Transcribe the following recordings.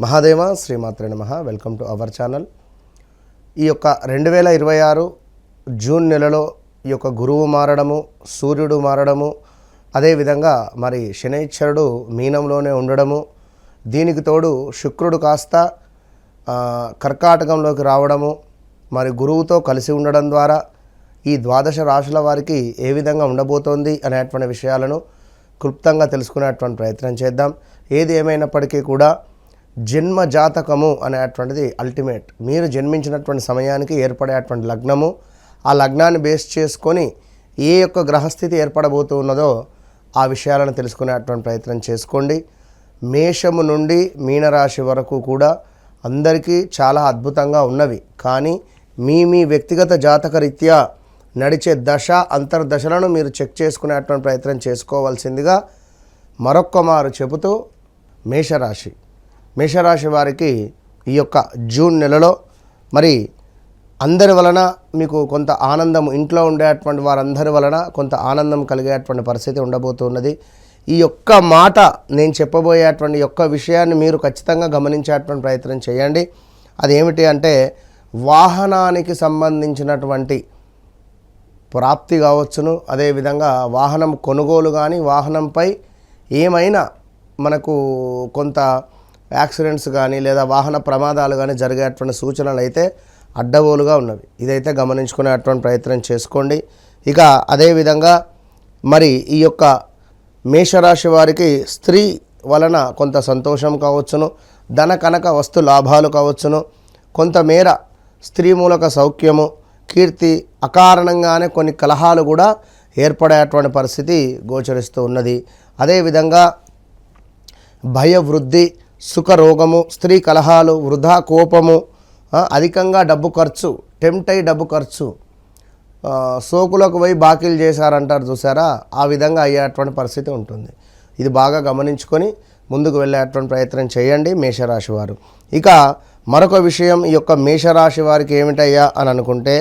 మహాదేవ శ్రీమాత్రే నమః. Welcome to our channel. ఈ యొక్క 2026 జూన్ నెలలో ఈ యొక్క గురువు మారడము, సూర్యుడు మారడము, అదేవిధంగా మరి శనైశ్వరుడు మీనంలోనే ఉండడము, దీనికి తోడు శుక్రుడు కాస్త కర్కాటకంలోకి రావడము, మరి గురువుతో కలిసి ఉండడం ద్వారా ఈ ద్వాదశ రాశుల వారికి ఏ విధంగా ఉండబోతోంది అనేటువంటి విషయాలను క్లుప్తంగా తెలుసుకునేటువంటి ప్రయత్నం చేద్దాం. ఏది ఏమైనప్పటికీ కూడా జన్మ జాతకము అనేటువంటిది అల్టిమేట్. మీరు జన్మించినటువంటి సమయానికి ఏర్పడేటువంటి లగ్నము, ఆ లగ్నాన్ని బేస్ చేసుకొని ఏ యొక్క గ్రహస్థితి ఏర్పడబోతూ ఉన్నదో ఆ విషయాలను తెలుసుకునేటువంటి ప్రయత్నం చేసుకోండి. మేషము నుండి మీనరాశి వరకు కూడా అందరికీ చాలా అద్భుతంగా ఉన్నవి. కానీ మీ వ్యక్తిగత జాతక రీత్యా నడిచే దశ అంతర్దశలను మీరు చెక్ చేసుకునేటువంటి ప్రయత్నం చేసుకోవాల్సిందిగా మరొక్క మారు చెబుతూ, మేషరాశి వారికి ఈ యొక్క జూన్ నెలలో మరి అందరి వలన మీకు కొంత ఆనందం, ఇంట్లో ఉండేటువంటి వారందరి వలన కొంత ఆనందం కలిగేటువంటి పరిస్థితి ఉండబోతున్నది. ఈ యొక్క మాట, నేను చెప్పబోయేటువంటి యొక్క విషయాన్ని మీరు ఖచ్చితంగా గమనించేటువంటి ప్రయత్నం చేయండి. అదేమిటి అంటే, వాహనానికి సంబంధించినటువంటి ప్రాప్తి కావచ్చును, అదేవిధంగా వాహనం కొనుగోలు కానీ, వాహనంపై ఏమైనా మనకు కొంత యాక్సిడెంట్స్ కానీ లేదా వాహన ప్రమాదాలు కానీ జరిగేటువంటి సూచనలు అయితే అడ్డగోలుగా ఉన్నవి. ఇదైతే గమనించుకునేటువంటి ప్రయత్నం చేసుకోండి. ఇక అదేవిధంగా మరి ఈ యొక్క మేషరాశి వారికి స్త్రీ వలన కొంత సంతోషం కావచ్చును, ధన కనక వస్తు లాభాలు కావచ్చును, కొంతమేర స్త్రీ మూలక సౌఖ్యము, కీర్తి, అకారణంగానే కొన్ని కలహాలు కూడా ఏర్పడేటువంటి పరిస్థితి గోచరిస్తూ ఉన్నది. అదేవిధంగా భయవృద్ధి, సుఖరోగము, స్త్రీ కలహాలు, వృధా కోపము, అధికంగా డబ్బు ఖర్చు, టెంప్ట్ అయి డబ్బు ఖర్చు, సోకులకు పోయి బాకీలు చేశారంటారు చూసారా, ఆ విధంగా అయ్యేటువంటి పరిస్థితి ఉంటుంది. ఇది బాగా గమనించుకొని ముందుకు వెళ్ళేటువంటి ప్రయత్నం చేయండి మేషరాశి వారు. ఇక మరొక విషయం, ఈ యొక్క మేషరాశి వారికి ఏమిటయ్యా అని అనుకుంటే,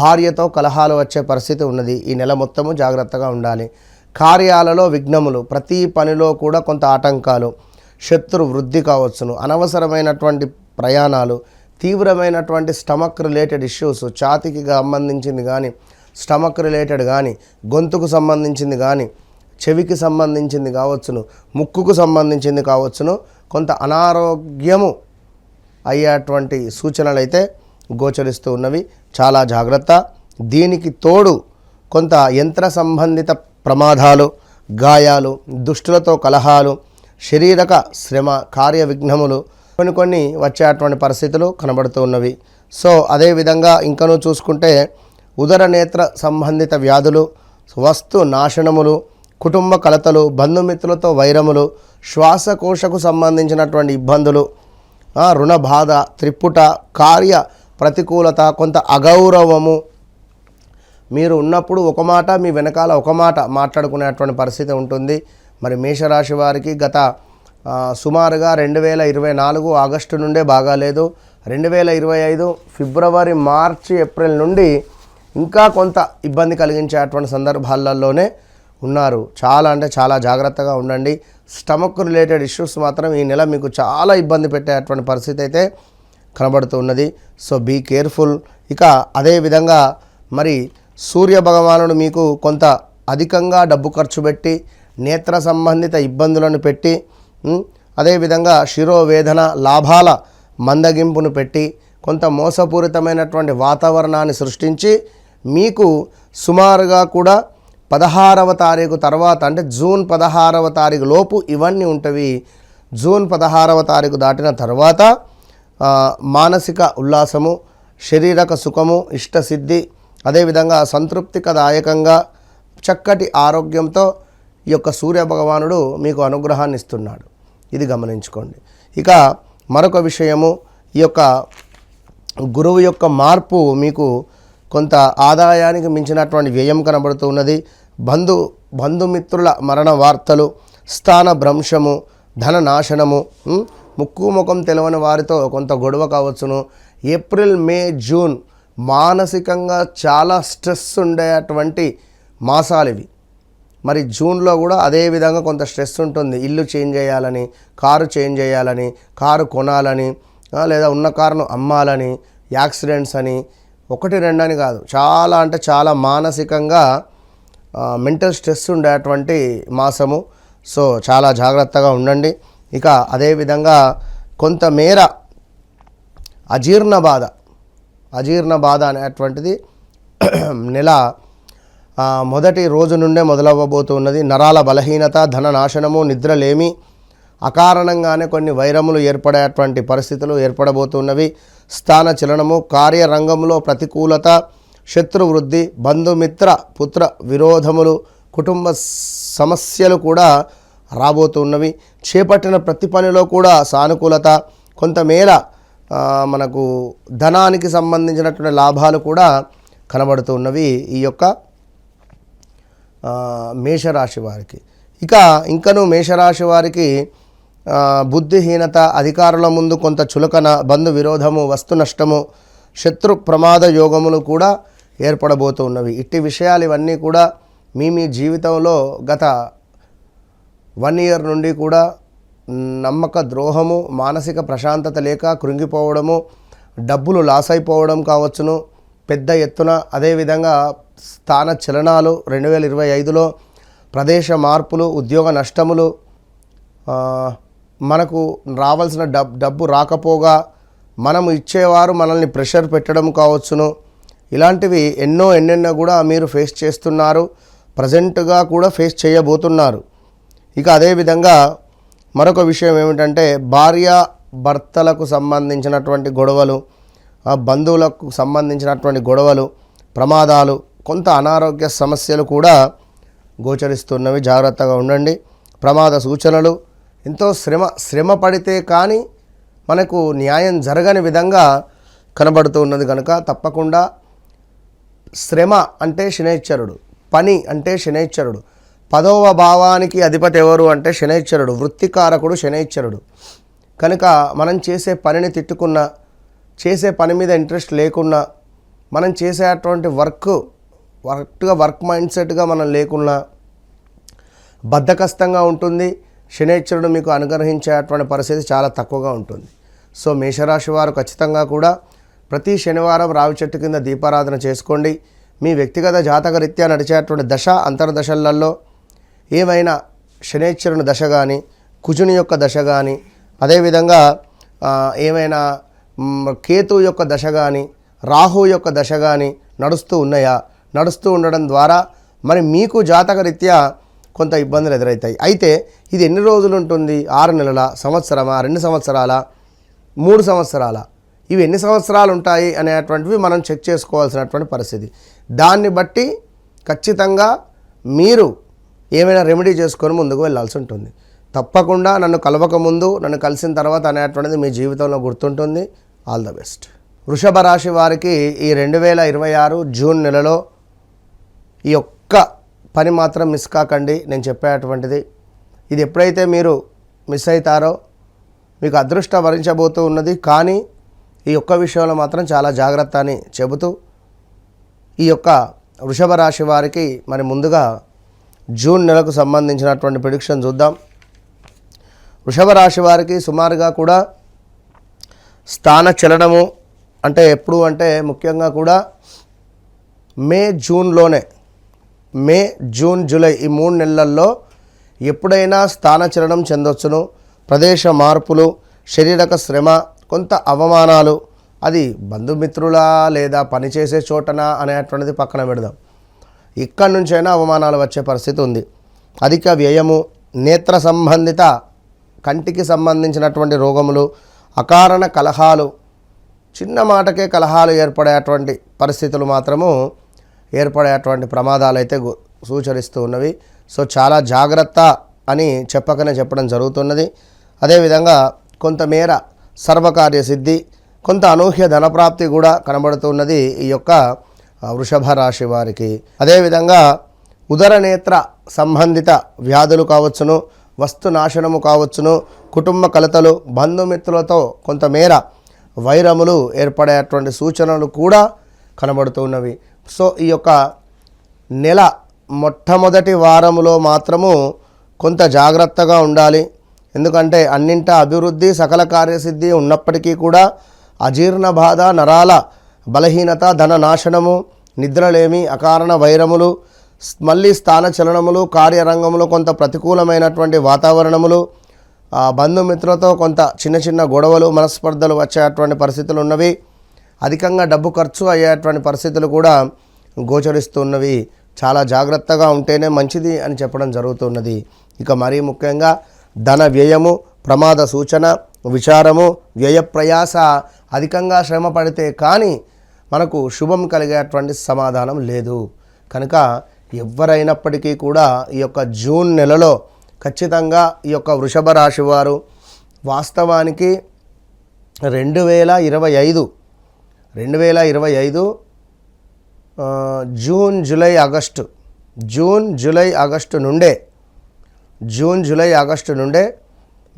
భార్యతో కలహాలు వచ్చే పరిస్థితి ఉన్నది. ఈ నెల మొత్తము జాగ్రత్తగా ఉండాలి. కార్యాలలో విఘ్నములు, ప్రతి పనిలో కూడా కొంత ఆటంకాలు, శత్రు వృద్ధి కావచ్చును, అనవసరమైనటువంటి ప్రయాణాలు, తీవ్రమైనటువంటి స్టమక్ రిలేటెడ్ ఇష్యూస్, ఛాతీకి సంబంధించింది కానీ, స్టమక్ రిలేటెడ్ కానీ, గొంతుకు సంబంధించింది కానీ, చెవికి సంబంధించింది కావచ్చును, ముక్కుకు సంబంధించింది కావచ్చును, కొంత అనారోగ్యము అయ్యేటువంటి సూచనలు అయితే గోచరిస్తూ ఉన్నవి. చాలా జాగ్రత్త. దీనికి తోడు కొంత యంత్ర సంబంధిత ప్రమాదాలు, గాయాలు, దుష్టులతో కలహాలు, శారీరక శ్రమ, కార్య విఘ్నములు కొన్ని వచ్చేటువంటి పరిస్థితులు కనబడుతూ ఉన్నవి. సో అదేవిధంగా ఇంకనూ చూసుకుంటే ఉదర నేత్ర సంబంధిత వ్యాధులు, వస్తు నాశనములు, కుటుంబ కలతలు, బంధుమిత్రులతో వైరములు, శ్వాసకోశకు సంబంధించినటువంటి ఇబ్బందులు, రుణ బాధ, త్రిపుట, కార్య ప్రతికూలత, కొంత అగౌరవము, మీరు ఉన్నప్పుడు ఒక మాట, మీ వెనకాల ఒక మాట మాట్లాడుకునేటువంటి పరిస్థితి ఉంటుంది. మరి మేషరాశి వారికి గత సుమారుగా 2024 ఆగస్టు నుండే బాగాలేదు. 2025 ఫిబ్రవరి, మార్చి, ఏప్రిల్ నుండి ఇంకా కొంత ఇబ్బంది కలిగించేటువంటి సందర్భాలలోనే ఉన్నారు. చాలా అంటే చాలా జాగ్రత్తగా ఉండండి. స్టమక్ రిలేటెడ్ ఇష్యూస్ మాత్రం ఈ నెల మీకు చాలా ఇబ్బంది పెట్టేటువంటి పరిస్థితి అయితే కనబడుతూ ఉన్నది. So be careful. ఇక అదేవిధంగా మరి సూర్య భగవానుడు మీకు కొంత అధికంగా డబ్బు ఖర్చు పెట్టి, నేత్ర సంబంధిత ఇబ్బందులను పెట్టి, అదేవిధంగా శిరోవేదన, లాభాల మందగింపును పెట్టి, కొంత మోసపూరితమైనటువంటి వాతావరణాన్ని సృష్టించి మీకు సుమారుగా కూడా 16వ తారీఖు తర్వాత, అంటే జూన్ 16వ తారీఖు లోపు ఇవన్నీ ఉంటవి. జూన్ 16వ తారీఖు దాటిన తర్వాత మానసిక ఉల్లాసము, శారీరక సుఖము, ఇష్టసిద్ధి, అదేవిధంగా సంతృప్తికదాయకంగా చక్కటి ఆరోగ్యంతో ఈ యొక్క సూర్య భగవానుడు మీకు అనుగ్రహాన్ని ఇస్తున్నాడు. ఇది గమనించుకోండి. ఇక మరొక విషయము, ఈ యొక్క గురువు యొక్క మార్పు మీకు కొంత ఆదాయానికి మించినటువంటి వ్యయం కనబడుతూ ఉన్నది. బంధుమిత్రుల మరణ వార్తలు, స్థాన భ్రంశము, ధన నాశనము, ముక్కు ముఖం తెలవని వారితో కొంత గొడవ కావచ్చును. ఏప్రిల్, మే, జూన్ మానసికంగా చాలా స్ట్రెస్ ఉండేటువంటి మాసాలు ఇవి. మరి జూన్లో కూడా అదే విధంగా కొంత స్ట్రెస్ ఉంటుంది. ఇల్లు చేంజ్ చేయాలని, కారు చేంజ్ చేయాలని, కారు కొనాలని, లేదా ఉన్న కారును అమ్మాలని, యాక్సిడెంట్స్ అని, 1-2 అని కాదు, చాలా అంటే చాలా మానసికంగా మెంటల్ స్ట్రెస్ ఉండేటువంటి మాసము. సో చాలా జాగ్రత్తగా ఉండండి. ఇక అదేవిధంగా కొంతమేర అజీర్ణ బాధ అనేటువంటిది నెల మొదటి రోజు నుండే మొదలవ్వబోతున్నది. నరాల బలహీనత, ధన నాశనము, నిద్రలేమి, అకారణంగానే కొన్ని వైరములు ఏర్పడేటువంటి పరిస్థితులు ఏర్పడబోతున్నవి. స్థాన చలనము, కార్యరంగంలో ప్రతికూలత, శత్రువృద్ధి, బంధుమిత్ర పుత్ర విరోధములు, కుటుంబ సమస్యలు కూడా రాబోతున్నవి. చేపట్టిన ప్రతి పనిలో కూడా సానుకూలత, కొంతమేర మనకు ధనానికి సంబంధించినటువంటి లాభాలు కూడా కనబడుతున్నవి ఈ యొక్క మేషరాశి వారికి. ఇంకను మేషరాశి వారికి బుద్ధిహీనత, అధికారుల ముందు కొంత చులకన, బంధు విరోధము, వస్తు నష్టము, శత్రు ప్రమాద యోగములు కూడా ఏర్పడబోతున్నవి. ఇట్టి విషయాలు ఇవన్నీ కూడా మీ జీవితంలో గత 1 year నుండి కూడా నమ్మక ద్రోహము, మానసిక ప్రశాంతత లేక కృంగిపోవడము, డబ్బులు లాస్ అయిపోవడం కావచ్చును పెద్ద ఎత్తున. అదేవిధంగా స్థాన చలనాలు 2025లో, ప్రదేశ మార్పులు, ఉద్యోగ నష్టములు, మనకు రావాల్సిన డబ్బు రాకపోగా మనము ఇచ్చేవారు మనల్ని ప్రెషర్ పెట్టడం కావచ్చును. ఇలాంటివి ఎన్నెన్నో కూడా మీరు ఫేస్ చేస్తున్నారు, ప్రజెంట్గా కూడా ఫేస్ చేయబోతున్నారు. అదేవిధంగా మరొక విషయం ఏమిటంటే భార్య భర్తలకు సంబంధించినటువంటి గొడవలు, బంధువులకు సంబంధించినటువంటి గొడవలు, ప్రమాదాలు, కొంత అనారోగ్య సమస్యలు కూడా గోచరిస్తున్నవి. జాగ్రత్తగా ఉండండి. ప్రమాద సూచనలు, ఎంతో శ్రమ పడితే కానీ మనకు న్యాయం జరగని విధంగా కనబడుతూ ఉన్నది కనుక తప్పకుండా శ్రమ అంటే శనైశ్చరుడు, పని అంటే శనైశ్చరుడు, 10వ భావానికి అధిపతి ఎవరు అంటే శనైశ్చరుడు, వృత్తికారకుడు శనైశ్చరుడు. కనుక మనం చేసే పనిని తిట్టుకున్నా, చేసే పని మీద ఇంట్రెస్ట్ లేకున్నా, మనం చేసేటువంటి వర్క్ మైండ్ సెట్గా మనం లేకున్నా బద్ధకస్తంగా ఉంటుంది. శనైశ్చరుడు మీకు అనుగ్రహించేటువంటి పరిస్థితి చాలా తక్కువగా ఉంటుంది. సో మేషరాశి వారు ఖచ్చితంగా కూడా ప్రతి శనివారం రావి చెట్టు కింద దీపారాధన చేసుకోండి. మీ వ్యక్తిగత జాతక రీత్యా నడిచేటువంటి దశ అంతర్దశలలో ఏమైనా శనైశ్చరుని దశ కానీ, కుజుని యొక్క దశ కానీ, అదేవిధంగా ఏమైనా కేతు యొక్క దశ కానీ, రాహు యొక్క దశ కానీ నడుస్తూ ఉన్నాయా, నడుస్తూ ఉండడం ద్వారా మరి మీకు జాతక రీత్యా కొంత ఇబ్బందులు ఎదురవుతాయి. అయితే ఇది ఎన్ని రోజులు ఉంటుంది? 6 నెలల, సంవత్సరమా, 2 సంవత్సరాల, 3 సంవత్సరాల, ఇవి ఎన్ని సంవత్సరాలు ఉంటాయి అనేటువంటివి మనం చెక్ చేసుకోవాల్సినటువంటి పరిస్థితి. దాన్ని బట్టి ఖచ్చితంగా మీరు ఏమైనా రెమెడీ చేసుకొని ముందుకు వెళ్ళాల్సి ఉంటుంది. తప్పకుండా నన్ను కలవక ముందు, నన్ను కలిసిన తర్వాత అనేటువంటిది మీ జీవితంలో గుర్తుంటుంది. All the best. వృషభ రాశి వారికి ఈ 2026 జూన్ నెలలో ఈ ఒక్క పని మాత్రం మిస్ కాకండి. నేను చెప్పేటువంటిది ఇది ఎప్పుడైతే మీరు మిస్ అవుతారో మీకు అదృష్టం వరించబోతూ ఉన్నది. కానీ ఈ ఒక్క విషయంలో మాత్రం చాలా జాగ్రత్త అని చెబుతూ ఈ యొక్క వృషభ రాశి వారికి మరి ముందుగా జూన్ నెలకు సంబంధించినటువంటి ప్రిడిక్షన్ చూద్దాం. వృషభ రాశి వారికి సుమారుగా కూడా స్థాన చలనము అంటే ఎప్పుడు అంటే ముఖ్యంగా కూడా మే, జూన్, జూలై ఈ 3 నెలల్లో ఎప్పుడైనా స్థాన చలనం చెందొచ్చును. ప్రదేశ మార్పులు, శారీరక శ్రమ, కొంత అవమానాలు, అది బంధుమిత్రులా లేదా పనిచేసే చోటనా అనేటువంటిది పక్కన పెడదాం. ఇక్కడి నుంచైనా అవమానాలు వచ్చే పరిస్థితి ఉంది. అధిక వ్యయము, నేత్ర సంబంధిత కంటికి సంబంధించినటువంటి రోగములు, అకారణ కలహాలు, చిన్న మాటకే కలహాలు ఏర్పడేటువంటి పరిస్థితులు మాత్రము ఏర్పడేటువంటి ప్రమాదాలు అయితే సూచరిస్తూ ఉన్నవి. సో చాలా జాగ్రత్త అని చెప్పడం జరుగుతున్నది. అదేవిధంగా కొంతమేర సర్వకార్య సిద్ధి, కొంత అనూహ్య ధనప్రాప్తి కూడా కనబడుతున్నది ఈ యొక్క వృషభ రాశి వారికి. అదేవిధంగా ఉదర నేత్ర సంబంధిత వ్యాధులు కావచ్చును, వస్తు నాశనము కావచ్చును, కుటుంబ కలతలు, బంధుమిత్రులతో కొంతమేర వైరములు ఏర్పడేటువంటి సూచనలు కూడా కనబడుతున్నవి. సో ఈ యొక్క నెల మొట్టమొదటి వారములో మాత్రము కొంత జాగ్రత్తగా ఉండాలి. ఎందుకంటే అన్నింటా అభివృద్ధి సకల కార్యసిద్ధి ఉన్నప్పటికీ కూడా అజీర్ణ బాధ, నరాల బలహీనత, ధన నాశనము, నిద్రలేమి, అకారణ వైరములు, మళ్ళీ స్థాన చలనములు, కార్యరంగములు కొంత ప్రతికూలమైనటువంటి వాతావరణములు, బంధుమిత్రులతో కొంత చిన్న చిన్న గొడవలు, మనస్పర్ధలు వచ్చేటువంటి పరిస్థితులు ఉన్నవి. అధికంగా డబ్బు ఖర్చు అయ్యేటువంటి పరిస్థితులు కూడా గోచరిస్తున్నవి. చాలా జాగ్రత్తగా ఉంటేనే మంచిది అని చెప్పడం జరుగుతున్నది. ఇక మరీ ముఖ్యంగా ధన వ్యయము, ప్రమాద సూచన, విచారము, వ్యయ ప్రయాస, అధికంగా శ్రమ పడితే కానీ మనకు శుభం కలిగేటువంటి సమాధానం లేదు. కనుక ఎవరైనప్పటికీ కూడా ఈ యొక్క జూన్ నెలలో ఖచ్చితంగా ఈ యొక్క వృషభ రాశి వారు వాస్తవానికి 2025 జూన్ జూలై ఆగస్టు నుండే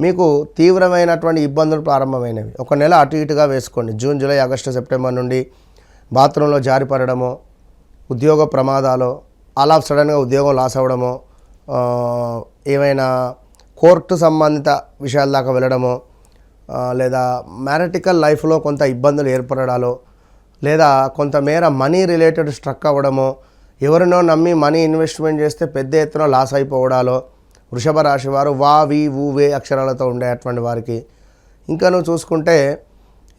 మీకు తీవ్రమైనటువంటి ఇబ్బందులు ప్రారంభమైనవి. ఒక నెల అటు ఇటుగా వేసుకోండి. జూన్, జూలై, ఆగస్టు, సెప్టెంబర్ నుండి బాత్రూంలో జారిపడడము, ఉద్యోగ ప్రమాదాలు, ఆల్ ఆఫ్ సడన్గా ఉద్యోగం లాస్ అవ్వడము, ఏమైనా కోర్టు సంబంధిత విషయాల దాకా వెళ్ళడము, లేదా మ్యారిటికల్ లైఫ్లో కొంత ఇబ్బందులు ఏర్పడడాలు, లేదా కొంతమేర మనీ రిలేటెడ్ స్ట్రక్ అవ్వడము, ఎవరినో నమ్మి మనీ ఇన్వెస్ట్మెంట్ చేస్తే పెద్ద ఎత్తున లాస్ అయిపోవడాలు వృషభ రాశి వారు వా వి ఊ వే అక్షరాలతో ఉండేటువంటి వారికి. ఇంకా నువ్వు చూసుకుంటే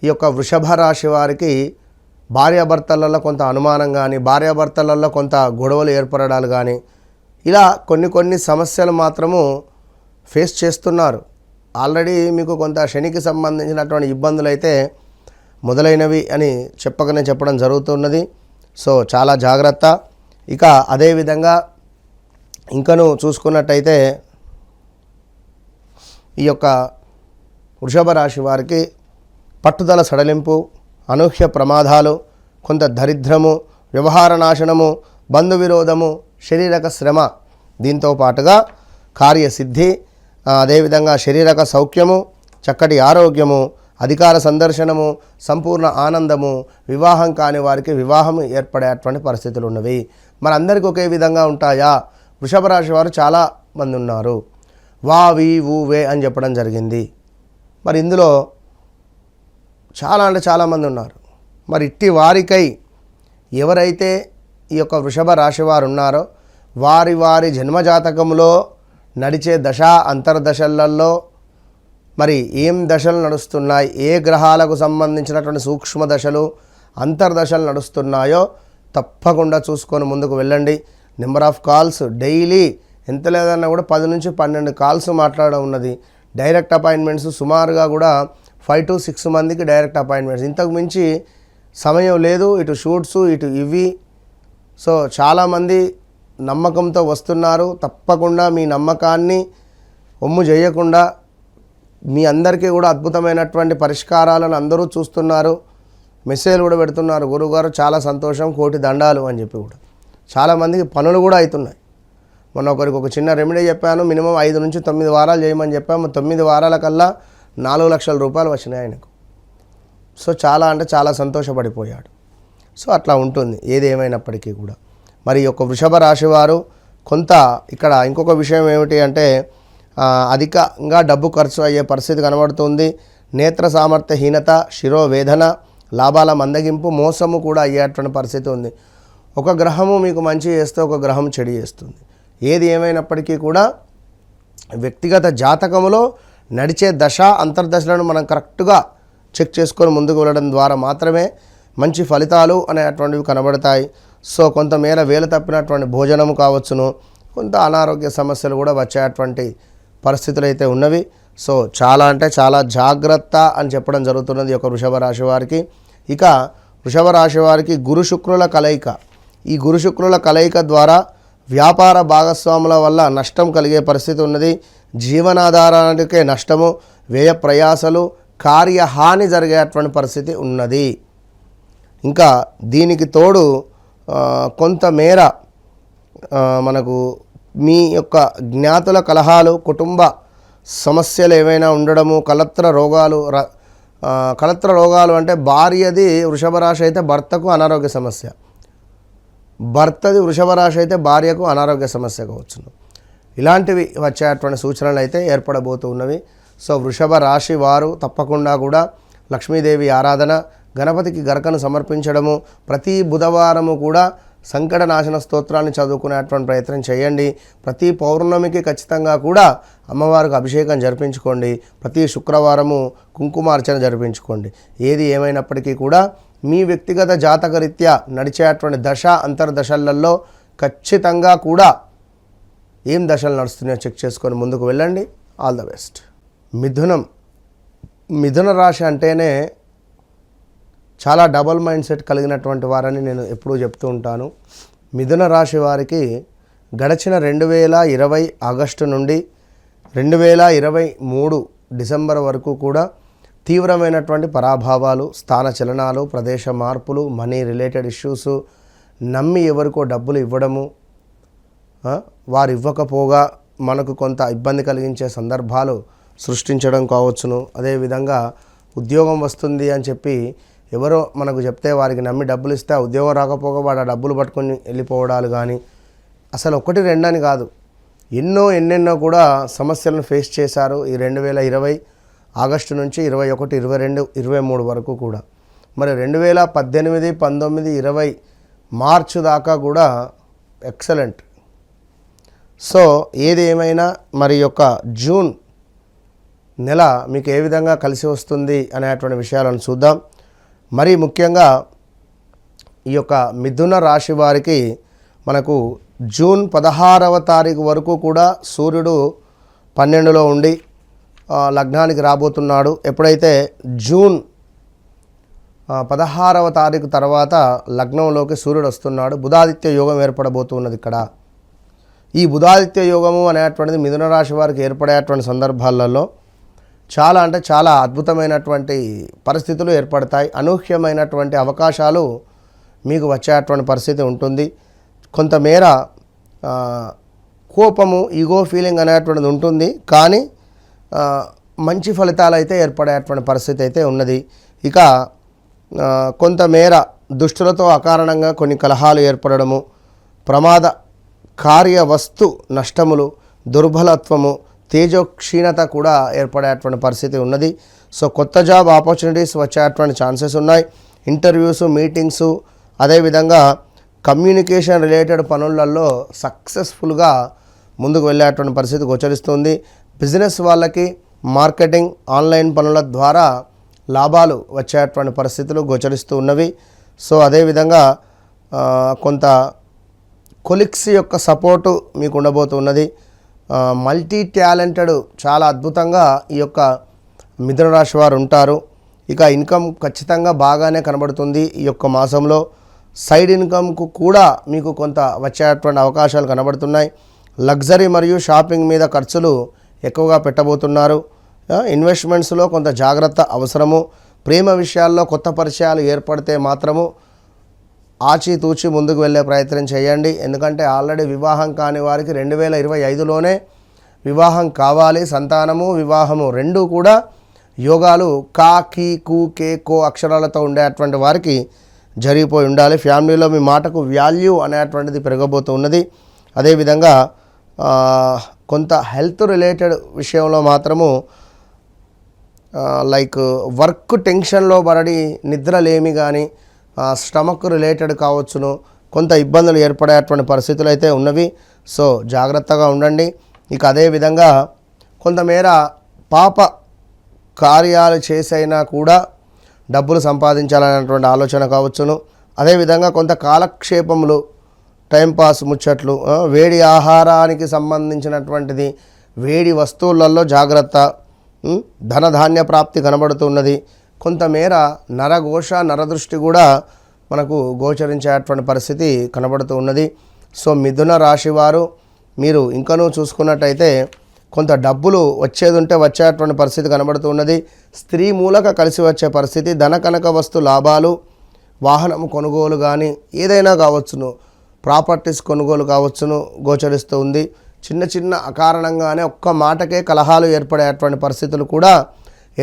ఈ యొక్క వృషభ రాశి వారికి భార్యాభర్తలలో కొంత అనుమానం కానీ, భార్యాభర్తలలో కొంత గొడవలు ఏర్పడడాలు కానీ, ఇలా కొన్ని సమస్యలు మాత్రము ఫేస్ చేస్తున్నారు. ఆల్రెడీ మీకు కొంత శనికి సంబంధించినటువంటి ఇబ్బందులు అయితే మొదలైనవి అని చెప్పడం జరుగుతున్నది. సో చాలా జాగ్రత్త. ఇక అదేవిధంగా ఇంకను చూసుకున్నట్టయితే ఈ యొక్క వృషభ రాశి వారికి పట్టుదల సడలింపు, అనూహ్య ప్రమాదాలు, కొంత దరిద్రము, వ్యవహార నాశనము, బంధు విరోధము, శారీరక శ్రమ, దీంతో పాటుగా కార్యసిద్ధి, అదేవిధంగా శారీరక సౌఖ్యము, చక్కటి ఆరోగ్యము, అధికార సందర్శనము, సంపూర్ణ ఆనందము, వివాహం కాని వారికి వివాహం ఏర్పడేటువంటి పరిస్థితులు ఉన్నవి. మరి అందరికీ ఒకే విధంగా ఉంటాయా? వృషభ రాశి వారు చాలా మంది ఉన్నారు. వా వి ఊ వే అని చెప్పడం జరిగింది. మరి ఇందులో చాలామంది ఉన్నారు. మరి ఇట్టి వారికై ఎవరైతే ఈ యొక్క వృషభ రాశి వారు ఉన్నారో వారి జన్మజాతకంలో నడిచే దశ అంతర్దశలలో మరి ఏం దశలు నడుస్తున్నాయి, ఏ గ్రహాలకు సంబంధించినటువంటి సూక్ష్మ దశలు అంతర్దశలు నడుస్తున్నాయో తప్పకుండా చూసుకొని ముందుకు వెళ్ళండి. నెంబర్ ఆఫ్ కాల్స్ డైలీ ఎంత లేదన్నా కూడా 10 నుంచి 12 కాల్స్ మాట్లాడడం ఉన్నది. డైరెక్ట్ అపాయింట్మెంట్స్ సుమారుగా కూడా 5 to 6 మందికి డైరెక్ట్ అపాయింట్మెంట్స్. ఇంతకు మించి సమయం లేదు. ఇటు షూట్స్, ఇటు ఇవి. సో చాలామంది నమ్మకంతో వస్తున్నారు. తప్పకుండా మీ నమ్మకాన్ని ఒమ్ము చేయకుండా మీ అందరికీ కూడా అద్భుతమైనటువంటి పరిష్కారాలను అందరూ చూస్తున్నారు. మెసేజ్లు కూడా పెడుతున్నారు, గురువుగారు చాలా సంతోషం, కోటి దండాలు అని చెప్పి కూడా. చాలామందికి పనులు కూడా అవుతున్నాయి. మొన్న ఒకరికి ఒక చిన్న రెమెడీ చెప్పాను, మినిమం 5 నుంచి 9 వారాలు చేయమని చెప్పాము. 9 వారాల కల్లా 4 లక్షల రూపాయలు వచ్చినాయి ఆయనకు. సో చాలా సంతోషపడిపోయాడు. సో అట్లా ఉంటుంది ఏది ఏమైనప్పటికీ కూడా. మరి యొక్క వృషభ రాశి వారు కొంత ఇక్కడ ఇంకొక విషయం ఏమిటి అంటే అధికంగా డబ్బు ఖర్చు అయ్యే పరిస్థితి కనబడుతుంది. నేత్ర సామర్థ్యహీనత, శిరోవేదన, లాభాల మందగింపు, మోసము కూడా అయ్యేటువంటి పరిస్థితి ఉంది. ఒక గ్రహము మీకు మంచి చేస్తే ఒక గ్రహం చెడు చేస్తుంది. ఏది ఏమైనప్పటికీ కూడా వ్యక్తిగత జాతకములో నడిచే దశ అంతర్దశలను మనం కరెక్ట్గా చెక్ చేసుకొని ముందుకు వెళ్ళడం ద్వారా మాత్రమే మంచి ఫలితాలు అనేటువంటివి కనబడతాయి. సో కొంతమేర వేలు తప్పినటువంటి భోజనము కావచ్చును, కొంత అనారోగ్య సమస్యలు కూడా వచ్చేటువంటి పరిస్థితులు అయితే ఉన్నవి. సో చాలా జాగ్రత్త అని చెప్పడం జరుగుతున్నది ఒక వృషభ రాశి వారికి. ఇక వృషభ రాశి వారికి గురు శుక్రుల కలయిక, ఈ గురు శుక్రుల కలయిక ద్వారా వ్యాపార భాగస్వాముల వల్ల నష్టం కలిగే పరిస్థితి ఉన్నది. జీవనాధారానికే నష్టము, వ్యయ ప్రయాసలు, కార్యహాని జరిగేటువంటి పరిస్థితి ఉన్నది. ఇంకా దీనికి తోడు కొంతమేర మనకు మీ యొక్క జ్ఞాతుల కలహాలు, కుటుంబ సమస్యలు ఏవైనా ఉండడము, కలత్ర రోగాలు అంటే భార్యది వృషభ రాశి అయితే భర్తకు అనారోగ్య సమస్య, భర్తది వృషభ రాశి అయితే భార్యకు అనారోగ్య సమస్య కావచ్చును. ఇలాంటివి వచ్చేటువంటి సూచనలు అయితే ఏర్పడబోతూ ఉన్నవి. సో వృషభ రాశి వారు తప్పకుండా కూడా లక్ష్మీదేవి ఆరాధన, గణపతికి గరకను సమర్పించడము, ప్రతి బుధవారము కూడా సంకట నాశన స్తోత్రాన్ని చదువుకునేటువంటి ప్రయత్నం చేయండి. ప్రతి పౌర్ణమికి ఖచ్చితంగా కూడా అమ్మవారికి అభిషేకం జరిపించుకోండి. ప్రతి శుక్రవారము కుంకుమార్చన జరిపించుకోండి. ఏది ఏమైనప్పటికీ కూడా మీ వ్యక్తిగత జాతకరీత్యా నడిచేటువంటి దశ అంతర్దశలలో ఖచ్చితంగా కూడా ఏం దశలు నడుస్తున్నాయో చెక్ చేసుకొని ముందుకు వెళ్ళండి. All the best. మిథున రాశి అంటేనే చాలా డబల్ మైండ్ సెట్ కలిగినటువంటి వారని నేను ఎప్పుడూ చెప్తూ ఉంటాను. మిథున రాశి వారికి గడిచిన 2020 ఆగస్టు నుండి 2023 డిసెంబర్ వరకు కూడా తీవ్రమైనటువంటి పరాభావాలు, స్థాన చలనాలు, ప్రదేశ మార్పులు, మనీ రిలేటెడ్ ఇష్యూస్, నమ్మి ఎవరికో డబ్బులు ఇవ్వడము, వారు ఇవ్వకపోగా మనకు కొంత ఇబ్బంది కలిగించే సందర్భాలు సృష్టించడం కావచ్చును. అదేవిధంగా ఉద్యోగం వస్తుంది అని చెప్పి ఎవరో మనకు చెప్తే వారికి నమ్మి డబ్బులు ఇస్తే ఆ ఉద్యోగం రాకపోగా వాడు ఆ డబ్బులు పట్టుకొని వెళ్ళిపోవడాలు కానీ, అసలు 1-2 అని కాదు, ఎన్నెన్నో కూడా సమస్యలను ఫేస్ చేశారు ఈ 2020 ఆగస్టు నుంచి 21, 22, 23 వరకు కూడా. మరి 2018, 19, 20 మార్చు దాకా కూడా ఎక్సలెంట్. సో ఏది ఏమైనా మరి యొక్క జూన్ నెల మీకు ఏ విధంగా కలిసి వస్తుంది అనేటువంటి విషయాలను చూద్దాం. మరి ముఖ్యంగా ఈ యొక్క మిథున రాశి వారికి మనకు జూన్ 16వ తారీఖు వరకు కూడా సూర్యుడు 12లో ఉండి లగ్నానికి రాబోతున్నాడు. ఎప్పుడైతే జూన్ 16వ తారీఖు తర్వాత లగ్నంలోకి సూర్యుడు వస్తున్నాడు. బుధాదిత్య యోగం ఏర్పడబోతున్నది ఇక్కడ. ఈ బుధాదిత్య యోగము అనేటువంటిది మిథున రాశి వారికి ఏర్పడేటువంటి సందర్భాలలో చాలా అంటే చాలా అద్భుతమైనటువంటి పరిస్థితులు ఏర్పడతాయి. అనూహ్యమైనటువంటి అవకాశాలు మీకు వచ్చేటువంటి పరిస్థితి ఉంటుంది. కొంతమేర కోపము, ఈగో ఫీలింగ్ అనేటువంటిది ఉంటుంది. కానీ మంచి ఫలితాలు అయితే ఏర్పడేటువంటి పరిస్థితి అయితే ఉన్నది. ఇక కొంతమేర దుష్టులతో అకారణంగా కొన్ని కలహాలు ఏర్పడము, ప్రమాద కార్య వస్తు నష్టములు, దుర్బలత్వము, తేజోక్షీణత కూడా ఏర్పడేటువంటి పరిస్థితి ఉన్నది. సో కొత్త జాబ్ ఆపర్చునిటీస్ వచ్చేటువంటి ఛాన్సెస్ ఉన్నాయి. ఇంటర్వ్యూస్, మీటింగ్స్, అదేవిధంగా కమ్యూనికేషన్ రిలేటెడ్ పనులలో సక్సెస్ఫుల్గా ముందుకు వెళ్ళేటువంటి పరిస్థితి గోచరిస్తుంది. బిజినెస్ వాళ్ళకి మార్కెటింగ్, ఆన్లైన్ పనుల ద్వారా లాభాలు వచ్చేటువంటి పరిస్థితులు గోచరిస్తూ ఉన్నవి. సో అదేవిధంగా కొంత కొలిక్స్ యొక్క సపోర్టు మీకు ఉండబోతున్నది. మల్టీ టాలెంటెడ్, చాలా అద్భుతంగా ఈ యొక్క మిథున రాశి వారు ఉంటారు. ఇక ఇన్కమ్ ఖచ్చితంగా బాగానే కనబడుతుంది ఈ యొక్క మాసంలో. సైడ్ ఇన్కమ్కు కూడా మీకు కొంత వచ్చేటువంటి అవకాశాలు కనబడుతున్నాయి. లగ్జరీ మరియు షాపింగ్ మీద ఖర్చులు ఎక్కువగా పెట్టబోతున్నారు. ఇన్వెస్ట్మెంట్స్లో కొంత జాగ్రత్త అవసరము. ప్రేమ విషయాల్లో కొత్త పరిచయాలు ఏర్పడితే మాత్రము ఆచితూచి ముందుకు వెళ్ళే ప్రయత్నం చేయండి. ఎందుకంటే ఆల్రెడీ వివాహం కాని వారికి 2025లోనే వివాహం కావాలి. సంతానము, వివాహము రెండూ కూడా యోగాలు కా, కీ, కు, కే, కో అక్షరాలతో ఉండేటువంటి వారికి జరిగిపోయి ఉండాలి. ఫ్యామిలీలో మీ మాటకు వాల్యూ అనేటువంటిది పెరగబోతూ ఉన్నది. అదేవిధంగా కొంత హెల్త్ రిలేటెడ్ విషయంలో మాత్రము లైక్ వర్క్ టెన్షన్లో పడి నిద్రలేమి కానీ, స్టమక్ రిలేటెడ్ కావచ్చును, కొంత ఇబ్బందులు ఏర్పడేటువంటి పరిస్థితులు అయితే ఉన్నవి. సో జాగ్రత్తగా ఉండండి. ఇక అదేవిధంగా కొంతమేర పాప కార్యాలు చేసైనా కూడా డబ్బులు సంపాదించాలనేటువంటి ఆలోచన కావచ్చును. అదేవిధంగా కొంత కాలక్షేపములు, టైంపాస్ ముచ్చట్లు, వేడి ఆహారానికి సంబంధించినటువంటిది, వేడి వస్తువులలో జాగ్రత్త, ధనధాన్య ప్రాప్తి కనబడుతున్నది. కొంతమేర నరఘోష, నరదృష్టి కూడా మనకు గోచరించేటువంటి పరిస్థితి కనబడుతూ ఉన్నది. సో మిథున రాశి వారు మీరు ఇంకనూ చూసుకున్నట్టయితే కొంత డబ్బులు వచ్చేది ఉంటే వచ్చేటువంటి పరిస్థితి కనబడుతూ ఉన్నది. స్త్రీ మూలక కలిసి వచ్చే పరిస్థితి, ధన కనక వస్తు లాభాలు, వాహనం కొనుగోలు కానీ ఏదైనా కావచ్చును, ప్రాపర్టీస్ కొనుగోలు కావచ్చును గోచరిస్తూ ఉంది. చిన్న అకారణంగానే ఒక్క మాటకే కలహాలు ఏర్పడేటువంటి పరిస్థితులు కూడా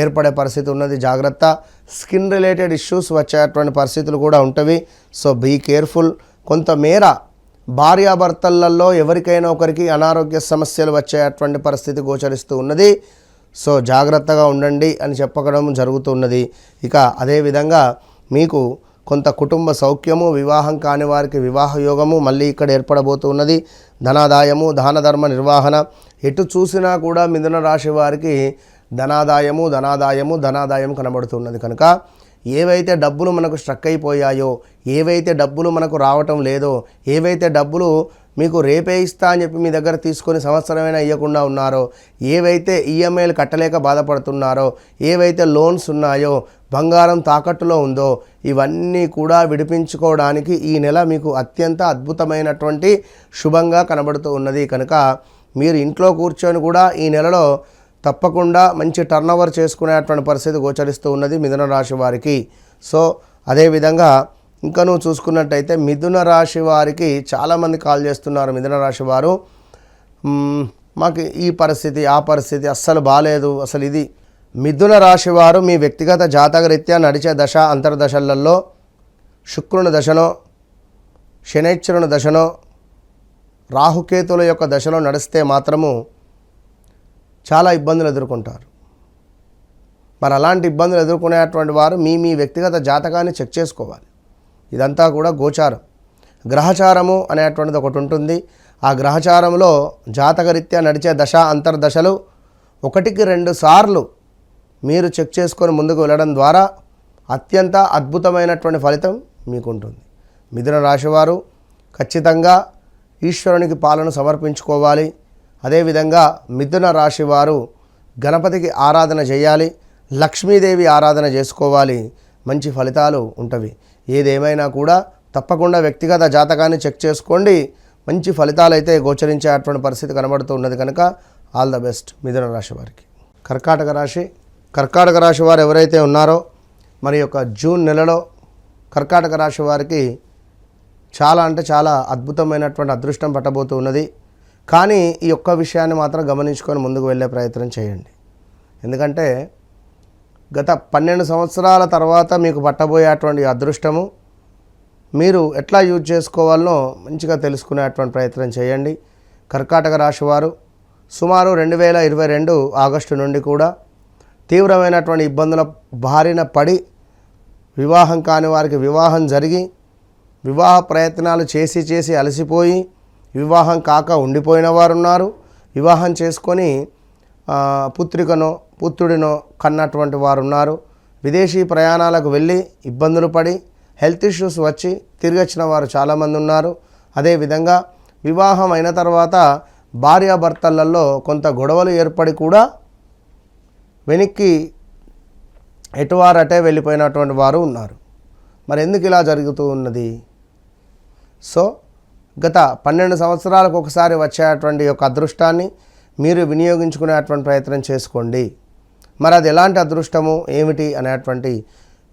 ఏర్పడే పరిస్థితి ఉన్నది. జాగ్రత్త. స్కిన్ రిలేటెడ్ ఇష్యూస్ వచ్చేటువంటి పరిస్థితులు కూడా ఉంటవి. So be careful. కొంతమేర భార్యాభర్తలలో ఎవరికైనా ఒకరికి అనారోగ్య సమస్యలు వచ్చేటువంటి పరిస్థితి గోచరిస్తూ ఉన్నది. సో జాగ్రత్తగా ఉండండి అని చెప్పడం జరుగుతున్నది. ఇక అదేవిధంగా మీకు కొంత కుటుంబ సౌఖ్యము, వివాహం కాని వారికి వివాహ యోగము మళ్ళీ ఇక్కడ ఏర్పడబోతున్నది. ధనాదాయము, దాన ధర్మ నిర్వహణ, ఎటు చూసినా కూడా మిథున రాశి వారికి ధనాదాయం కనబడుతున్నది. కనుక ఏవైతే డబ్బులు మనకు స్ట్రక్ అయిపోయాయో, ఏవైతే డబ్బులు మనకు రావటం లేదో, ఏవైతే డబ్బులు మీకు రేపే ఇస్తా అని చెప్పి మీ దగ్గర తీసుకొని సంవత్సరమైనా ఇవ్వకుండా ఉన్నారో, ఏవైతే ఈఎంఐలు కట్టలేక బాధపడుతున్నారో, ఏవైతే లోన్స్ ఉన్నాయో, బంగారం తాకట్టులో ఉందో, ఇవన్నీ కూడా విడిపించుకోవడానికి ఈ నెల మీకు అత్యంత అద్భుతమైనటువంటి శుభంగా కనబడుతూ ఉన్నది. కనుక మీరు ఇంట్లో కూర్చొని కూడా ఈ నెలలో తప్పకుండా మంచి టర్నోవర్ చేసుకునేటువంటి పరిస్థితి గోచరిస్తూ ఉన్నది మిథున రాశి వారికి. సో అదేవిధంగా ఇంకా నువ్వు చూసుకున్నట్టయితే మిథున రాశి వారికి చాలామంది కాల్ చేస్తున్నారు. మిథున రాశి వారు మాకు ఈ పరిస్థితి ఆ పరిస్థితి అస్సలు బాగాలేదు, అసలు ఇది. మిథున రాశి వారు మీ వ్యక్తిగత జాతకరీత్యా నడిచే దశ అంతర్దశలలో శుక్రుని దశనో, శనైశ్వరుని దశనో, రాహుకేతుల యొక్క దశలో నడిస్తే మాత్రము చాలా ఇబ్బందులు ఎదుర్కొంటారు. మరి అలాంటి ఇబ్బందులు ఎదుర్కొనేటువంటి వారు మీ వ్యక్తిగత జాతకాన్ని చెక్ చేసుకోవాలి. ఇదంతా కూడా గోచారం, గ్రహచారము అనేటువంటిది ఒకటి ఉంటుంది. ఆ గ్రహచారంలో జాతకరీత్యా నడిచే దశ అంతర్దశలు 1-2 సార్లు మీరు చెక్ చేసుకొని ముందుకు వెళ్ళడం ద్వారా అత్యంత అద్భుతమైనటువంటి ఫలితం మీకు ఉంటుంది. మిథున రాశివారు ఖచ్చితంగా ఈశ్వరునికి పాలన సమర్పించుకోవాలి. అదేవిధంగా మిథున రాశివారు గణపతికి ఆరాధన చేయాలి, లక్ష్మీదేవి ఆరాధన చేసుకోవాలి. మంచి ఫలితాలు ఉంటవి. ఏదేమైనా కూడా తప్పకుండా వ్యక్తిగత జాతకాన్ని చెక్ చేసుకోండి. మంచి ఫలితాలు అయితే గోచరించేటువంటి పరిస్థితి కనబడుతూ ఉన్నది. కనుక ఆల్ ద బెస్ట్ మిథున రాశి వారికి. కర్కాటక రాశి వారు ఎవరైతే ఉన్నారో మరి యొక్క జూన్ నెలలో కర్కాటక రాశి వారికి చాలా అంటే చాలా అద్భుతమైనటువంటి అదృష్టం పట్టబోతూ ఉన్నది. కానీ ఈ ఒక్క విషయాన్ని మాత్రం గమనించుకొని ముందుకు వెళ్ళే ప్రయత్నం చేయండి. ఎందుకంటే గత 12 సంవత్సరాల తర్వాత మీకు పట్టబోయేటువంటి అదృష్టము మీరు ఎట్లా యూజ్ చేసుకోవాలనో మంచిగా తెలుసుకునేటువంటి ప్రయత్నం చేయండి. కర్కాటక రాశి వారు సుమారు 2022 ఆగస్టు నుండి కూడా తీవ్రమైనటువంటి ఇబ్బందుల బారిన పడి వివాహం కాని వారికి వివాహం జరిగి, వివాహ ప్రయత్నాలు చేసి అలసిపోయి వివాహం కాక ఉండిపోయిన వారు ఉన్నారు. వివాహం చేసుకొని పుత్రికనో పుత్రుడినో కన్నటువంటి వారు ఉన్నారు. విదేశీ ప్రయాణాలకు వెళ్ళి ఇబ్బందులు పడి హెల్త్ ఇష్యూస్ వచ్చి తిరిగి వచ్చిన వారు చాలామంది ఉన్నారు. అదేవిధంగా వివాహం అయిన తర్వాత భార్యాభర్తలలో కొంత గొడవలు ఏర్పడి కూడా వెనక్కి ఎటువారటే వెళ్ళిపోయినటువంటి వారు ఉన్నారు. మరి ఎందుకు ఇలా జరుగుతూ ఉన్నది? సో గత 12 సంవత్సరాలకు ఒకసారి వచ్చేటువంటి యొక్క అదృష్టాన్ని మీరు వినియోగించుకునేటువంటి ప్రయత్నం చేసుకోండి. మరి అది ఎలాంటి అదృష్టము ఏమిటి అనేటువంటి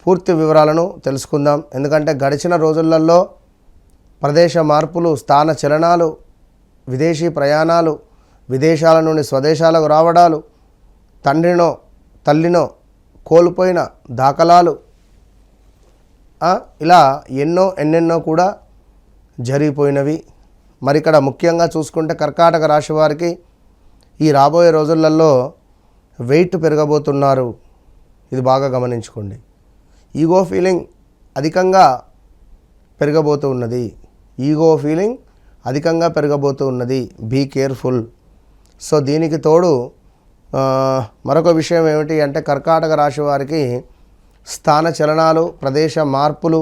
పూర్తి వివరాలను తెలుసుకుందాం. ఎందుకంటే గడిచిన రోజులలో ప్రదేశ మార్పులు, స్థాన చలనాలు, విదేశీ ప్రయాణాలు, విదేశాల నుండి స్వదేశాలకు రావడాలు, తండ్రినో తల్లినో కోల్పోయిన దాఖలాలు, ఇలా ఎన్నెన్నో కూడా జరిగిపోయినవి. మరి ఇక్కడ ముఖ్యంగా చూసుకుంటే కర్కాటక రాశి వారికి ఈ రాబోయే రోజులలో వెయిట్ పెరగబోతున్నారు. ఇది బాగా గమనించుకోండి. ఈగో ఫీలింగ్ అధికంగా పెరగబోతూ ఉన్నది. Be careful. సో దీనికి తోడు మరొక విషయం ఏమిటి అంటే కర్కాటక రాశి వారికి స్థాన చలనాలు, ప్రదేశ మార్పులు,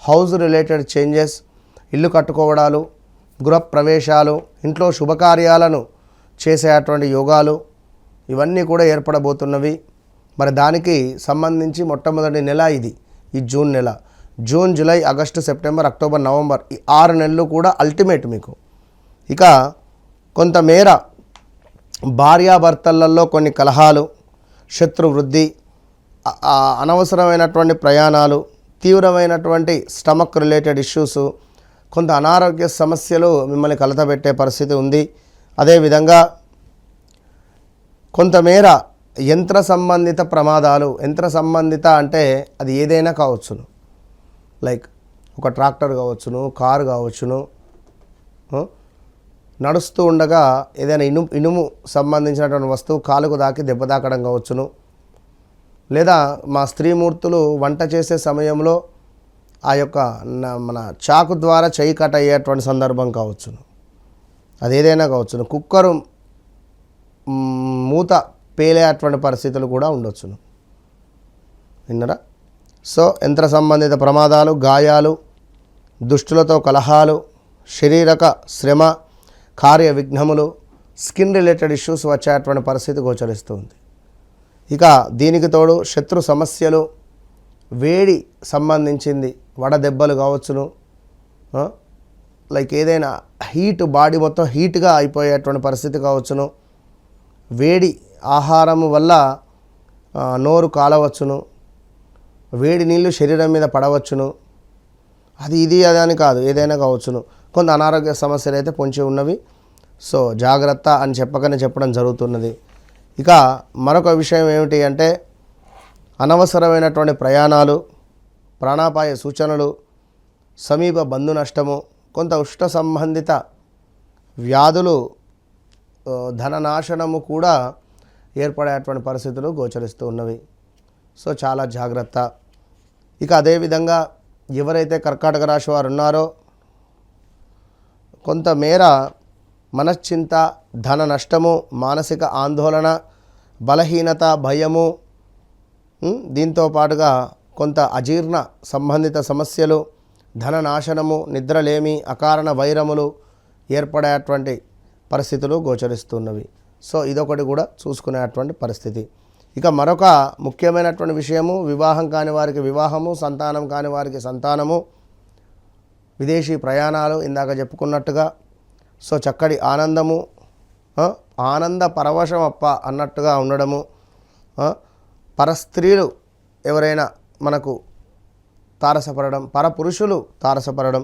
హౌస్ రిలేటెడ్ చేంజెస్, ఇల్లు కట్టుకోవడాలు, గృహప్రవేశాలు, ఇంట్లో శుభకార్యాలను చేసేటువంటి యోగాలు ఇవన్నీ కూడా ఏర్పడబోతున్నవి. మరి దానికి సంబంధించి మొట్టమొదటి నెల ఇది, ఈ జూన్ నెల. June, July, August, September, October, November, ఈ 6 నెలలు కూడా అల్టిమేట్ మీకు. ఇక కొంతమేర భార్యాభర్తలలో కొన్ని కలహాలు, శత్రువృద్ధి, అనవసరమైనటువంటి ప్రయాణాలు, తీవ్రమైనటువంటి స్టమక్ రిలేటెడ్ ఇష్యూస్, కొంత అనారోగ్య సమస్యలు మిమ్మల్ని కలతబెట్టే పరిస్థితి ఉంది. అదేవిధంగా కొంతమేర యంత్ర సంబంధిత ప్రమాదాలు, యంత్ర సంబంధిత అంటే అది ఏదైనా కావచ్చును. లైక్ ఒక ట్రాక్టర్ కావచ్చును, కారు కావచ్చును, నడుస్తూ ఉండగా ఏదైనా ఇనుము సంబంధించినటువంటి వస్తువు కాలుకు దాకి దెబ్బ తాకడం కావచ్చును, లేదా మా స్త్రీమూర్తులు వంట చేసే సమయంలో ఆ యొక్క మన చాకు ద్వారా చెయ్యి కట్ అయ్యేటువంటి సందర్భం కావచ్చును, అదేదైనా కావచ్చును, కుక్కరు మూత పేలేటువంటి పరిస్థితులు కూడా ఉండొచ్చును. విన్నరా? సో యంత్ర సంబంధిత ప్రమాదాలు, గాయాలు, దుష్టులతో కలహాలు, శారీరక శ్రమ, కార్య విఘ్నములు, స్కిన్ రిలేటెడ్ ఇష్యూస్ వచ్చేటువంటి పరిస్థితి గోచరిస్తుంది. ఇక దీనికి తోడు శత్రు సమస్యలు, వేడి సంబంధించింది వడదెబ్బలు కావచ్చును, లైక్ ఏదైనా హీట్, బాడీ మొత్తం హీట్గా అయిపోయేటువంటి పరిస్థితి కావచ్చును, వేడి ఆహారము వల్ల నోరు కాలవచ్చును, వేడి నీళ్ళు శరీరం మీద పడవచ్చును, ఇది అని కాదు, ఏదైనా కావచ్చును. కొంత అనారోగ్య సమస్యలు అయితే పొంచి ఉన్నవి. సో జాగ్రత్త అని చెప్పడం జరుగుతున్నది. ఇక మరొక విషయం ఏమిటి అంటే అనవసరమైనటువంటి ప్రయాణాలు, ప్రాణాపాయ సూచనలు, సమీప బంధు నష్టము, కొంత ఉష్ణ సంబంధిత వ్యాధులు, ధననాశనము కూడా ఏర్పడేటువంటి పరిస్థితులు గోచరిస్తూ ఉన్నవి. సో చాలా జాగ్రత్త. ఇక అదేవిధంగా ఎవరైతే కర్కాటక రాశి వారు ఉన్నారో కొంతమేర మనశ్చింత, ధన నష్టము, మానసిక ఆందోళన, బలహీనత, భయము, దీంతో పాటుగా కొంత అజీర్ణ సంబంధిత సమస్యలు, ధన నాశనము, నిద్రలేమి, అకారణ వైరములు ఏర్పడేటువంటి పరిస్థితులు గోచరిస్తున్నవి. సో ఇదొకటి కూడా చూసుకునేటువంటి పరిస్థితి. ఇక మరొక ముఖ్యమైనటువంటి విషయము, వివాహం కాని వారికి వివాహము, సంతానం కాని వారికి సంతానము, విదేశీ ప్రయాణాలు ఇందాక చెప్పుకున్నట్టుగా. సో చక్కటి ఆనందము, ఆనంద పరవశం అన్నట్టుగా ఉండడము, పరస్త్రీలు ఎవరైనా మనకు తారసపడడం, పరపురుషులు తారసపడడం,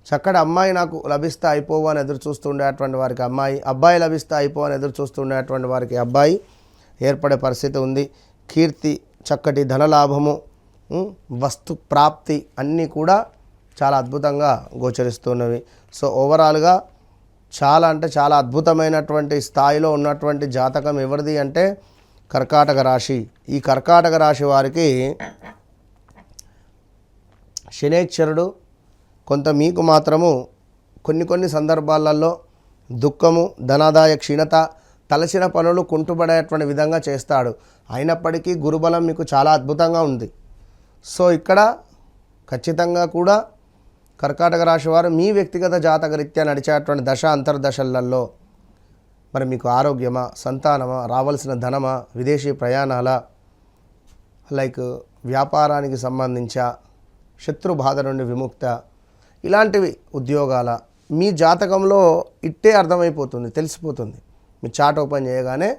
చక్కటి అమ్మాయి నాకు లభిస్తే అయిపోవు అని ఎదురు చూస్తుండేటువంటి వారికి అమ్మాయి, అబ్బాయి లభిస్తే అయిపోవు అని ఎదురు చూస్తుండేటువంటి వారికి అబ్బాయి ఏర్పడే పరిస్థితి ఉంది. కీర్తి, చక్కటి ధనలాభము, వస్తు ప్రాప్తి అన్నీ కూడా చాలా అద్భుతంగా గోచరిస్తున్నవి. సో ఓవరాల్గా చాలా అద్భుతమైనటువంటి స్థాయిలో ఉన్నటువంటి జాతకం ఎవరిది అంటే కర్కాటక రాశి. ఈ కర్కాటక రాశి వారికి శనేశ్వరుడు కొంత మీకు మాత్రము కొన్ని సందర్భాలలో దుఃఖము, ధనాదాయ క్షీణత, తలచిన పనులు కుంటుపడేటువంటి విధంగా చేస్తాడు. అయినప్పటికీ గురుబలం మీకు చాలా అద్భుతంగా ఉంది. సో ఇక్కడ ఖచ్చితంగా కూడా కర్కాటక రాశి వారు మీ వ్యక్తిగత జాతక రీత్యా నడిచేటువంటి దశ అంతర్దశలలో మరి మీకు ఆరోగ్యమా, సంతానమా, రావాల్సిన ధనమా, విదేశీ ప్రయాణాల, లైక్ వ్యాపారానికి సంబంధించా, శత్రు బాధ నుండి విముక్త, ఇలాంటివి ఉద్యోగాల మీ జాతకంలో ఇట్టే అర్థమైపోతుంది, తెలిసిపోతుంది. మీ చార్ట్ ఓపెన్ చేయగానే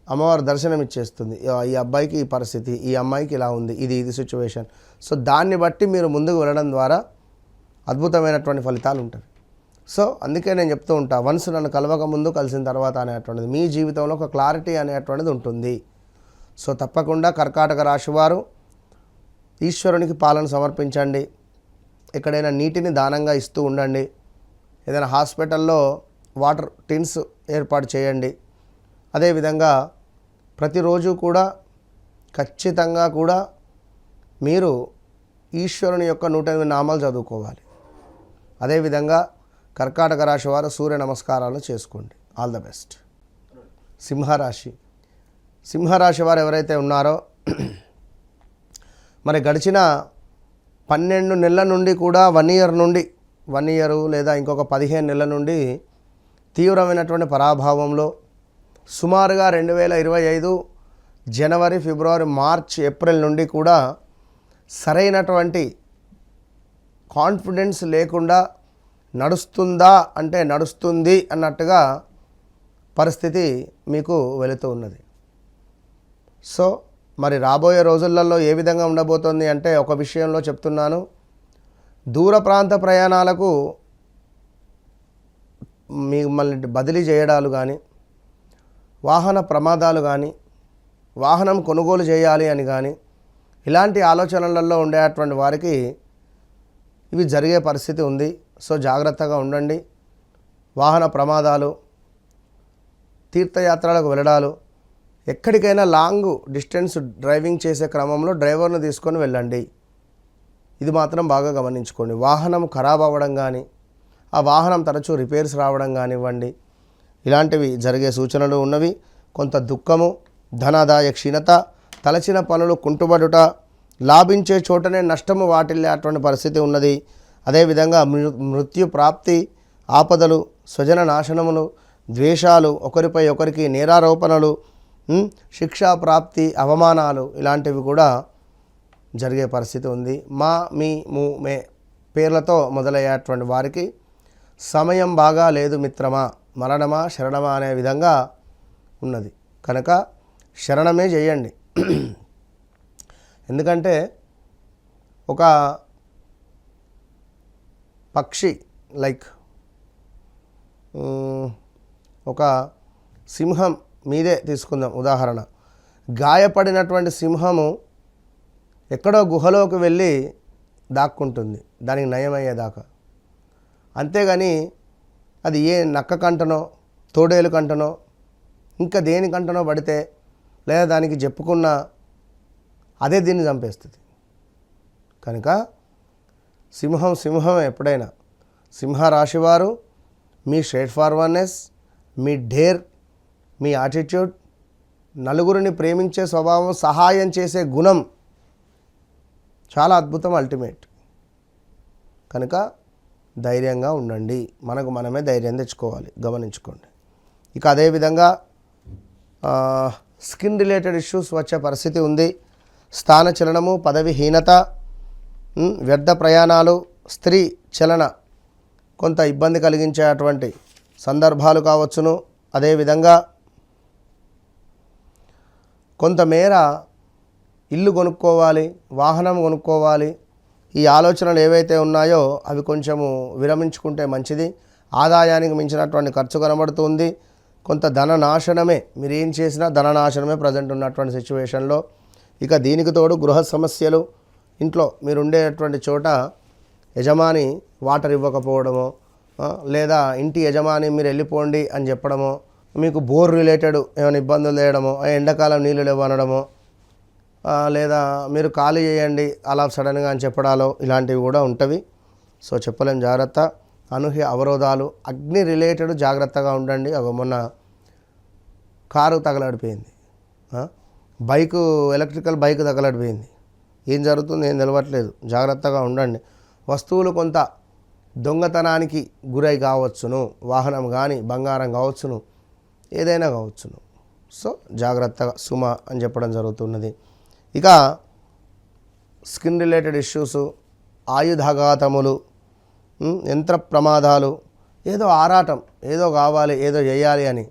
అమ్మవారు దర్శనం ఇచ్చేస్తుంది. ఈ అబ్బాయికి ఈ పరిస్థితి, ఈ అమ్మాయికి ఇలా ఉంది, ఇది సిచ్యువేషన్. సో దాన్ని బట్టి మీరు ముందుకు వెళ్ళడం ద్వారా అద్భుతమైనటువంటి ఫలితాలు ఉంటాయి. సో అందుకే నేను చెప్తూ ఉంటా, వన్స్ నన్ను కలవక ముందు కలిసిన తర్వాత అనేటువంటిది మీ జీవితంలో ఒక క్లారిటీ అనేటువంటిది ఉంటుంది. సో తప్పకుండా కర్కాటక రాశి వారు ఈశ్వరునికి పాలన సమర్పించండి. ఎక్కడైనా నీటిని దానంగా ఇస్తూ ఉండండి. ఏదైనా హాస్పిటల్లో వాటర్ టిన్స్ ఏర్పాటు చేయండి. అదేవిధంగా ప్రతిరోజు కూడా ఖచ్చితంగా కూడా మీరు ఈశ్వరుని యొక్క 108 నామాలు చదువుకోవాలి. అదేవిధంగా కర్కాటక రాశి వారు సూర్య నమస్కారాలు చేసుకోండి. All the best. సింహరాశి వారు ఎవరైతే ఉన్నారో మరి గడిచిన 12 నెలల నుండి కూడా 1 ఇయర్ లేదా ఇంకొక 15 నెలల నుండి తీవ్రమైనటువంటి పరాభావంలో సుమారుగా 2025 జనవరి, ఫిబ్రవరి, మార్చ్, ఏప్రిల్ నుండి కూడా సరైనటువంటి కాన్ఫిడెన్స్ లేకుండా నడుస్తుందా అంటే నడుస్తుంది అన్నట్టుగా పరిస్థితి మీకు వెళుతూ ఉన్నది. సో మరి రాబోయే రోజులలో ఏ విధంగా ఉండబోతోంది అంటే ఒక విషయంలో చెప్తున్నాను, దూర ప్రాంత ప్రయాణాలకు మిమ్మల్ని బదిలీ చేయడాలు కానీ, వాహన ప్రమాదాలు కానీ, వాహనం కొనుగోలు చేయాలి అని కానీ, ఇలాంటి ఆలోచనలలో ఉండేటువంటి వారికి ఇవి జరిగే పరిస్థితి ఉంది. సో జాగ్రత్తగా ఉండండి. వాహన ప్రమాదాలు, తీర్థయాత్రలకు వెళ్ళడాలు, ఎక్కడికైనా లాంగ్ డిస్టెన్స్ డ్రైవింగ్ చేసే క్రమంలో డ్రైవర్ను తీసుకొని వెళ్ళండి. ఇది మాత్రం బాగా గమనించుకోండి. వాహనం ఖరాబ్ అవ్వడం కానీ, ఆ వాహనం తరచూ రిపేర్స్ రావడం కానివ్వండి, ఇలాంటివి జరిగే సూచనలు ఉన్నవి. కొంత దుఃఖము, ధనాదాయ క్షీణత, తలచిన పనులు కుంటుబడుట, లాభించే చోటనే నష్టము వాటిల్లేటువంటి పరిస్థితి ఉన్నది. అదేవిధంగా మృత్యు ప్రాప్తి, ఆపదలు, స్వజన నాశనములు, ద్వేషాలు, ఒకరిపై ఒకరికి నేరారోపణలు, శిక్షా ప్రాప్తి, అవమానాలు, ఇలాంటివి కూడా జరిగే పరిస్థితి ఉంది. మా, మీ, ము, మే పేర్లతో మొదలయ్యేటువంటి వారికి సమయం బాగా లేదు మిత్రమా, మరణమా శరణమా అనే విధంగా ఉన్నది. కనుక శరణమే చేయండి. ఎందుకంటే ఒక పక్షి లైక్ ఒక సింహం మీదే తీసుకుందాం ఉదాహరణ. గాయపడినటువంటి సింహము ఎక్కడో గుహలోకి వెళ్ళి దాక్కుంటుంది దానికి నయమయ్యేదాకా. అంతేగాని అది ఏ నక్క కంటనో, తోడేలు కంటనో, ఇంకా దేని కంటనో పడితే లేదా దానికి చెప్పుకున్న అదే దీన్ని చంపేస్తుంది. కనుక సింహం ఎప్పుడైనా సింహరాశివారు మీ స్ట్రైట్ ఫార్వర్డ్నెస్, మీ డేర్, మీ యాటిట్యూడ్, నలుగురిని ప్రేమించే స్వభావం, సహాయం చేసే గుణం చాలా అద్భుతం, అల్టిమేట్. కనుక ధైర్యంగా ఉండండి. మనకు మనమే ధైర్యం తెచ్చుకోవాలి, గమనించుకోండి. ఇక అదేవిధంగా స్కిన్ రిలేటెడ్ ఇష్యూస్ వచ్చే పరిస్థితి ఉంది. స్థాన చలనము, పదవిహీనత, వ్యర్థ ప్రయాణాలు, స్త్రీ చలన కొంత ఇబ్బంది కలిగించేటువంటి సందర్భాలు కావచ్చును. అదేవిధంగా కొంతమేర ఇల్లు కొనుక్కోవాలి, వాహనం కొనుక్కోవాలి, ఈ ఆలోచనలు ఏవైతే ఉన్నాయో అవి కొంచెము విరమించుకుంటే మంచిది. ఆదాయానికి మించినటువంటి ఖర్చు కనబడుతుంది. కొంత ధన నాశనమే, మీరు ఏం చేసినా ధన నాశనమే ప్రజెంట్ ఉన్నటువంటి సిచ్యువేషన్లో. ఇక దీనికి తోడు గృహ సమస్యలు, ఇంట్లో మీరు ఉండేటువంటి చోట యజమాని వాటర్ ఇవ్వకపోవడమో, లేదా ఇంటి యజమాని మీరు వెళ్ళిపోండి అని చెప్పడమో, మీకు బోర్ రిలేటెడ్ ఏమైనా ఇబ్బందులు లేయడమో, ఎండాకాలం నీళ్ళు లేవనడమో, లేదా మీరు ఖాళీ చేయండి అలా సడన్గా అని చెప్పడాలో, ఇలాంటివి కూడా ఉంటవి. సో చెప్పలేం, జాగ్రత్త. అనూహ్య అవరోధాలు, అగ్ని రిలేటెడ్ జాగ్రత్తగా ఉండండి. మొన్న కారు తగలడిపోయింది, బైకు, ఎలక్ట్రికల్ బైక్ తగలడిపోయింది. ఏం జరుగుతుంది ఏం తెలవట్లేదు, జాగ్రత్తగా ఉండండి. వస్తువులు కొంత దొంగతనానికి గురై కావచ్చును, వాహనం కానీ బంగారం కావచ్చును, ఏదైనా కావచ్చును. సో జాగ్రత్తగా సుమ అని చెప్పడం జరుగుతున్నది. ఇక స్కిన్ రిలేటెడ్ ఇష్యూసు, ఆయుధాఘాతములు, యంత్ర ప్రమాదాలు, ఏదో ఆరాటం, ఏదో కావాలి, ఏదో చేయాలి అని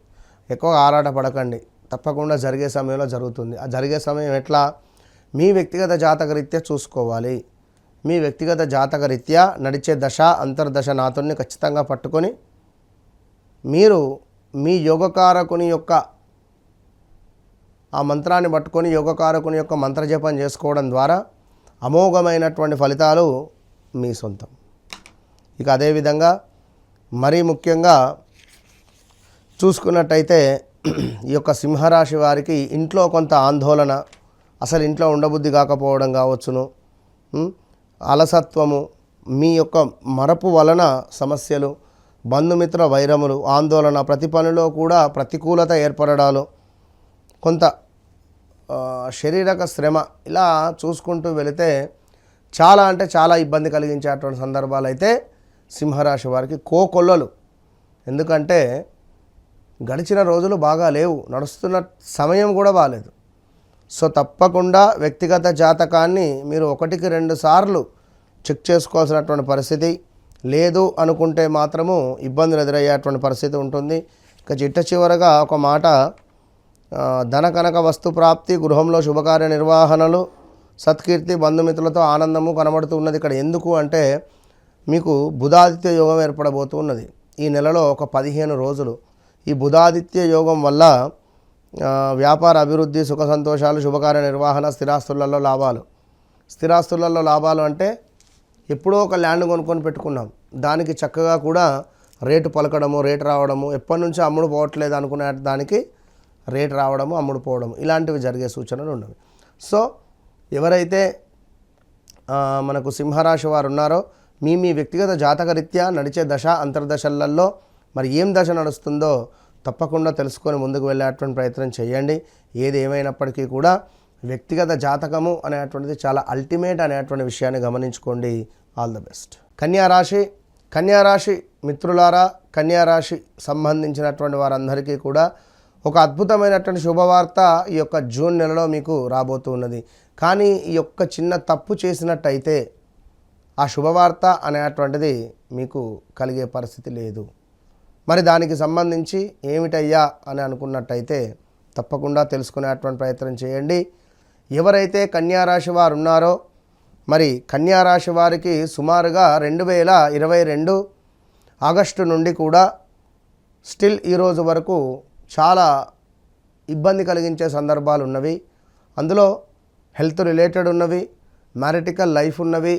ఎక్కువగా ఆరాట పడకండి. తప్పకుండా జరిగే సమయంలో జరుగుతుంది. ఆ జరిగే సమయం ఎట్లా, మీ వ్యక్తిగత జాతకరీత్యా చూసుకోవాలి. మీ వ్యక్తిగత జాతకరీత్యా నడిచే దశ, అంతర్దశ నాతుల్ని ఖచ్చితంగా పట్టుకొని మీరు మీ యోగకారకుని యొక్క ఆ మంత్రాన్ని పట్టుకొని యోగకారకుని యొక్క మంత్రజపం చేసుకోవడం ద్వారా అమోఘమైనటువంటి ఫలితాలు మీ సొంతం. ఇక అదేవిధంగా మరీ ముఖ్యంగా చూసుకున్నట్టయితే ఈ యొక్క సింహరాశి వారికి ఇంట్లో కొంత ఆందోళన, అసలు ఇంట్లో ఉండబుద్ధి కాకపోవడం కావచ్చును, అలసత్వము, మీ యొక్క మరపు వలన సమస్యలు, బంధుమిత్ర వైరములు, ఆందోళన, ప్రతి పనిలో కూడా ప్రతికూలత ఏర్పడడాలు, కొంత శారీరక శ్రమ, ఇలా చూసుకుంటూ వెళితే చాలా అంటే చాలా ఇబ్బంది కలిగించేటువంటి సందర్భాలు అయితే సింహరాశి వారికి కోకొల్లలు. ఎందుకంటే గడిచిన రోజులు బాగా లేవు, నడుస్తున్న సమయం కూడా బాగాలేదు. సో తప్పకుండా వ్యక్తిగత జాతకాన్ని మీరు 1-2 సార్లు చెక్ చేసుకోవాల్సినటువంటి పరిస్థితి. లేదు అనుకుంటే మాత్రము ఇబ్బందులు ఎదురయ్యేటువంటి పరిస్థితి ఉంటుంది. ఇక చిట్ట చివరగా ఒక మాట, ధన కనక వస్తు ప్రాప్తి, గృహంలో శుభకార్య నిర్వహణలు, సత్కీర్తి, బంధుమిత్రులతో ఆనందము కనబడుతూ ఉన్నది. ఇక్కడ ఎందుకు అంటే మీకు బుధాదిత్య యోగం ఏర్పడబోతూ ఉన్నది ఈ నెలలో ఒక 15 రోజులు. ఈ బుధాదిత్య యోగం వల్ల వ్యాపార అభివృద్ధి, సుఖ సంతోషాలు, శుభకార్య నిర్వహణ, స్థిరాస్తులలో లాభాలు. స్థిరాస్తులలో లాభాలు అంటే ఎప్పుడో ఒక ల్యాండ్ కొనుక్కొని పెట్టుకున్నాం, దానికి చక్కగా కూడా రేటు పలకడము, రేటు రావడము, ఎప్పటి నుంచో అమ్ముడు పోవట్లేదు అనుకునే దానికి రేటు రావడము, అమ్ముడు పోవడము, ఇలాంటివి జరిగే సూచనలు ఉన్నవి. సో ఎవరైతే మనకు సింహరాశి వారు ఉన్నారో మీ వ్యక్తిగత జాతక రీత్యా నడిచే దశ అంతర్దశలలో మరి ఏం దశ నడుస్తుందో తప్పకుండా తెలుసుకొని ముందుకు వెళ్ళేటువంటి ప్రయత్నం చేయండి. ఏది ఏమైనప్పటికీ కూడా వ్యక్తిగత జాతకము అనేటువంటిది చాలా అల్టిమేట్ అనేటువంటి విషయాన్ని గమనించుకోండి. All the best. కన్యారాశి మిత్రులారా, కన్యారాశి సంబంధించినటువంటి వారందరికీ కూడా ఒక అద్భుతమైనటువంటి శుభవార్త ఈ యొక్క జూన్ నెలలో మీకు రాబోతూ ఉన్నది. కానీ ఈ యొక్క చిన్న తప్పు చేసినట్టయితే ఆ శుభవార్త అనేటువంటిది మీకు కలిగే పరిస్థితి లేదు. మరి దానికి సంబంధించి ఏమిటయ్యా అని అనుకున్నట్టయితే తప్పకుండా తెలుసుకునేటువంటి ప్రయత్నం చేయండి. ఎవరైతే కన్యారాశి వారు ఉన్నారో మరి కన్యారాశి వారికి సుమారుగా 2022 ఆగస్టు నుండి కూడా స్టిల్ ఈరోజు వరకు చాలా ఇబ్బంది కలిగించే సందర్భాలు ఉన్నవి. అందులో హెల్త్ రిలేటెడ్ ఉన్నవి, మ్యారిటికల్ లైఫ్ ఉన్నవి,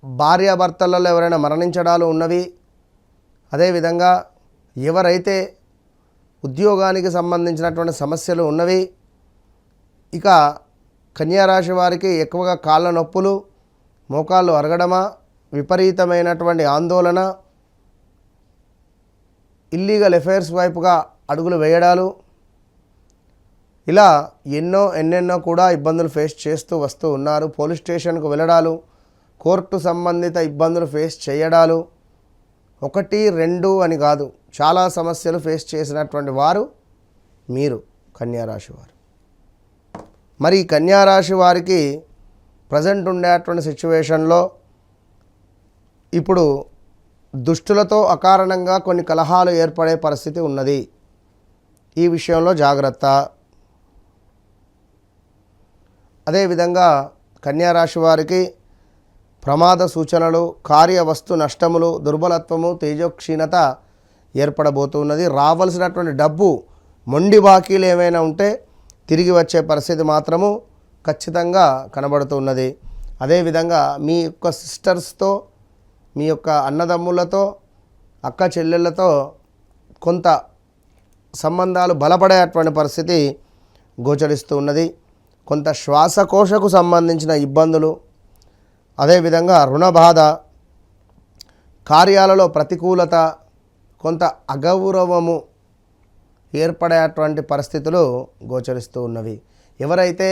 భార్యాభర్తలలో ఎవరైనా మరణించడాలు ఉన్నవి. అదేవిధంగా ఎవరైతే ఉద్యోగానికి సంబంధించినటువంటి సమస్యలు ఉన్నవి. ఇక కన్యారాశి వారికి ఎక్కువగా కాళ్ళ నొప్పులు, మోకాళ్ళు అరగడమా, విపరీతమైనటువంటి ఆందోళన, ఇల్లీగల్ అఫైర్స్ వైపుగా అడుగులు వేయడాలు, ఇలా ఎన్నెన్నో కూడా ఇబ్బందులు ఫేస్ చేస్తూ వస్తూ ఉన్నారు. పోలీస్ స్టేషన్కు వెళ్ళడాలు, కోర్టు సంబంధిత ఇబ్బందులు ఫేస్ చేయడాలు, 1, 2 అని కాదు, చాలా సమస్యలు ఫేస్ చేసినటువంటి వారు మీరు కన్యారాశి వారు. మరి కన్యారాశి వారికి ప్రజెంట్ ఉండేటువంటి సిచ్యువేషన్లో ఇప్పుడు దుష్టులతో అకారణంగా కొన్ని కలహాలు ఏర్పడే పరిస్థితి ఉన్నది. ఈ విషయంలో జాగ్రత్త. అదేవిధంగా కన్యారాశి వారికి ప్రమాద సూచనలు, కార్యవస్తు నష్టములు, దుర్బలత్వము, తేజోక్షీణత ఏర్పడబోతున్నది. రావాల్సినటువంటి డబ్బు, మొండి బాకీలు ఏమైనా ఉంటే తిరిగి వచ్చే పరిస్థితి మాత్రము ఖచ్చితంగా కనబడుతున్నది. అదేవిధంగా మీ యొక్క సిస్టర్స్తో, మీ యొక్క అన్నదమ్ములతో, అక్క చెల్లెళ్ళతో కొంత సంబంధాలు బలపడేటువంటి పరిస్థితి గోచరిస్తూ ఉన్నది. కొంత శ్వాసకోశకు సంబంధించిన ఇబ్బందులు, అదేవిధంగా రుణ బాధ, కార్యాలలో ప్రతికూలత, కొంత అగౌరవము ఏర్పడేటువంటి పరిస్థితులు గోచరిస్తూ ఉన్నవి. ఎవరైతే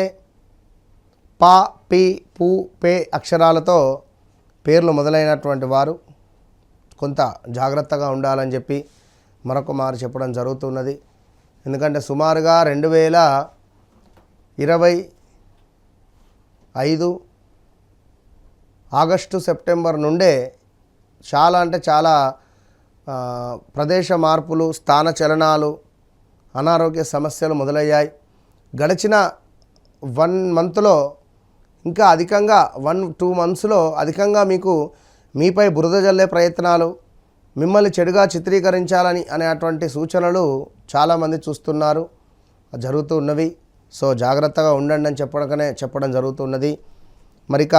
పా, పి, పు, పే అక్షరాలతో పేర్లు మొదలైనటువంటి వారు కొంత జాగ్రత్తగా ఉండాలని చెప్పి మరొక మారు చెప్పడం జరుగుతున్నది. ఎందుకంటే సుమారుగా 2025 ఆగస్టు, సెప్టెంబర్ నుండే చాలా ప్రదేశ మార్పులు, స్థాన చలనాలు, అనారోగ్య సమస్యలు మొదలయ్యాయి. గడిచిన 1 మంత్లో ఇంకా అధికంగా 1-2 మంత్స్లో అధికంగా మీపై బురద జల్లే ప్రయత్నాలు, మిమ్మల్ని చెడుగా చిత్రీకరించాలని అనేటువంటి సూచనలు చాలామంది చూస్తున్నారు, జరుగుతూ ఉన్నవి. సో జాగ్రత్తగా ఉండండి అని చెప్పడం జరుగుతున్నది. మరిక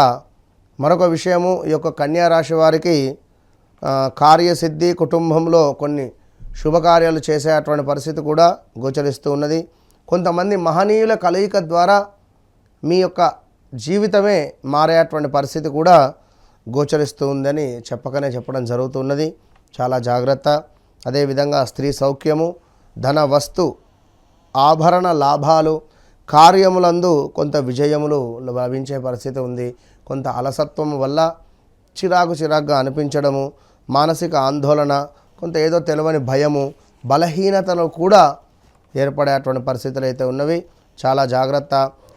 మరొక విషయము, ఈ యొక్క కన్యారాశి వారికి కార్యసిద్ధి, కుటుంబంలో కొన్ని శుభకార్యాలు చేసేటువంటి పరిస్థితి కూడా గోచరిస్తూ ఉన్నది. కొంతమంది మహనీయుల కలయిక ద్వారా మీ యొక్క జీవితమే మారేటువంటి పరిస్థితి కూడా గోచరిస్తూ ఉందని చెప్పడం జరుగుతున్నది. చాలా జాగ్రత్త. అదేవిధంగా స్త్రీ సౌఖ్యము, ధన వస్తు ఆభరణ లాభాలు, కార్యములందు కొంత విజయములు లభించే పరిస్థితి ఉంది. కొంత అలసత్వం వల్ల చిరాకుగా అనిపించడము, మానసిక ఆందోళన, కొంత ఏదో తెలియని భయము, బలహీనతలు కూడా ఏర్పడేటువంటి పరిస్థితులు అయితే ఉన్నవి. చాలా జాగ్రత్త.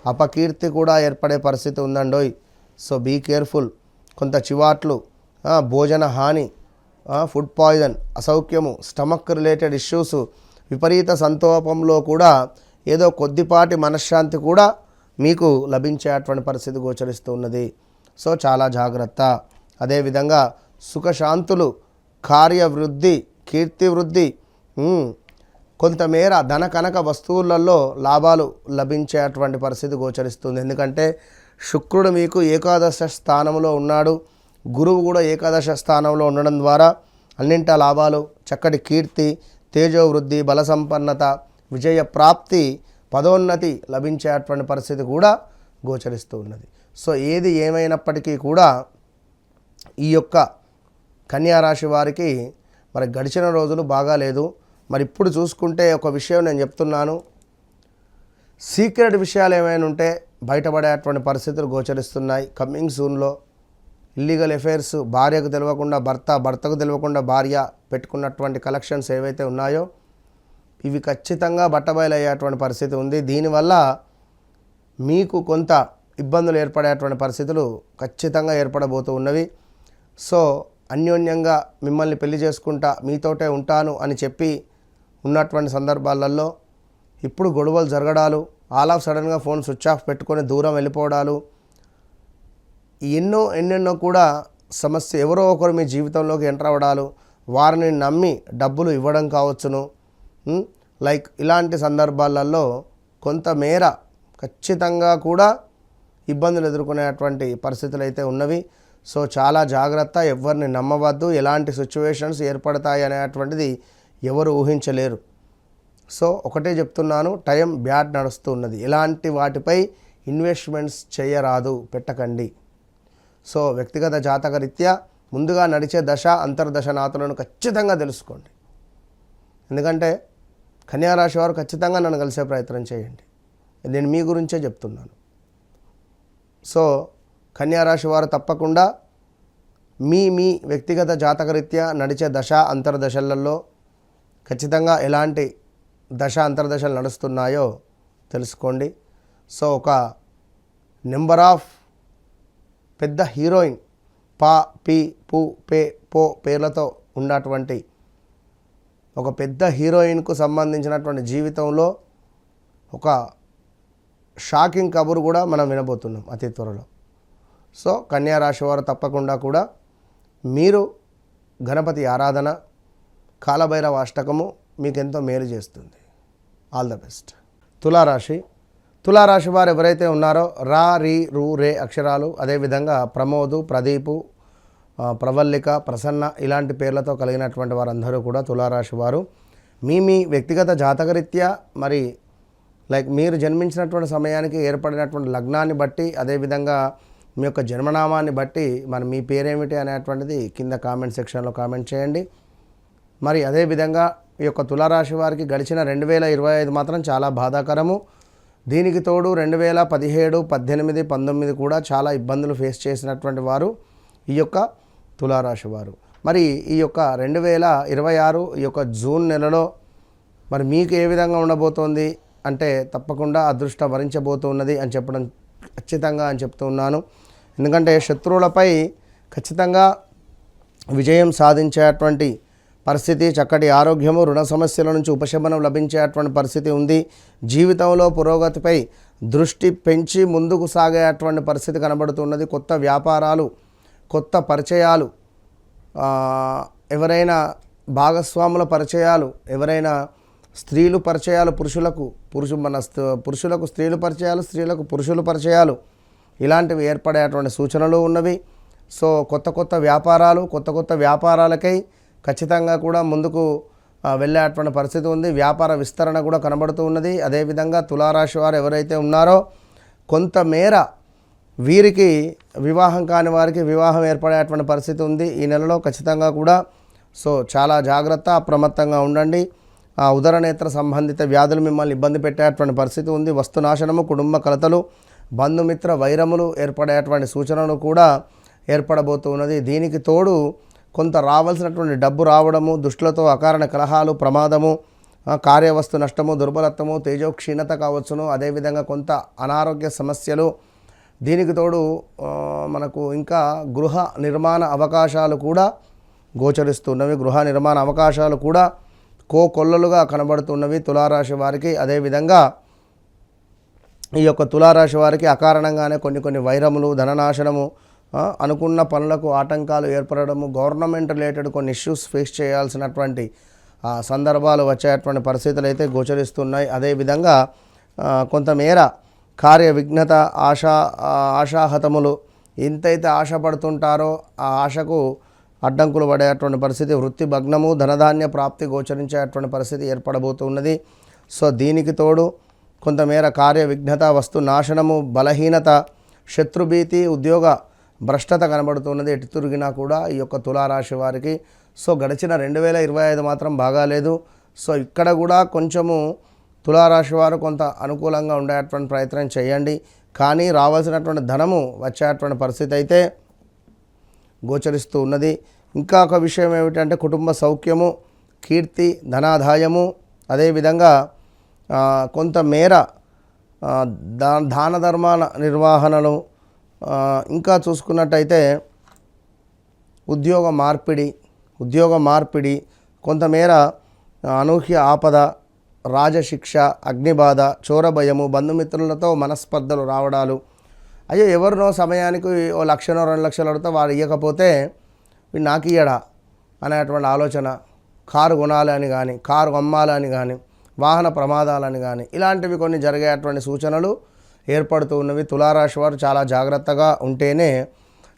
అపకీర్తి కూడా ఏర్పడే పరిస్థితి ఉందండోయ్. So be careful. కొంత చివాట్లు, భోజన హాని, ఫుడ్ పాయిజన్, అసౌఖ్యము, స్టమక్ రిలేటెడ్ ఇష్యూస్, విపరీత సంతోపంలో కూడా ఏదో కొద్దిపాటి మనశ్శాంతి కూడా మీకు లభించేటువంటి పరిస్థితి గోచరిస్తూ ఉన్నది. సో చాలా జాగ్రత్త. అదేవిధంగా సుఖశాంతులు, కార్యవృద్ధి, కీర్తి వృద్ధి, కొంతమేర ధన కనక వస్తువులలో లాభాలు లభించేటువంటి పరిస్థితి గోచరిస్తుంది. ఎందుకంటే శుక్రుడు మీకు ఏకాదశ స్థానంలో ఉన్నాడు, గురువు కూడా ఏకాదశ స్థానంలో ఉండడం ద్వారా అన్నింటా లాభాలు, చక్కటి కీర్తి, తేజోవృద్ధి, బల సంపన్నత, విజయ ప్రాప్తి, పదోన్నతి లభించేటువంటి పరిస్థితి కూడా గోచరిస్తూ ఉన్నది. సో ఏది ఏమైనప్పటికీ కూడా ఈ యొక్క కన్యారాశి వారికి మరి గడిచిన రోజులు బాగాలేదు. మరి ఇప్పుడు చూసుకుంటే ఒక విషయం నేను చెప్తున్నాను, సీక్రెట్ విషయాలు ఏమైనా ఉంటే బయటపడేటువంటి పరిస్థితులు గోచరిస్తున్నాయి. కమింగ్ సూన్లో ఇల్లీగల్ అఫైర్స్, భార్యకు తెలియకుండా భర్త, భర్తకు తెలియకుండా భార్య పెట్టుకున్నటువంటి కలెక్షన్స్ ఏవైతే ఉన్నాయో ఇవి ఖచ్చితంగా బట్టబయలయ్యేటువంటి పరిస్థితి ఉంది. దీనివల్ల మీకు కొంత ఇబ్బందులు ఏర్పడేటువంటి పరిస్థితులు ఖచ్చితంగా ఏర్పడబోతూ ఉన్నవి. సో అన్యోన్యంగా మిమ్మల్ని పెళ్లి చేసుకుంటా, మీతోటే ఉంటాను అని చెప్పి ఉన్నటువంటి సందర్భాలలో ఇప్పుడు గొడవలు జరగడాలు, ఆల్ ఆఫ్ సడన్గా ఫోన్ స్విచ్ ఆఫ్ పెట్టుకొని దూరం వెళ్ళిపోవడాలు, ఎన్నెన్నో కూడా సమస్య, ఎవరో ఒకరు మీ జీవితంలోకి ఎంటర్ అవ్వడాలు, వారిని నమ్మి డబ్బులు ఇవ్వడం కావచ్చును. లైక్ ఇలాంటి సందర్భాలలో కొంతమేర ఖచ్చితంగా కూడా ఇబ్బందులు ఎదుర్కొనేటువంటి పరిస్థితులు అయితే ఉన్నవి. సో చాలా జాగ్రత్త, ఎవరిని నమ్మవద్దు. ఎలాంటి సిచ్యువేషన్స్ ఏర్పడతాయి అనేటువంటిది ఎవరు ఊహించలేరు. సో ఒకటే చెప్తున్నాను, టైం బ్యాడ్ నడుస్తూ ఉన్నది. ఎలాంటి వాటిపై ఇన్వెస్ట్మెంట్స్ చేయరాదు, పెట్టకండి. సో వ్యక్తిగత జాతక రీత్యా ముందుగా నడిచే దశ అంతర్దశ నాతులను ఖచ్చితంగా తెలుసుకోండి. ఎందుకంటే కన్యారాశి వారు ఖచ్చితంగా నన్ను కలిసే ప్రయత్నం చేయండి. నేను మీ గురించే చెప్తున్నాను. సో కన్యారాశి వారు తప్పకుండా మీ వ్యక్తిగత జాతకరీత్యా నడిచే దశ అంతర్దశలలో ఖచ్చితంగా ఎలాంటి దశ అంతర్దశలు నడుస్తున్నాయో తెలుసుకోండి. సో ఒక నెంబర్ ఆఫ్ పెద్ద హీరోయిన్ పా, పి, పు, పే, పో పేర్లతో ఉన్నటువంటి ఒక పెద్ద హీరోయిన్కు సంబంధించినటువంటి జీవితంలో ఒక షాకింగ్ కబురు కూడా మనం వినబోతున్నాం అతి త్వరలో. సో కన్యారాశి వారు తప్పకుండా కూడా మీరు గణపతి ఆరాధన, కాలభైరవ అష్టకము మీకు ఎంతో మేలు చేస్తుంది. All the best. తులారాశి వారు ఎవరైతే ఉన్నారో రా, రి, రు, రే అక్షరాలు, అదేవిధంగా ప్రమోదు, ప్రదీపు, ప్రవల్లిక, ప్రసన్న ఇలాంటి పేర్లతో కలిగినటువంటి వారందరూ కూడా తులారాశి వారు మీ వ్యక్తిగత జాతకరీత్యా మరి లైక్ మీరు జన్మించినటువంటి సమయానికి ఏర్పడినటువంటి లగ్నాన్ని బట్టి, అదేవిధంగా మీ యొక్క జన్మనామాన్ని బట్టి మరి మీ పేరేమిటి అనేటువంటిది కింద కామెంట్ సెక్షన్లో కామెంట్ చేయండి. మరి అదేవిధంగా ఈ యొక్క తులారాశి వారికి గడిచిన 2025 మాత్రం చాలా బాధాకరము. దీనికి తోడు 2017, 18, 19 కూడా చాలా ఇబ్బందులు ఫేస్ చేసినటువంటి వారు ఈ యొక్క తులారాశి వారు. మరి ఈ యొక్క 2026 ఈ యొక్క జూన్ నెలలో మరి మీకు ఏ విధంగా ఉండబోతోంది అంటే తప్పకుండా అదృష్టం వరించబోతున్నది అని చెప్పడం ఖచ్చితంగా అని చెప్తూ ఉన్నాను. ఎందుకంటే శత్రువులపై ఖచ్చితంగా విజయం సాధించేటువంటి పరిస్థితి, చక్కటి ఆరోగ్యము, రుణ సమస్యల నుంచి ఉపశమనం లభించేటువంటి పరిస్థితి ఉంది. జీవితంలో పురోగతిపై దృష్టి పెంచి ముందుకు సాగేటువంటి పరిస్థితి కనబడుతున్నది. కొత్త వ్యాపారాలు, కొత్త పరిచయాలు, ఎవరైనా భాగస్వాముల పరిచయాలు, ఎవరైనా స్త్రీలు పరిచయాలు, పురుషులకు స్త్రీలు పరిచయాలు, స్త్రీలకు పురుషుల పరిచయాలు ఇలాంటివి ఏర్పడేటువంటి సూచనలు ఉన్నవి. సో కొత్త వ్యాపారాలు, కొత్త వ్యాపారాలకై ఖచ్చితంగా కూడా ముందుకు వెళ్ళేటువంటి పరిస్థితి ఉంది. వ్యాపార విస్తరణ కూడా కనబడుతూ ఉన్నది. అదేవిధంగా తులారాశి వారు ఎవరైతే ఉన్నారో కొంతమేర వీరికి వివాహం కాని వారికి వివాహం ఏర్పడేటువంటి పరిస్థితి ఉంది ఈ నెలలో ఖచ్చితంగా కూడా. సో చాలా జాగ్రత్త, అప్రమత్తంగా ఉండండి. ఉదరనేత్ర సంబంధిత వ్యాధులు మిమ్మల్ని ఇబ్బంది పెట్టేటువంటి పరిస్థితి ఉంది. వస్తునాశనము, కుటుంబ కలతలు, బంధుమిత్ర వైరములు ఏర్పడేటువంటి సూచనలు కూడా ఏర్పడబోతూ ఉన్నది. దీనికి తోడు కొంత రావాల్సినటువంటి డబ్బు రావడము, దుష్టులతో అకారణ కలహాలు, ప్రమాదము, కార్యవస్తు నష్టము, దుర్బలత్వము, తేజోక్షీణత కావచ్చును. అదేవిధంగా కొంత అనారోగ్య సమస్యలు. దీనికి తోడు మనకు ఇంకా గృహ నిర్మాణ అవకాశాలు కూడా గోచరిస్తున్నవి. గృహ నిర్మాణ అవకాశాలు కూడా కోకొల్లలుగా కనబడుతున్నవి తులారాశి వారికి. అదేవిధంగా ఈ యొక్క తులారాశి వారికి అకారణంగానే కొన్ని వైరములు, ధననాశనము, అనుకున్న పనులకు ఆటంకాలు ఏర్పడము, గవర్నమెంట్ రిలేటెడ్ కొన్ని ఇష్యూస్ ఫేస్ చేయాల్సినటువంటి సందర్భాలు వచ్చేటువంటి పరిస్థితులు అయితే గోచరిస్తున్నాయి. అదేవిధంగా కొంతమేర కార్య విఘ్నత ఆశాహతములు ఎంతైతే ఆశపడుతుంటారో ఆ ఆశకు అడ్డంకులు పడేటువంటి పరిస్థితి, వృత్తి భగ్నము, ధనధాన్య ప్రాప్తి గోచరించేటువంటి పరిస్థితి ఏర్పడబోతున్నది. సో దీనికి తోడు కొంతమేర కార్య విఘ్నత, వస్తు నాశనము, బలహీనత, శత్రుభీతి, ఉద్యోగ భ్రష్టత కనబడుతున్నది. ఎటు తిరిగినా కూడా ఈ యొక్క తులారాశి వారికి సో గడిచిన 2025 మాత్రం బాగాలేదు. సో ఇక్కడ కూడా కొంచెము తులారాశి వారు కొంత అనుకూలంగా ఉండేటువంటి ప్రయత్నం చేయండి. కానీ రావాల్సినటువంటి ధనము వచ్చేటువంటి పరిస్థితి అయితే గోచరిస్తూ ఉన్నది. ఇంకా ఒక విషయం ఏమిటంటే కుటుంబ సౌఖ్యము, కీర్తి, ధనాదాయము, అదేవిధంగా కొంతమేర దాన ధర్మాల నిర్వహణలు, ఇంకా చూసుకున్నట్టయితే ఉద్యోగ మార్పిడి, కొంతమేర అనూహ్య ఆపద, రాజశిక్ష, అగ్నిబాధ, చోరభయము, బంధుమిత్రులతో మనస్పర్ధలు రావడాలు. అయ్యో ఎవరినో సమయానికి ఓ 1,00,000 2 లక్షలు అడిగితే వాడు ఇవ్వకపోతే వీడు నాకు ఇయ్యడా అనేటువంటి ఆలోచన, కారు కొనాలని కానీ, కారు అమ్మాలని కానీ, వాహన ప్రమాదాలని కానీ ఇలాంటివి కొన్ని జరిగేటువంటి సూచనలు ఏర్పడుతూ ఉన్నవి. తులారాశి వారు చాలా జాగ్రత్తగా ఉంటేనే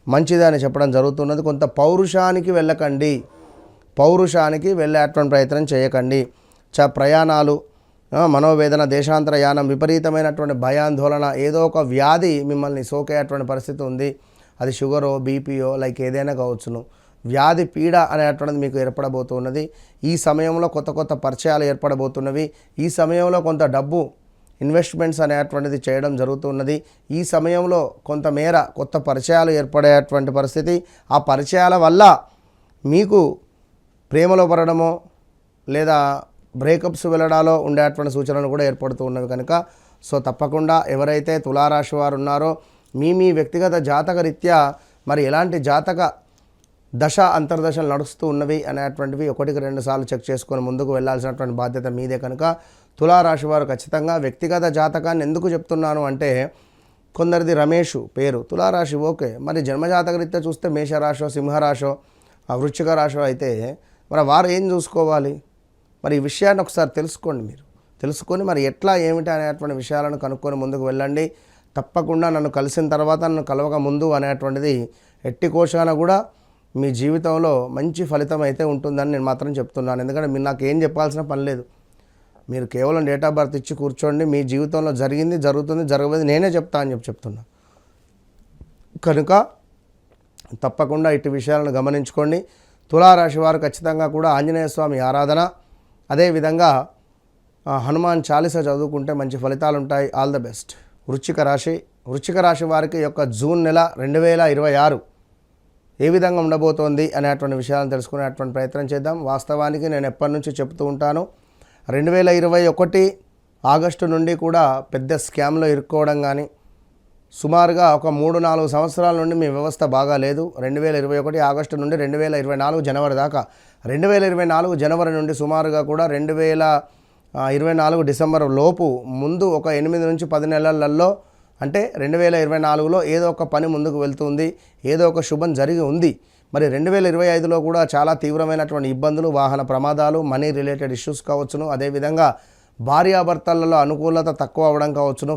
మంచిదని చెప్పడం జరుగుతున్నది. కొంత పౌరుషానికి వెళ్ళేటువంటి ప్రయత్నం చేయకండి. ప్రయాణాలు, మనోవేదన, దేశాంతర యానం, విపరీతమైనటువంటి భయాందోళన, ఏదో ఒక వ్యాధి మిమ్మల్ని సోకేటువంటి పరిస్థితి ఉంది. అది షుగరో, బీపీయో లైక్ ఏదైనా కావచ్చును. వ్యాధి పీడ అనేటువంటిది మీకు ఏర్పడబోతున్నది. ఈ సమయంలో కొత్త పరిచయాలు ఏర్పడబోతున్నవి. ఈ సమయంలో కొంత డబ్బు ఇన్వెస్ట్మెంట్స్ అనేటువంటిది చేయడం జరుగుతున్నది. ఈ సమయంలో కొంతమేర కొత్త పరిచయాలు ఏర్పడేటువంటి పరిస్థితి. ఆ పరిచయాల వల్ల మీకు ప్రేమలో పడడమో లేదా బ్రేకప్స్ వెళ్ళడాలో ఉండేటువంటి సూచనలు కూడా ఏర్పడుతూ ఉన్నవి కనుక సో తప్పకుండా ఎవరైతే తులారాశి వారు ఉన్నారో మీ వ్యక్తిగత జాతక రీత్యా మరి ఎలాంటి జాతక దశ అంతర్దశలు నడుస్తూ ఉన్నవి అనేటువంటివి 1-2 సార్లు చెక్ చేసుకొని ముందుకు వెళ్ళాల్సినటువంటి బాధ్యత మీదే కనుక తులారాశి వారు ఖచ్చితంగా వ్యక్తిగత జాతకాన్ని ఎందుకు చెప్తున్నాను అంటే కొందరిది రమేష్ పేరు తులారాశి, ఓకే, మరి జన్మజాతక రీత్యా చూస్తే మేషరాశో, సింహరాశో, వృశ్చిక రాశో అయితే మరి వారు ఏం చూసుకోవాలి? మరి ఈ విషయాన్ని ఒకసారి తెలుసుకొని మరి ఎట్లా ఏమిటి అనేటువంటి విషయాలను కనుక్కొని ముందుకు వెళ్ళండి. తప్పకుండా నన్ను కలిసిన తర్వాత నన్ను కలవక ముందు అనేటువంటిది ఎట్టి కోశాన కూడా మీ జీవితంలో మంచి ఫలితం అయితే ఉంటుందని నేను మాత్రం చెప్తున్నాను. ఎందుకంటే మీరు నాకు ఏం చెప్పాల్సిన పని లేదు. మీరు కేవలం డేట్ ఆఫ్ బర్త్ ఇచ్చి కూర్చోండి. మీ జీవితంలో జరిగింది, జరుగుతుంది, జరగబోయేది నేనే చెప్తా అని చెప్తున్నా. కనుక తప్పకుండా ఇటు విషయాలను గమనించుకోండి. తులారాశి వారు ఖచ్చితంగా కూడా ఆంజనేయ స్వామి ఆరాధన, అదేవిధంగా హనుమాన్ చాలీసా చదువుకుంటే మంచి ఫలితాలు ఉంటాయి. All the best. వృశ్చిక రాశి వారికి యొక్క జూన్ నెల 2026 ఏ విధంగా ఉండబోతోంది అనేటువంటి విషయాలను తెలుసుకునేటువంటి ప్రయత్నం చేద్దాం. వాస్తవానికి నేను ఎప్పటి నుంచి చెప్తూ ఉంటాను, 2021 ఆగస్టు నుండి కూడా పెద్ద స్కామ్లో ఇరుక్కోవడం కానీ సుమారుగా ఒక 3-4 సంవత్సరాల నుండి మీ వ్యవస్థ బాగా లేదు. 2021 ఆగస్టు నుండి 2024 జనవరి దాకా, 2024 జనవరి నుండి సుమారుగా కూడా 2024 డిసెంబర్ లోపు ముందు ఒక 8 నుంచి 10 నెలలలో అంటే 2024లో ఏదో ఒక పని ముందుకు వెళ్తుంది, ఏదో ఒక శుభం జరిగి ఉంది. మరి 2025లో కూడా చాలా తీవ్రమైనటువంటి ఇబ్బందులు, వాహన ప్రమాదాలు, మనీ రిలేటెడ్ ఇష్యూస్ కావచ్చును, అదేవిధంగా భార్యాభర్తలలో అనుకూలత తక్కువ అవ్వడం కావచ్చును,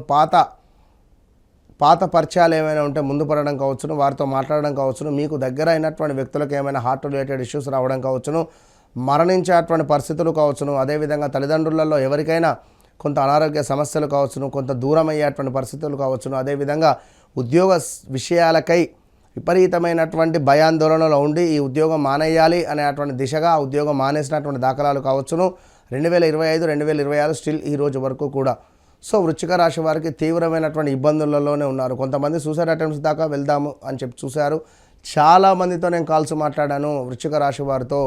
పాత పరిచయాలు ఏమైనా ఉంటే ముందు పడడం కావచ్చును, వారితో మాట్లాడడం కావచ్చును, మీకు దగ్గర అయినటువంటి వ్యక్తులకు ఏమైనా హార్ట్ రిలేటెడ్ ఇష్యూస్ రావడం కావచ్చును, మరణించేటువంటి పరిస్థితులు కావచ్చును, అదేవిధంగా తల్లిదండ్రులలో ఎవరికైనా కొంత అనారోగ్య సమస్యలు కావచ్చును, కొంత దూరం అయ్యేటువంటి పరిస్థితులు కావచ్చును, అదేవిధంగా ఉద్యోగ విషయాలకై విపరీతమైనటువంటి భయాందోళనలో ఉండి ఈ ఉద్యోగం మానేయాలి అనేటువంటి దిశగా ఆ ఉద్యోగం మానేసినటువంటి దాఖలాలు కావచ్చును. 2025, 2026 స్టిల్ ఈ రోజు వరకు కూడా. సో వృశ్చిక రాశి వారికి తీవ్రమైనటువంటి ఇబ్బందులలోనే ఉన్నారు. కొంతమంది సూసైడ్ అటెంప్ట్స్ దాకా వెళ్దాము అని చెప్పి చూశారు. చాలామందితో నేను కాల్స్ మాట్లాడాను వృశ్చిక రాశి వారితో.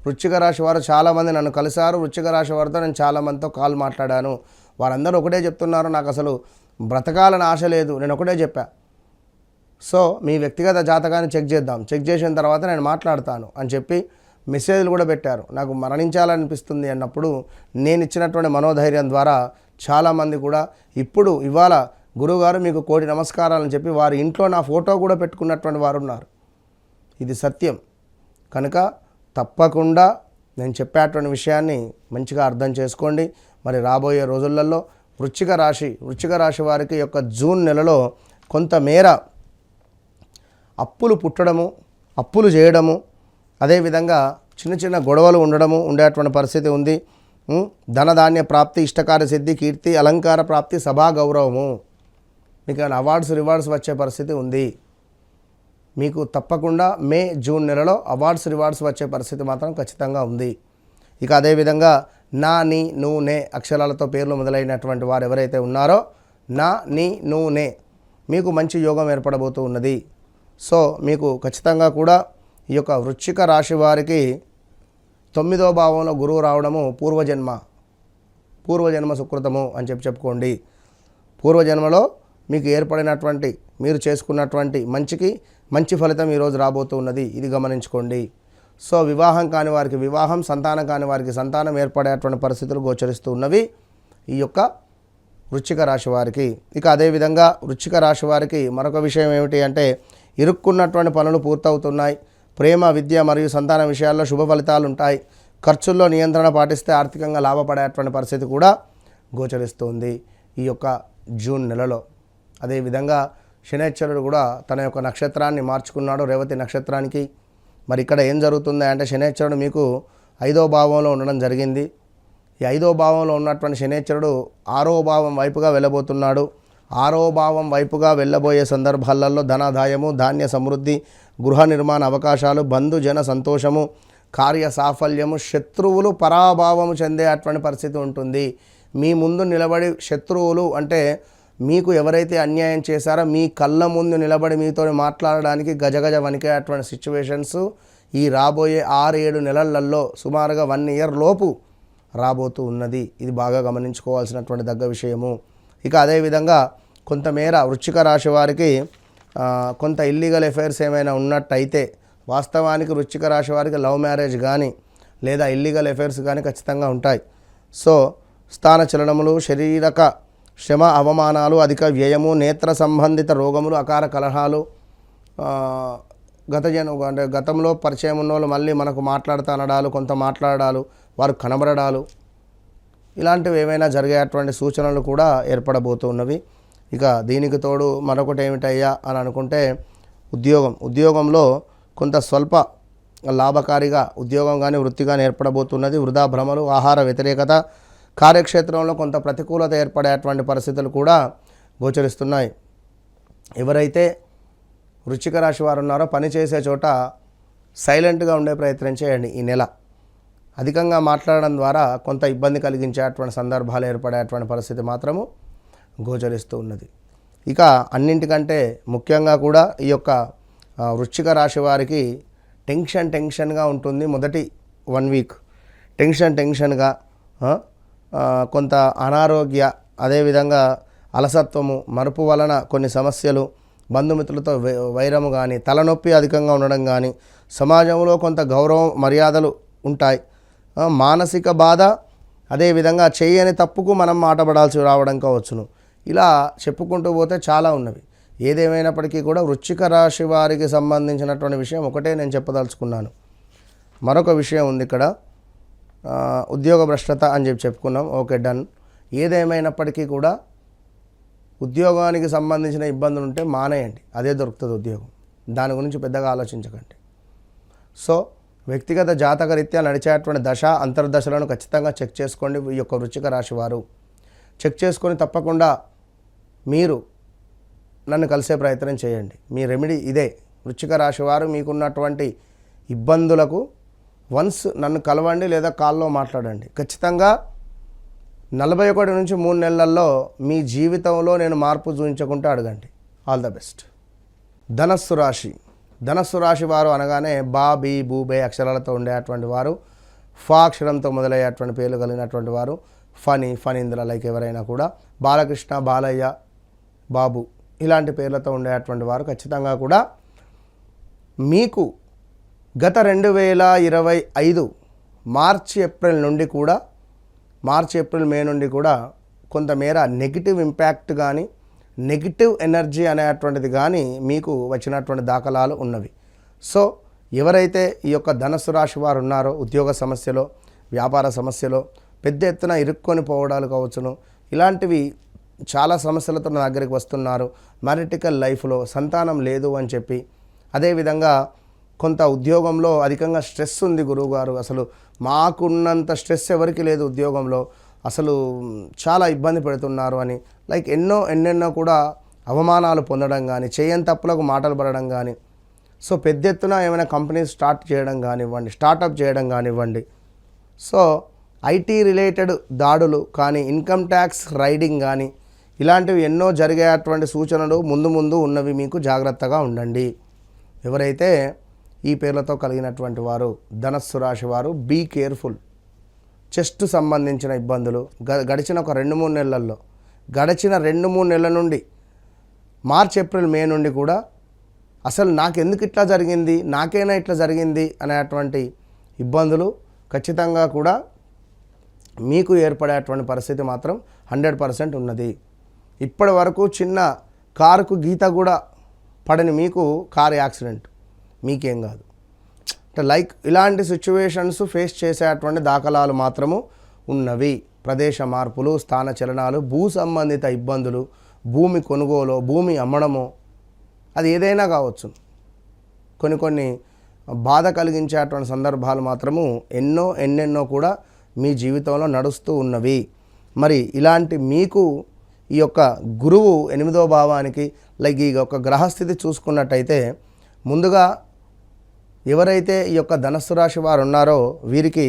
వృశ్చిక రాశి వారు చాలామంది నన్ను కలిశారు. వృశ్చిక రాశి వారితో నేను చాలామందితో కాల్ మాట్లాడాను. వారందరూ ఒకటే చెప్తున్నారు, నాకు అసలు బ్రతకాలని ఆశ లేదు. నేను ఒకటే చెప్పా, సో మీ వ్యక్తిగత జాతకాన్ని చెక్ చేసిన తర్వాత నేను మాట్లాడతాను అని చెప్పి మెసేజ్లు కూడా పెట్టారు. నాకు మరణించాలనిపిస్తుంది అన్నప్పుడు నేను ఇచ్చినటువంటి మనోధైర్యం ద్వారా చాలామంది కూడా ఇవాళ గురువుగారు మీకు 1,000,000 నమస్కారాలని చెప్పి వారి ఇంట్లో నా ఫోటో కూడా పెట్టుకున్నటువంటి వారు ఉన్నారు. ఇది సత్యం. కనుక తప్పకుండా నేను చెప్పేటువంటి విషయాన్ని మంచిగా అర్థం చేసుకోండి. మరి రాబోయే రోజులలో వృశ్చిక రాశి వారికి యొక్క జూన్ నెలలో కొంతమేర అప్పులు పుట్టడము, అప్పులు చేయడము, అదేవిధంగా చిన్న చిన్న గొడవలు ఉండేటువంటి పరిస్థితి ఉంది. ధనధాన్య ప్రాప్తి, ఇష్టకార్య సిద్ధి, కీర్తి, అలంకార ప్రాప్తి, సభా గౌరవము, మీకు అవార్డ్స్ రివార్డ్స్ వచ్చే పరిస్థితి ఉంది. మీకు తప్పకుండా మే జూన్ నెలలో అవార్డ్స్ రివార్డ్స్ వచ్చే పరిస్థితి మాత్రం ఖచ్చితంగా ఉంది. ఇక అదేవిధంగా నా, నీ, నువ్వు, నే అక్షరాలతో పేర్లు మొదలైనటువంటి వారు ఎవరైతే ఉన్నారో నా, నీ, నువ్వు, నే మీకు మంచి యోగం ఏర్పడబోతూ ఉన్నది. సో మీకు ఖచ్చితంగా కూడా ఈ యొక్క వృశ్చిక రాశి వారికి 9వ భావంలో గురువు రావడము పూర్వజన్మ సుకృతము అని చెప్పుకోండి. పూర్వజన్మలో మీకు ఏర్పడినటువంటి, మీరు చేసుకున్నటువంటి మంచి ఫలితం ఈరోజు రాబోతూ ఉన్నది. ఇది గమనించుకోండి. సో వివాహం కాని వారికి వివాహం, సంతానం కాని వారికి సంతానం ఏర్పడేటువంటి పరిస్థితులు గోచరిస్తూ ఉన్నవి ఈ యొక్క వృశ్చిక రాశి వారికి. ఇక అదేవిధంగా వృశ్చిక రాశి వారికి మరొక విషయం ఏమిటి అంటే, ఇరుక్కున్నటువంటి పనులు పూర్తవుతున్నాయి. ప్రేమ, విద్య మరియు సంతాన విషయాల్లో శుభ ఫలితాలు ఉంటాయి. ఖర్చుల్లో నియంత్రణ పాటిస్తే ఆర్థికంగా లాభపడేటువంటి పరిస్థితి కూడా గోచరిస్తుంది ఈ యొక్క జూన్ నెలలో. అదేవిధంగా శనైశ్వరుడు కూడా తన యొక్క నక్షత్రాన్ని మార్చుకున్నాడు రేవతి నక్షత్రానికి. మరి ఇక్కడ ఏం జరుగుతుంది అంటే, శనైశ్వరుడు మీకు 5వ భావంలో ఉండడం జరిగింది. ఈ 5వ భావంలో ఉన్నటువంటి శనైశ్వరుడు 6వ భావం వైపుగా వెళ్ళబోతున్నాడు. 6వ భావం వైపుగా వెళ్ళబోయే సందర్భాలలో ధనాదాయము, ధాన్య సమృద్ధి, గృహ నిర్మాణ అవకాశాలు, బంధుజన సంతోషము, కార్య సాఫల్యము, శత్రువులు పరాభావము చెందే అటువంటి పరిస్థితి ఉంటుంది. మీ ముందు నిలబడి శత్రువులు అంటే మీకు ఎవరైతే అన్యాయం చేశారో మీ కళ్ళ ముందు నిలబడి మీతో మాట్లాడడానికి గజగజ వణికే అటువంటి సిచ్యువేషన్స్ ఈ రాబోయే 6-7 నెలలలో సుమారుగా 1 ఇయర్ లోపు రాబోతూ ఉన్నది. ఇది బాగా గమనించుకోవాల్సినటువంటి దగ్గ విషయము. ఇక అదేవిధంగా కొంతమేర వృశ్చిక రాశి వారికి కొంత ఇల్లీగల్ అఫైర్స్ ఏమైనా ఉన్నట్టయితే, వాస్తవానికి వృశ్చిక రాశి వారికి లవ్ మ్యారేజ్ కానీ లేదా ఇల్లీగల్ అఫైర్స్ కానీ ఖచ్చితంగా ఉంటాయి. సో స్థాన చలనములు, శారీరక శ్రమ, అవమానాలు, అధిక వ్యయము, నేత్ర సంబంధిత రోగములు, అకార కలహాలు, అంటే గతంలో పరిచయం ఉన్న వాళ్ళు మళ్ళీ మనకు మాట్లాడతానడాలు, కొంత మాట్లాడాలు, వారు కనబడడాలు, ఇలాంటివి ఏమైనా జరిగేటువంటి సూచనలు కూడా ఏర్పడబోతున్నవి. ఇక దీనికి తోడు మరొకటి ఏమిటయ్యా అని అనుకుంటే, ఉద్యోగంలో కొంత స్వల్ప లాభకారిగా ఉద్యోగం కానీ వృత్తి కానీ ఏర్పడబోతున్నది. వృధా భ్రమలు, ఆహార వ్యతిరేకత, కార్యక్షేత్రంలో కొంత ప్రతికూలత ఏర్పడేటువంటి పరిస్థితులు కూడా గోచరిస్తున్నాయి. ఎవరైతే వృశ్చిక రాశి వారు ఉన్నారో పనిచేసే చోట సైలెంట్గా ఉండే ప్రయత్నం చేయండి. ఈ నెల అధికంగా మాట్లాడడం ద్వారా కొంత ఇబ్బంది కలిగించేటువంటి సందర్భాలు ఏర్పడేటువంటి పరిస్థితి మాత్రము గోచరిస్తూ ఉన్నది. ఇక అన్నింటికంటే ముఖ్యంగా కూడా ఈ యొక్క వృశ్చిక రాశి వారికి టెన్షన్గా ఉంటుంది. మొదటి 1 వీక్ టెన్షన్గా, కొంత అనారోగ్య, అదేవిధంగా అలసత్వము, మరుపు వలన కొన్ని సమస్యలు, బంధుమిత్రులతో వైరము కానీ, తలనొప్పి అధికంగా ఉండడం కానీ, సమాజంలో కొంత గౌరవం మర్యాదలు ఉంటాయి. మానసిక బాధ, అదేవిధంగా చేయని తప్పుకు మనం మాటపడాల్సి రావడం కావచ్చును. ఇలా చెప్పుకుంటూ పోతే చాలా ఉన్నవి. ఏదేమైనప్పటికీ కూడా వృశ్చిక రాశి వారికి సంబంధించినటువంటి విషయం ఒకటే నేను చెప్పదలుచుకున్నాను. మరొక విషయం ఉంది ఇక్కడ, ఉద్యోగ భ్రష్టత అని చెప్పుకున్నాం. Okay, done. ఏదేమైనప్పటికీ కూడా ఉద్యోగానికి సంబంధించిన ఇబ్బందులు ఉంటే మానేయండి, అదే దొరుకుతుంది ఉద్యోగం. దాని గురించి పెద్దగా ఆలోచించకండి. సో వ్యక్తిగత జాతకరీత్యా నడిచేటువంటి దశ అంతర్దశలను ఖచ్చితంగా చెక్ చేసుకోండి. ఈ యొక్క వృశ్చిక రాశి వారు చెక్ చేసుకొని తప్పకుండా మీరు నన్ను కలిసే ప్రయత్నం చేయండి. మీ రెమెడీ ఇదే. వృశ్చిక రాశి వారు మీకున్నటువంటి ఇబ్బందులకు వన్స్ నన్ను కలవండి లేదా కాల్లో మాట్లాడండి. ఖచ్చితంగా 41 నుంచి 3 నెలల్లో మీ జీవితంలో నేను మార్పు చూపించకుంటే అడగండి. All the best. ధనస్సు రాశి వారు అనగానే బా, బీ, బూ, బే అక్షరాలతో ఉండేటువంటి వారు, ఫా అక్షరంతో మొదలయ్యేటువంటి పేర్లు కలిగినటువంటి వారు, ఫణీంద్ర లైక్ ఎవరైనా కూడా, బాలకృష్ణ, బాలయ్య, బాబు ఇలాంటి పేర్లతో ఉండేటువంటి వారు ఖచ్చితంగా కూడా మీకు గత 2025 మార్చి ఏప్రిల్ మే నుండి కూడా కొంతమేర నెగిటివ్ ఇంపాక్ట్ కానీ, నెగిటివ్ ఎనర్జీ అనేటువంటిది కానీ మీకు వచ్చినటువంటి దాఖలాలు ఉన్నవి. సో ఎవరైతే ఈ యొక్క ధనస్సు రాశి వారు ఉన్నారో ఉద్యోగ సమస్యలో, వ్యాపార సమస్యలో పెద్ద ఎత్తున ఇరుక్కొని పోవడాలు కావచ్చును, ఇలాంటివి చాలా సమస్యలతో నా దగ్గరికి వస్తున్నారు. మ్యారిటికల్ లైఫ్లో సంతానం లేదు అని చెప్పి, అదేవిధంగా కొంత ఉద్యోగంలో అధికంగా స్ట్రెస్ ఉంది గురువుగారు, అసలు మాకున్నంత స్ట్రెస్ ఎవరికి లేదు ఉద్యోగంలో, అసలు చాలా ఇబ్బంది పెడుతున్నారు అని లైక్ ఎన్నెన్నో కూడా అవమానాలు పొందడం కానీ, చేయని తప్పులకు మాటలు పడడం కానీ, సో పెద్ద ఎత్తున ఏమైనా కంపెనీ స్టార్ట్ చేయడం కానివ్వండి, స్టార్టప్ చేయడం కానివ్వండి, సో ఐటీ రిలేటెడ్ దాడులు కానీ, ఇన్కమ్ ట్యాక్స్ రైడింగ్ కానీ, ఇలాంటివి ఎన్నో జరిగేటువంటి సూచనలు ముందు ఉన్నవి. మీకు జాగ్రత్తగా ఉండండి. ఎవరైతే ఈ పేర్లతో కలిగినటువంటి వారు ధనస్సు రాశి వారు బీ కేర్ఫుల్. చెస్ట్ సంబంధించిన ఇబ్బందులు గడిచిన ఒక 2-3 నెలల్లో, గడిచిన 2-3 నెలల నుండి మార్చ్, ఏప్రిల్, మే నుండి కూడా అసలు నాకెందుకు ఇట్లా జరిగింది, నాకైనా ఇట్లా జరిగింది అనేటువంటి ఇబ్బందులు ఖచ్చితంగా కూడా మీకు ఏర్పడేటువంటి పరిస్థితి మాత్రం 100% ఉన్నది. ఇప్పటి వరకు చిన్న కారుకు గీత కూడా పడని మీకు కారు యాక్సిడెంట్, మీకేం కాదు అంటే లైక్ ఇలాంటి సిచ్యువేషన్స్ ఫేస్ చేసేటువంటి దాఖలాలు మాత్రము ఉన్నవి. ప్రదేశ మార్పులు, స్థాన చలనాలు, భూ సంబంధిత ఇబ్బందులు, భూమి కొనుగోలు, భూమి అమ్మడము, అది ఏదైనా కావచ్చు. కొన్ని బాధ కలిగించేటువంటి సందర్భాలు మాత్రము ఎన్నెన్నో కూడా మీ జీవితంలో నడుస్తూ ఉన్నవి. మరి ఇలాంటి మీకు ఈ యొక్క గురువు 8వ భావానికి లైక్ ఈ యొక్క గ్రహస్థితి చూసుకున్నట్టయితే, ముందుగా ఎవరైతే ఈ యొక్క ధనస్సు రాశి వారు ఉన్నారో వీరికి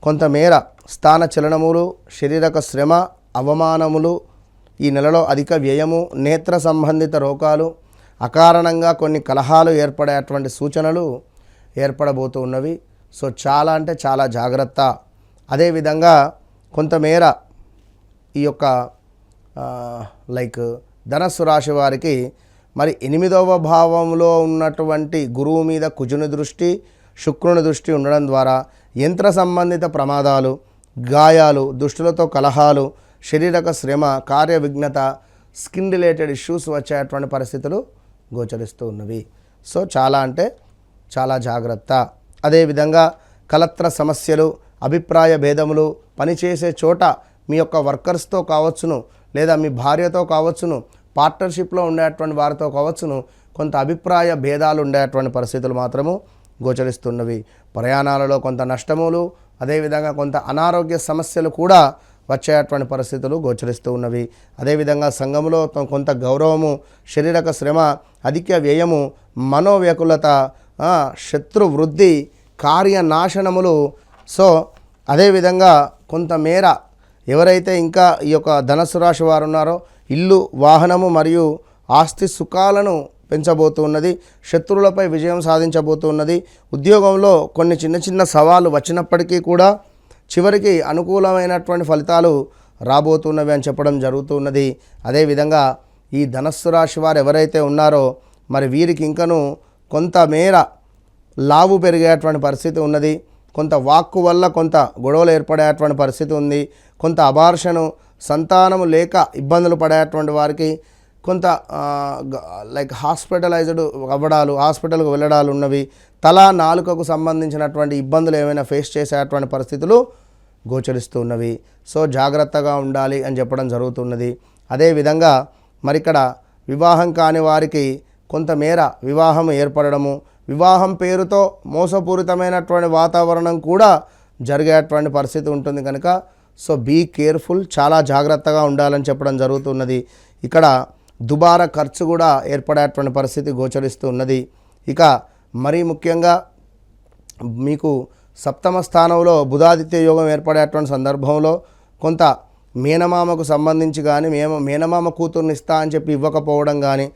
కొంతమేర స్థాన చలనములు, శారీరక శ్రమ, అవమానములు, ఈ నెలలో అధిక వ్యయము, నేత్ర సంబంధిత రోగాలు, అకారణంగా కొన్ని కలహాలు ఏర్పడేటువంటి సూచనలు ఏర్పడబోతూ ఉన్నవి. సో చాలా అంటే చాలా జాగ్రత్త. అదేవిధంగా కొంతమేర ఈ యొక్క లైక్ ధనస్సు రాశి వారికి మరి 8వ భావంలో ఉన్నటువంటి గురువు మీద కుజుని దృష్టి, శుక్రుని దృష్టి ఉండడం ద్వారా యంత్ర సంబంధిత ప్రమాదాలు, గాయాలు, దుష్టులతో కలహాలు, శారీరక శ్రమ, కార్య విఘ్నత, స్కిన్ రిలేటెడ్ ఇష్యూస్ వచ్చేటువంటి పరిస్థితులు గోచరిస్తూ ఉన్నవి. సో చాలా అంటే చాలా జాగ్రత్త. అదేవిధంగా కలత్ర సమస్యలు, అభిప్రాయ భేదములు, పనిచేసే చోట మీ యొక్క వర్కర్స్తో కావచ్చును, లేదా మీ భార్యతో కావచ్చును, పార్ట్నర్షిప్లో ఉండేటువంటి వారితో కావచ్చును, కొంత అభిప్రాయ భేదాలు ఉండేటువంటి పరిస్థితులు మాత్రము గోచరిస్తున్నవి. ప్రయాణాలలో కొంత నష్టములు, అదేవిధంగా కొంత అనారోగ్య సమస్యలు కూడా వచ్చేటువంటి పరిస్థితులు గోచరిస్తూ ఉన్నవి. అదేవిధంగా సంఘములో కొంత గౌరవము, శారీరక శ్రమ, అధిక వ్యయము, మనోవ్యాకులత, శత్రు వృద్ధి, కార్యనాశనములు. సో అదేవిధంగా కొంతమేర ఎవరైతే ఇంకా ఈ యొక్క ధనస్సు రాశి వారు ఉన్నారో ఇల్లు, వాహనము మరియు ఆస్తి సుఖాలను పెంచబోతున్నది. శత్రువులపై విజయం సాధించబోతున్నది. ఉద్యోగంలో కొన్ని చిన్న సవాళ్ళు వచ్చినప్పటికీ కూడా చివరికి అనుకూలమైనటువంటి ఫలితాలు రాబోతున్నవి అని చెప్పడం జరుగుతున్నది. అదేవిధంగా ఈ ధనస్సు రాశి వారు ఎవరైతే ఉన్నారో మరి వీరికి ఇంకను కొంతమేర లావు పెరిగేటువంటి పరిస్థితి ఉన్నది. కొంత వాక్కు వల్ల కొంత గొడవలు ఏర్పడేటువంటి పరిస్థితి ఉంది. కొంత అబార్షను, సంతానము లేక ఇబ్బందులు పడేటువంటి వారికి కొంత లైక్ హాస్పిటలైజ్డ్ అవ్వడాలు, హాస్పిటల్కు వెళ్ళడాలు ఉన్నవి. తల, నాలుకకు సంబంధించినటువంటి ఇబ్బందులు ఏమైనా ఫేస్ చేసేటువంటి పరిస్థితులు గోచరిస్తూ ఉన్నవి. సో జాగ్రత్తగా ఉండాలి అని చెప్పడం జరుగుతున్నది. అదేవిధంగా మరిక్కడ వివాహం కాని వారికి కొంతమేర వివాహం ఏర్పడము, వివాహం పేరుతో మోసపూరితమైనటువంటి వాతావరణం కూడా జరిగేటువంటి పరిస్థితి ఉంటుంది కనుక సో బీ కేర్ఫుల్, చాలా జాగ్రత్తగా ఉండాలని చెప్పడం జరుగుతున్నది. ఇక్కడ దుబారా ఖర్చు కూడా ఏర్పడేటువంటి పరిస్థితి గోచరిస్తూ ఉన్నది. ఇక మరీ ముఖ్యంగా మీకు సప్తమ స్థానంలో బుధాదిత్య యోగం ఏర్పడేటువంటి సందర్భంలో కొంత మేనమామకు సంబంధించి కానీ మేనమామ కూతుర్ని ఇస్తా అని చెప్పి ఇవ్వకపోవడం కానీ,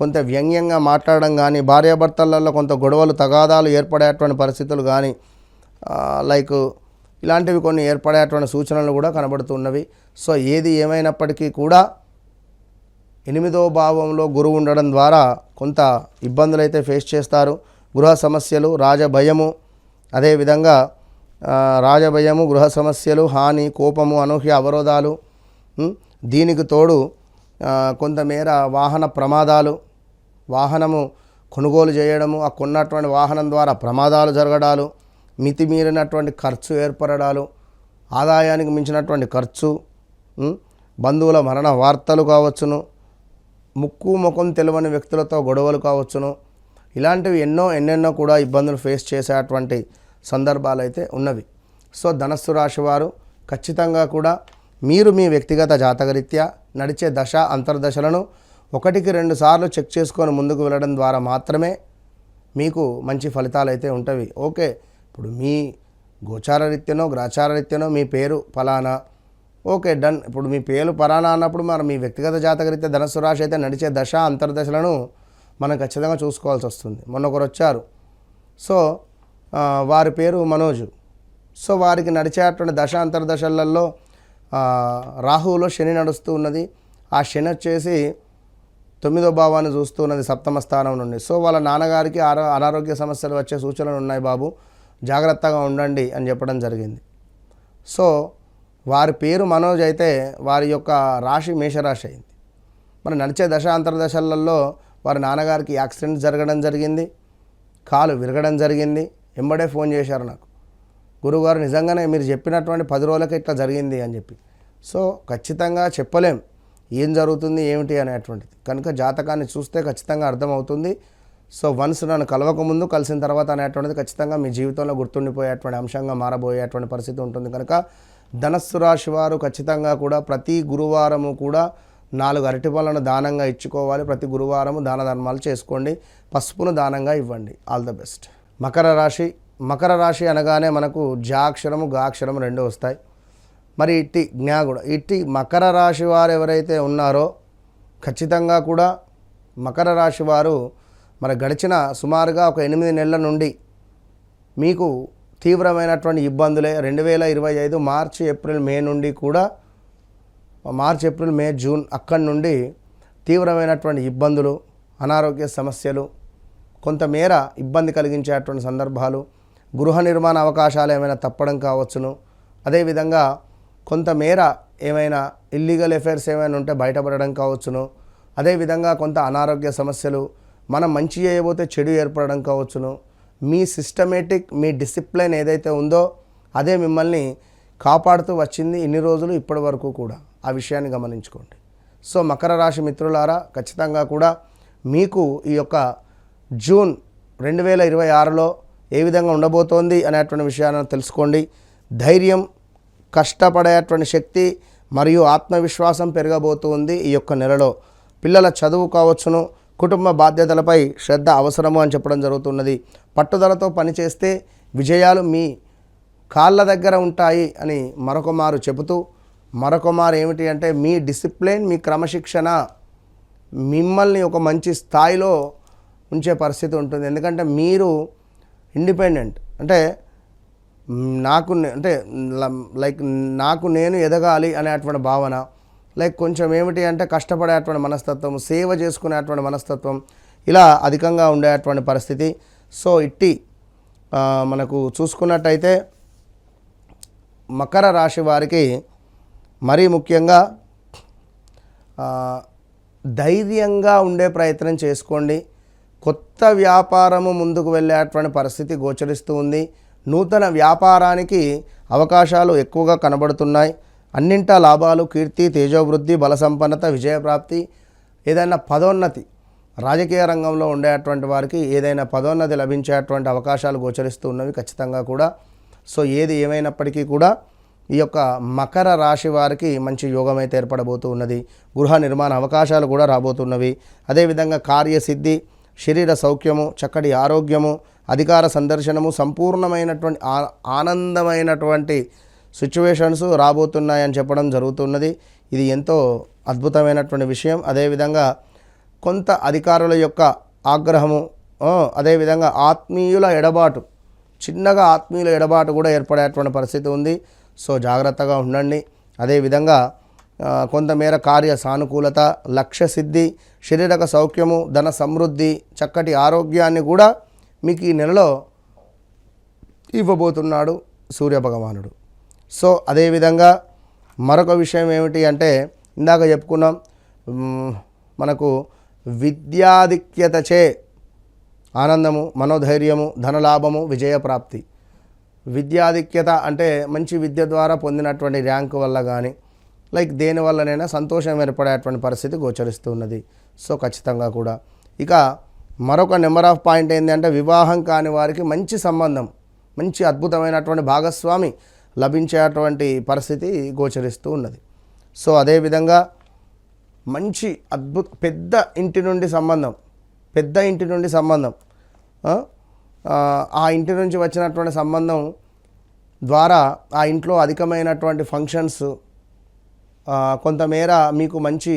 కొంత వ్యంగ్యంగా మాట్లాడడం కానీ, భార్యాభర్తలలో కొంత గొడవలు, తగాదాలు ఏర్పడేటువంటి పరిస్థితులు కానీ లైక్ ఇలాంటివి కొన్ని ఏర్పడేటువంటి సూచనలు కూడా కనబడుతున్నవి. సో ఏది ఏమైనప్పటికీ కూడా 8వ భావంలో గురువు ఉండడం ద్వారా కొంత ఇబ్బందులు అయితే ఫేస్ చేస్తారు. గృహ సమస్యలు, రాజభయము, అదేవిధంగా రాజభయము, గృహ సమస్యలు, హాని, కోపము, అనూహ్య అవరోధాలు, దీనికి తోడు కొంతమేర వాహన ప్రమాదాలు, వాహనము కొనుగోలు చేయడము, ఆ కొన్నటువంటి వాహనం ద్వారా ప్రమాదాలు జరగడాలు, మితిమీరినటువంటి ఖర్చు ఏర్పడడాలు, ఆదాయానికి మించినటువంటి ఖర్చు, బంధువుల మరణ వార్తలు కావచ్చును, ముక్కు ముఖం తెలియని వ్యక్తులతో గొడవలు కావచ్చును, ఇలాంటివి ఎన్నెన్నో కూడా ఇబ్బందులు ఫేస్ చేసేటువంటి సందర్భాలు అయితే ఉన్నవి. సో ధనస్సు రాశి వారు ఖచ్చితంగా కూడా మీరు మీ వ్యక్తిగత జాతకరీత్యా నడిచే దశ అంతర్దశలను 1-2 సార్లు చెక్ చేసుకొని ముందుకు వెళ్ళడం ద్వారా మాత్రమే మీకు మంచి ఫలితాలు అయితే ఉంటాయి. ఓకే, ఇప్పుడు మీ గోచార రీత్యనో గ్రాచార రీత్యనో మీ పేరు ఫలానా, ఓకే డన్. ఇప్పుడు మీ పేరు ఫలానా అన్నప్పుడు మరి మీ వ్యక్తిగత జాతకరీత్యా ధనస్సు రాశి అయితే నడిచే దశ అంతర్దశలను మనం ఖచ్చితంగా చూసుకోవాల్సి వస్తుంది. మొన్న ఒకరు వచ్చారు, సో వారి పేరు మనోజు. సో వారికి నడిచేటువంటి దశ అంతర్దశలలో రాహువులో శని నడుస్తూ ఉన్నది. ఆ శని వచ్చేసి 9వ భావాన్ని చూస్తూ ఉన్నది 7వ స్థానం నుండి. సో వాళ్ళ నాన్నగారికి అనారోగ్య సమస్యలు వచ్చే సూచనలు ఉన్నాయి బాబు, జాగ్రత్తగా ఉండండి అని చెప్పడం జరిగింది. సో వారి పేరు మనోజ్ అయితే వారి యొక్క రాశి మేషరాశి అయింది. మరి నడిచే దశ అంతర్దశలలో వారి నాన్నగారికి యాక్సిడెంట్ జరగడం జరిగింది, కాలు విరగడం జరిగింది. ఎంబడే ఫోన్ చేశారు నాకు, గురువుగారు నిజంగానే మీరు చెప్పినటువంటి 10 రోజులకి ఇట్లా జరిగింది అని చెప్పి. సో ఖచ్చితంగా చెప్పలేం ఏం జరుగుతుంది ఏమిటి అనేటువంటిది, కనుక జాతకాన్ని చూస్తే ఖచ్చితంగా అర్థమవుతుంది. సో వన్స్ నన్ను కలవకముందు కలిసిన తర్వాత అనేటువంటిది ఖచ్చితంగా మీ జీవితంలో గుర్తుండిపోయేటువంటి అంశంగా మారబోయేటువంటి పరిస్థితి ఉంటుంది. కనుక ధనస్సు రాశి వారు ఖచ్చితంగా కూడా ప్రతి గురువారము కూడా 4 అరటిపళ్ళను దానంగా ఇచ్చుకోవాలి. ప్రతి గురువారము దాన ధర్మాలు చేసుకోండి, పసుపును దానంగా ఇవ్వండి. All the best. మకర రాశి అనగానే మనకు జా అక్షరము గా అక్షరము 2 వస్తాయి. మరి ఇట్టి జ్ఞా కూడా ఇట్టి మకర రాశి వారు ఎవరైతే ఉన్నారో ఖచ్చితంగా కూడా మకర రాశి వారు మరి గడిచిన సుమారుగా ఒక 8 నెలల నుండి మీకు తీవ్రమైనటువంటి ఇబ్బందులే. 2025 మార్చి ఏప్రిల్ మే నుండి కూడా మార్చి ఏప్రిల్ మే జూన్ అక్కడి నుండి తీవ్రమైనటువంటి ఇబ్బందులు, అనారోగ్య సమస్యలు, కొంతమేర ఇబ్బంది కలిగించేటువంటి సందర్భాలు, గృహ నిర్మాణ అవకాశాలు ఏమైనా తప్పడం కావచ్చును, అదేవిధంగా కొంతమేర ఏమైనా ఇల్లీగల్ అఫైర్స్ ఏమైనా ఉంటే బయటపడడం కావచ్చును, అదేవిధంగా కొంత అనారోగ్య సమస్యలు, మనం మంచి చేయబోతే చెడు ఏర్పడడం కావచ్చును. మీ సిస్టమేటిక్ మీ డిసిప్లిన్ ఏదైతే ఉందో అదే మిమ్మల్ని కాపాడుతూ వచ్చింది ఇన్ని రోజులు ఇప్పటి వరకు కూడా. ఆ విషయాన్ని గమనించుకోండి. సో మకర రాశి మిత్రులారా ఖచ్చితంగా కూడా మీకు ఈ యొక్క జూన్ 2026లో ఏ విధంగా ఉండబోతోంది అనేటువంటి విషయాలను తెలుసుకోండి. ధైర్యం, కష్టపడేటువంటి శక్తి మరియు ఆత్మవిశ్వాసం పెరగబోతుంది ఈ యొక్క నెలలో. పిల్లల చదువు కావచ్చును, కుటుంబ బాధ్యతలపై శ్రద్ధ అవసరము అని చెప్పడం జరుగుతున్నది. పట్టుదలతో పనిచేస్తే విజయాలు మీ కాళ్ళ దగ్గర ఉంటాయి అని మరొక మారు చెబుతూ, మరొక మారు ఏమిటి అంటే మీ డిసిప్లిన్, మీ క్రమశిక్షణ మిమ్మల్ని ఒక మంచి స్థాయిలో ఉంచే పరిస్థితి ఉంటుంది. ఎందుకంటే మీరు ఇండిపెండెంట్, అంటే నాకు నేను ఎదగాలి అనేటువంటి భావన, కొంచెం ఏమిటి అంటే కష్టపడేటువంటి మనస్తత్వం, సేవ చేసుకునేటువంటి మనస్తత్వం ఇలా అధికంగా ఉండేటువంటి పరిస్థితి. సో ఇట్టి మనకు చూసుకున్నట్టయితే మకర రాశి వారికి మరీ ముఖ్యంగా ధైర్యంగా ఉండే ప్రయత్నం చేసుకోండి. కొత్త వ్యాపారము ముందుకు వెళ్ళేటువంటి పరిస్థితి గోచరిస్తూ ఉంది. నూతన వ్యాపారానికి అవకాశాలు ఎక్కువగా కనబడుతున్నాయి. అన్నింటా లాభాలు, కీర్తి, తేజోవృద్ధి, బల సంపన్నత, విజయప్రాప్తి, ఏదైనా పదోన్నతి, రాజకీయ రంగంలో ఉండేటువంటి వారికి ఏదైనా పదోన్నతి లభించేటువంటి అవకాశాలు గోచరిస్తూ ఉన్నవి ఖచ్చితంగా కూడా. సో ఏది ఏమైనప్పటికీ కూడా ఈ యొక్క మకర రాశి వారికి మంచి యోగం అయితే ఏర్పడబోతూ ఉన్నది. గృహ నిర్మాణ అవకాశాలు కూడా రాబోతున్నవి. అదేవిధంగా కార్యసిద్ధి, శరీర సౌఖ్యము, చక్కటి ఆరోగ్యము, అధికార సందర్శనము, సంపూర్ణమైనటువంటి ఆనందమైనటువంటి సిచ్యువేషన్స్ రాబోతున్నాయని చెప్పడం జరుగుతున్నది. ఇది ఎంతో అద్భుతమైనటువంటి విషయం. అదేవిధంగా కొంత అధికారుల యొక్క ఆగ్రహము, అదేవిధంగా ఆత్మీయుల ఎడబాటు, చిన్నగా ఆత్మీయుల ఎడబాటు కూడా ఏర్పడేటువంటి పరిస్థితి ఉంది. సో జాగ్రత్తగా ఉండండి. అదేవిధంగా కొంతమేర కార్య సానుకూలత, లక్ష్య సిద్ధి, శరీరక సౌఖ్యము, ధన సమృద్ధి, చక్కటి ఆరోగ్యాన్ని కూడా మీకు ఈ నెలలో ఇవ్వబోతున్నాడు సూర్యభగవానుడు. సో అదేవిధంగా మరొక విషయం ఏమిటి అంటే ఇందాక చెప్పుకున్నాం, మనకు విద్యాధిక్యతచే ఆనందము, మనోధైర్యము, ధనలాభము, విజయప్రాప్తి. విద్యాధిక్యత అంటే మంచి విద్య ద్వారా పొందినటువంటి ర్యాంకు వల్ల కానీ లైక్ దేనివల్లనైనా సంతోషం ఏర్పడేటువంటి పరిస్థితి గోచరిస్తూ ఉన్నది. సో ఖచ్చితంగా కూడా ఇక మరొక నెంబర్ ఆఫ్ పాయింట్ ఏంటంటే వివాహం కాని వారికి మంచి సంబంధం, మంచి అద్భుతమైనటువంటి భాగస్వామి లభించేటువంటి పరిస్థితి గోచరిస్తూ ఉన్నది. సో అదేవిధంగా మంచి పెద్ద ఇంటి నుండి సంబంధం ఆ ఇంటి నుంచి వచ్చినటువంటి సంబంధం ద్వారా ఆ ఇంట్లో అధికమైనటువంటి ఫంక్షన్స్, కొంతమేర మీకు మంచి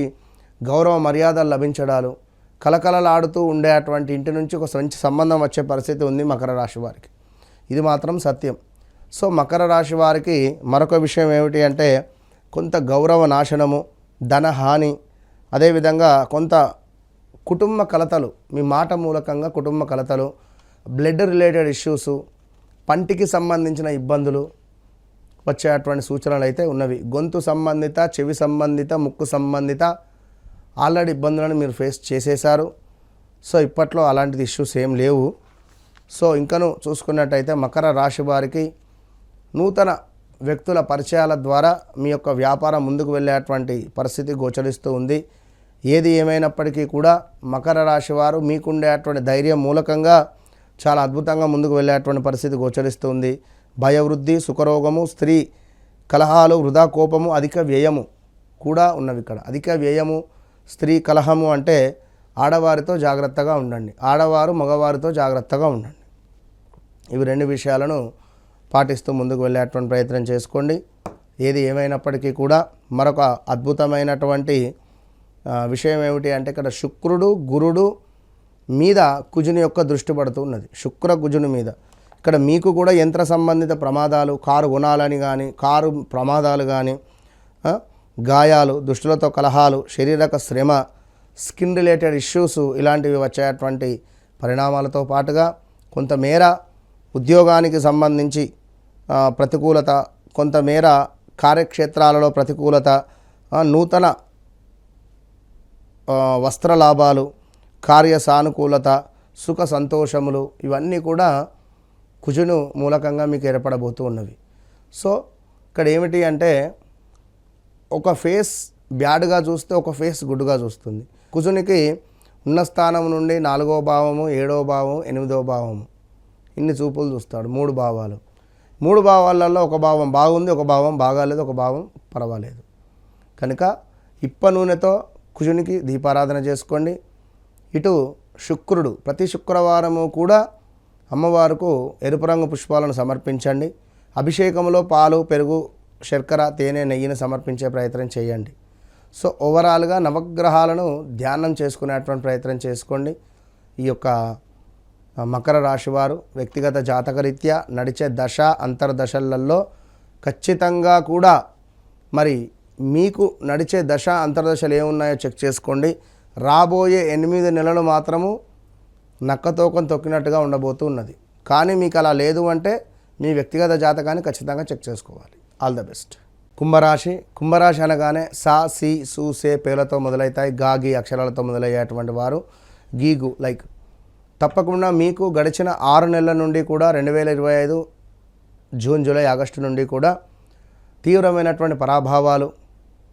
గౌరవ మర్యాదలు లభించడాలు, కలకలలాడుతూ ఉండేటువంటి ఇంటి నుంచి ఒక మంచి సంబంధం వచ్చే పరిస్థితి ఉంది మకర రాశి వారికి. ఇది మాత్రం సత్యం. సో మకర రాశి వారికి మరొక విషయం ఏమిటి అంటే కొంత గౌరవ నాశనము, ధనహాని, అదేవిధంగా కొంత కుటుంబ కలతలు, మీ మాట మూలకంగా కుటుంబ కలతలు, బ్లడ్ రిలేటెడ్ ఇష్యూసు, పంటికి సంబంధించిన ఇబ్బందులు వచ్చేటువంటి సూచనలు అయితే ఉన్నవి. గొంతు సంబంధిత, చెవి సంబంధిత, ముక్కు సంబంధిత ఆల్రెడీ ఇబ్బందులను మీరు ఫేస్ చేసేశారు. సో ఇప్పట్లో అలాంటిది ఇష్యూస్ ఏం లేవు. సో ఇంకను చూసుకున్నట్టయితే మకర రాశి వారికి నూతన వ్యక్తుల పరిచయాల ద్వారా మీ యొక్క వ్యాపారం ముందుకు వెళ్ళేటువంటి పరిస్థితి గోచరిస్తూ ఉంది. ఏది ఏమైనప్పటికీ కూడా మకర రాశి వారు మీకుండేటువంటి ధైర్యం మూలకంగా చాలా అద్భుతంగా ముందుకు వెళ్ళేటువంటి పరిస్థితి గోచరిస్తుంది. భయవృద్ధి, సుఖరోగము, స్త్రీ కలహాలు, వృధా కోపము, అధిక వ్యయము కూడా ఉన్నవి. ఇక్కడ అధిక వ్యయము, స్త్రీ కలహము అంటే ఆడవారితో జాగ్రత్తగా ఉండండి, ఆడవారు మగవారితో జాగ్రత్తగా ఉండండి. ఇవి రెండు విషయాలను పాటిస్తూ ముందుకు వెళ్ళేటువంటి ప్రయత్నం చేసుకోండి. ఏది ఏమైనప్పటికీ కూడా మరొక అద్భుతమైనటువంటి విషయం ఏమిటి అంటే ఇక్కడ శుక్రుడు గురుడు మీద కుజుని యొక్క దృష్టి పడుతూ ఉన్నది. శుక్ర కుజుని మీద ఇక్కడ మీకు కూడా యంత్ర సంబంధిత ప్రమాదాలు, కారు కొనాలని కానీ, కారు ప్రమాదాలు కానీ, గాయాలు, దుష్టులతో కలహాలు, శారీరక శ్రమ, స్కిన్ రిలేటెడ్ ఇష్యూస్ ఇలాంటివి వచ్చేటువంటి పరిణామాలతో పాటుగా కొంతమేర ఉద్యోగానికి సంబంధించి ప్రతికూలత, కొంతమేర కార్యక్షేత్రాలలో ప్రతికూలత, నూతన వస్త్ర లాభాలు, కార్య సానుకూలత, సుఖ సంతోషములు ఇవన్నీ కూడా కుజును మూలకంగా మీకు ఏర్పడబోతూ ఉన్నవి. సో ఇక్కడ ఏమిటి అంటే ఒక ఫేస్ బ్యాడ్గా చూస్తే ఒక ఫేస్ గుడ్గా చూస్తుంది. కుజునికి ఉన్న స్థానం నుండి 4వ భావము, 7వ భావము, 8వ భావము ఇన్ని చూపులు చూస్తాడు. 3 భావాలు. 3 భావాలలో ఒక భావం బాగుంది, ఒక భావం బాగాలేదు, ఒక భావం పర్వాలేదు. కనుక ఇప్ప నూనెతో కుజునికి దీపారాధన చేసుకోండి. ఇటు శుక్రుడు ప్రతి శుక్రవారము కూడా అమ్మవారికి ఎరుపు రంగు పుష్పాలను సమర్పించండి. అభిషేకంలో పాలు, పెరుగు, శర్కర, తేనె, నెయ్యిని సమర్పించే ప్రయత్నం చేయండి. సో ఓవరాల్గా నవగ్రహాలను ధ్యానం చేసుకునేటువంటి ప్రయత్నం చేసుకోండి. ఈ యొక్క మకర రాశి వారు వ్యక్తిగత జాతకరీత్యా నడిచే దశ అంతర్దశలలో ఖచ్చితంగా కూడా మరి మీకు నడిచే దశ అంతర్దశలు ఏమున్నాయో చెక్ చేసుకోండి. రాబోయే 8 నెలలు మాత్రము నక్కతోకం తొక్కినట్టుగా ఉండబోతూ ఉన్నది. కానీ మీకు అలా లేదు అంటే మీ వ్యక్తిగత జాతకాన్ని ఖచ్చితంగా చెక్ చేసుకోవాలి. All the best. కుంభరాశి అనగానే సా, సి, సు, సే పేర్లతో మొదలవుతాయి. గా, గి అక్షరాలతో మొదలయ్యేటువంటి వారు గీగు లైక్ తప్పకుండా మీకు గడిచిన 6 నెలల నుండి కూడా 2025 జూన్, జూలై, ఆగస్టు నుండి కూడా తీవ్రమైనటువంటి పరాభావాలు,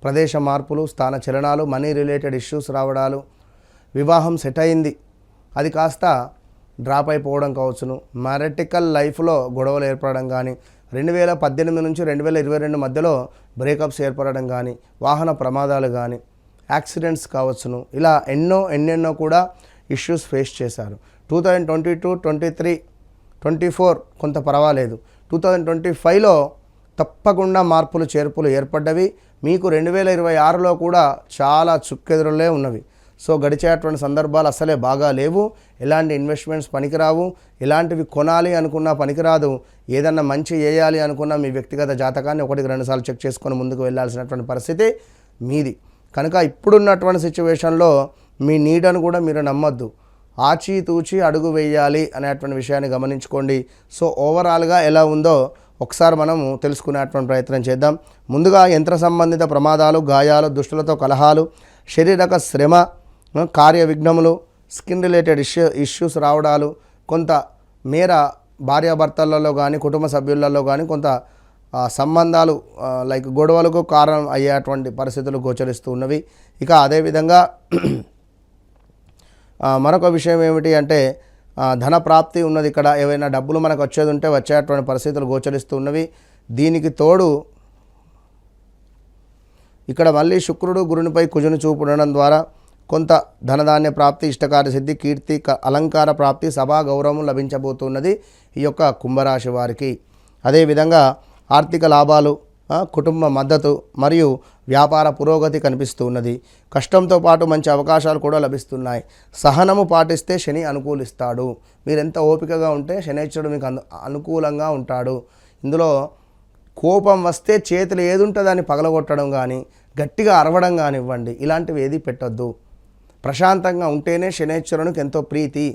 ప్రదేశ మార్పులు, స్థాన చలనాలు, మనీ రిలేటెడ్ ఇష్యూస్ రావడాలు, వివాహం సెట్ అయింది అది కాస్త డ్రాప్ అయిపోవడం కావచ్చును, మ్యారిటికల్ లైఫ్లో గొడవలు ఏర్పడడం కానీ, 2018 నుంచి 2022 మధ్యలో బ్రేకప్స్ ఏర్పడడం కానీ, వాహన ప్రమాదాలు కానీ, యాక్సిడెంట్స్ కావచ్చును, ఇలా ఎన్నెన్నో కూడా ఇష్యూస్ ఫేస్ చేశారు. 2022, 23, 24 కొంత పర్వాలేదు. 2025లో తప్పకుండా మార్పులు చేర్పులు ఏర్పడ్డవి. మీకు 2026లో కూడా చాలా చుక్కెదురులే ఉన్నవి. సో గడిచేటువంటి సందర్భాలు అసలే బాగా లేవు. ఎలాంటి ఇన్వెస్ట్మెంట్స్ పనికిరావు, ఎలాంటివి కొనాలి అనుకున్నా పనికిరాదు. ఏదన్నా మంచి చేయాలి అనుకున్నా మీ వ్యక్తిగత జాతకాన్ని 1-2 సార్లు చెక్ చేసుకొని ముందుకు వెళ్ళాల్సినటువంటి పరిస్థితి మీది. కనుక ఇప్పుడున్నటువంటి సిచ్యువేషన్లో మీ నీడను కూడా మీరు నమ్మొద్దు. ఆచితూచి అడుగు వేయాలి అనేటువంటి విషయాన్ని గమనించుకోండి. సో ఓవరాల్గా ఎలా ఉందో ఒకసారి మనము తెలుసుకునేటువంటి ప్రయత్నం చేద్దాం. ముందుగా యంత్ర సంబంధిత ప్రమాదాలు, గాయాలు, దుష్టులతో కలహాలు, శారీరక శ్రమ, కార్య విఘ్నములు, స్కిన్ రిలేటెడ్ ఇష్యూస్ రావడాలు, కొంత మేర భార్యాభర్తలలో కానీ కుటుంబ సభ్యులలో కానీ కొంత సంబంధాలు లైక్ గొడవలకు కారణం అయ్యేటువంటి పరిస్థితులు గోచరిస్తూ ఉన్నవి. ఇక అదేవిధంగా మరొక విషయం ఏమిటి అంటే ధన ప్రాప్తి ఉన్నది. ఇక్కడ ఏవైనా డబ్బులు మనకు వచ్చేది ఉంటే వచ్చేటువంటి పరిస్థితులు గోచరిస్తూ ఉన్నవి. దీనికి తోడు ఇక్కడ మళ్ళీ శుక్రుడు గురునిపై కుజుని చూపు ఉండడం ద్వారా కొంత ధనధాన్య ప్రాప్తి, ఇష్టకార్య సిద్ధి, కీర్తి, అలంకార ప్రాప్తి, సభా గౌరవం లభించబోతున్నది ఈ యొక్క కుంభరాశి వారికి. అదేవిధంగా ఆర్థిక లాభాలు, కుటుంబ మద్దతు మరియు వ్యాపార పురోగతి కనిపిస్తూ ఉన్నది. కష్టంతో పాటు మంచి అవకాశాలు కూడా లభిస్తున్నాయి. సహనము పాటిస్తే శని అనుకూలిస్తాడు. మీరు ఎంత ఓపికగా ఉంటే శనైశ్వరుడు మీకు అనుకూలంగా ఉంటాడు. ఇందులో కోపం వస్తే చేతులు ఏది ఉంటే దాన్ని పగలగొట్టడం కానీ, గట్టిగా అరవడం కానివ్వండి, ఇలాంటివి ఏది పెట్టొద్దు. ప్రశాంతంగా ఉంటేనే శనైశ్వరునికి ఎంతో ప్రీతి.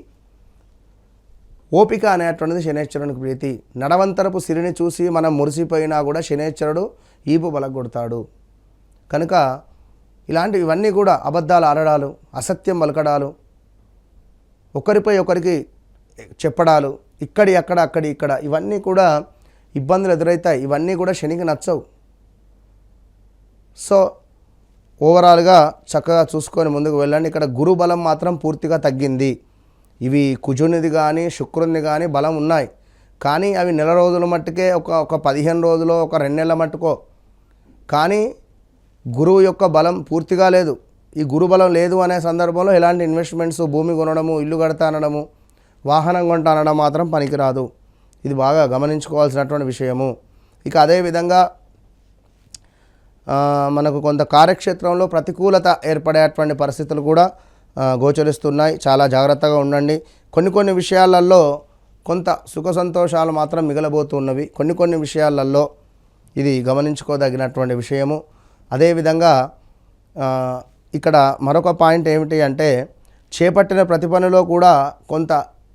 ఓపిక అనేటువంటిది శనైశ్వరునికి ప్రీతి. నడవంతరపు సిరిని చూసి మనం మురిసిపోయినా కూడా శనైశ్వరుడు ఈపు బలగొడతాడు. కనుక ఇవన్నీ కూడా అబద్ధాలు ఆడడాలు, అసత్యం పలకడాలు, ఒకరిపై ఒకరికి చెప్పడాలు, ఇక్కడి అక్కడ అక్కడి ఇక్కడ, ఇవన్నీ కూడా ఇబ్బందులు ఎదురవుతాయి. ఇవన్నీ కూడా శనికి నచ్చవు. సో ఓవరాల్గా చక్కగా చూసుకొని ముందుకు వెళ్ళండి. ఇక్కడ గురు బలం మాత్రం పూర్తిగా తగ్గింది. ఇవి కుజునిది కానీ శుక్రునిది కానీ బలం ఉన్నాయి, కానీ అవి నెల రోజుల మట్టుకే, ఒక 15 రోజులో, ఒక 2 నెలల మట్టుకో. కానీ గురువు యొక్క బలం పూర్తిగా లేదు. ఈ గురు బలం లేదు అనే సందర్భంలో ఎలాంటి ఇన్వెస్ట్మెంట్స్, భూమి కొనడము, ఇల్లు కడతా అనడము, వాహనం కొంటా అనడం మాత్రం పనికిరాదు. ఇది బాగా గమనించుకోవాల్సినటువంటి విషయము. ఇక అదేవిధంగా మనకు కొంత కార్యక్షేత్రంలో ప్రతికూలత ఏర్పడేటువంటి పరిస్థితులు కూడా గోచరిస్తున్నాయి. చాలా జాగ్రత్తగా ఉండండి. కొన్ని విషయాలలో కొంత సుఖ సంతోషాలు మాత్రం మిగలబోతున్నవి. కొన్ని విషయాలలో ఇది గమనించుకోదగినటువంటి విషయము. అదేవిధంగా ఇక్కడ మరొక పాయింట్ ఏమిటి అంటే చేపట్టిన ప్రతి పనిలో కూడా కొంత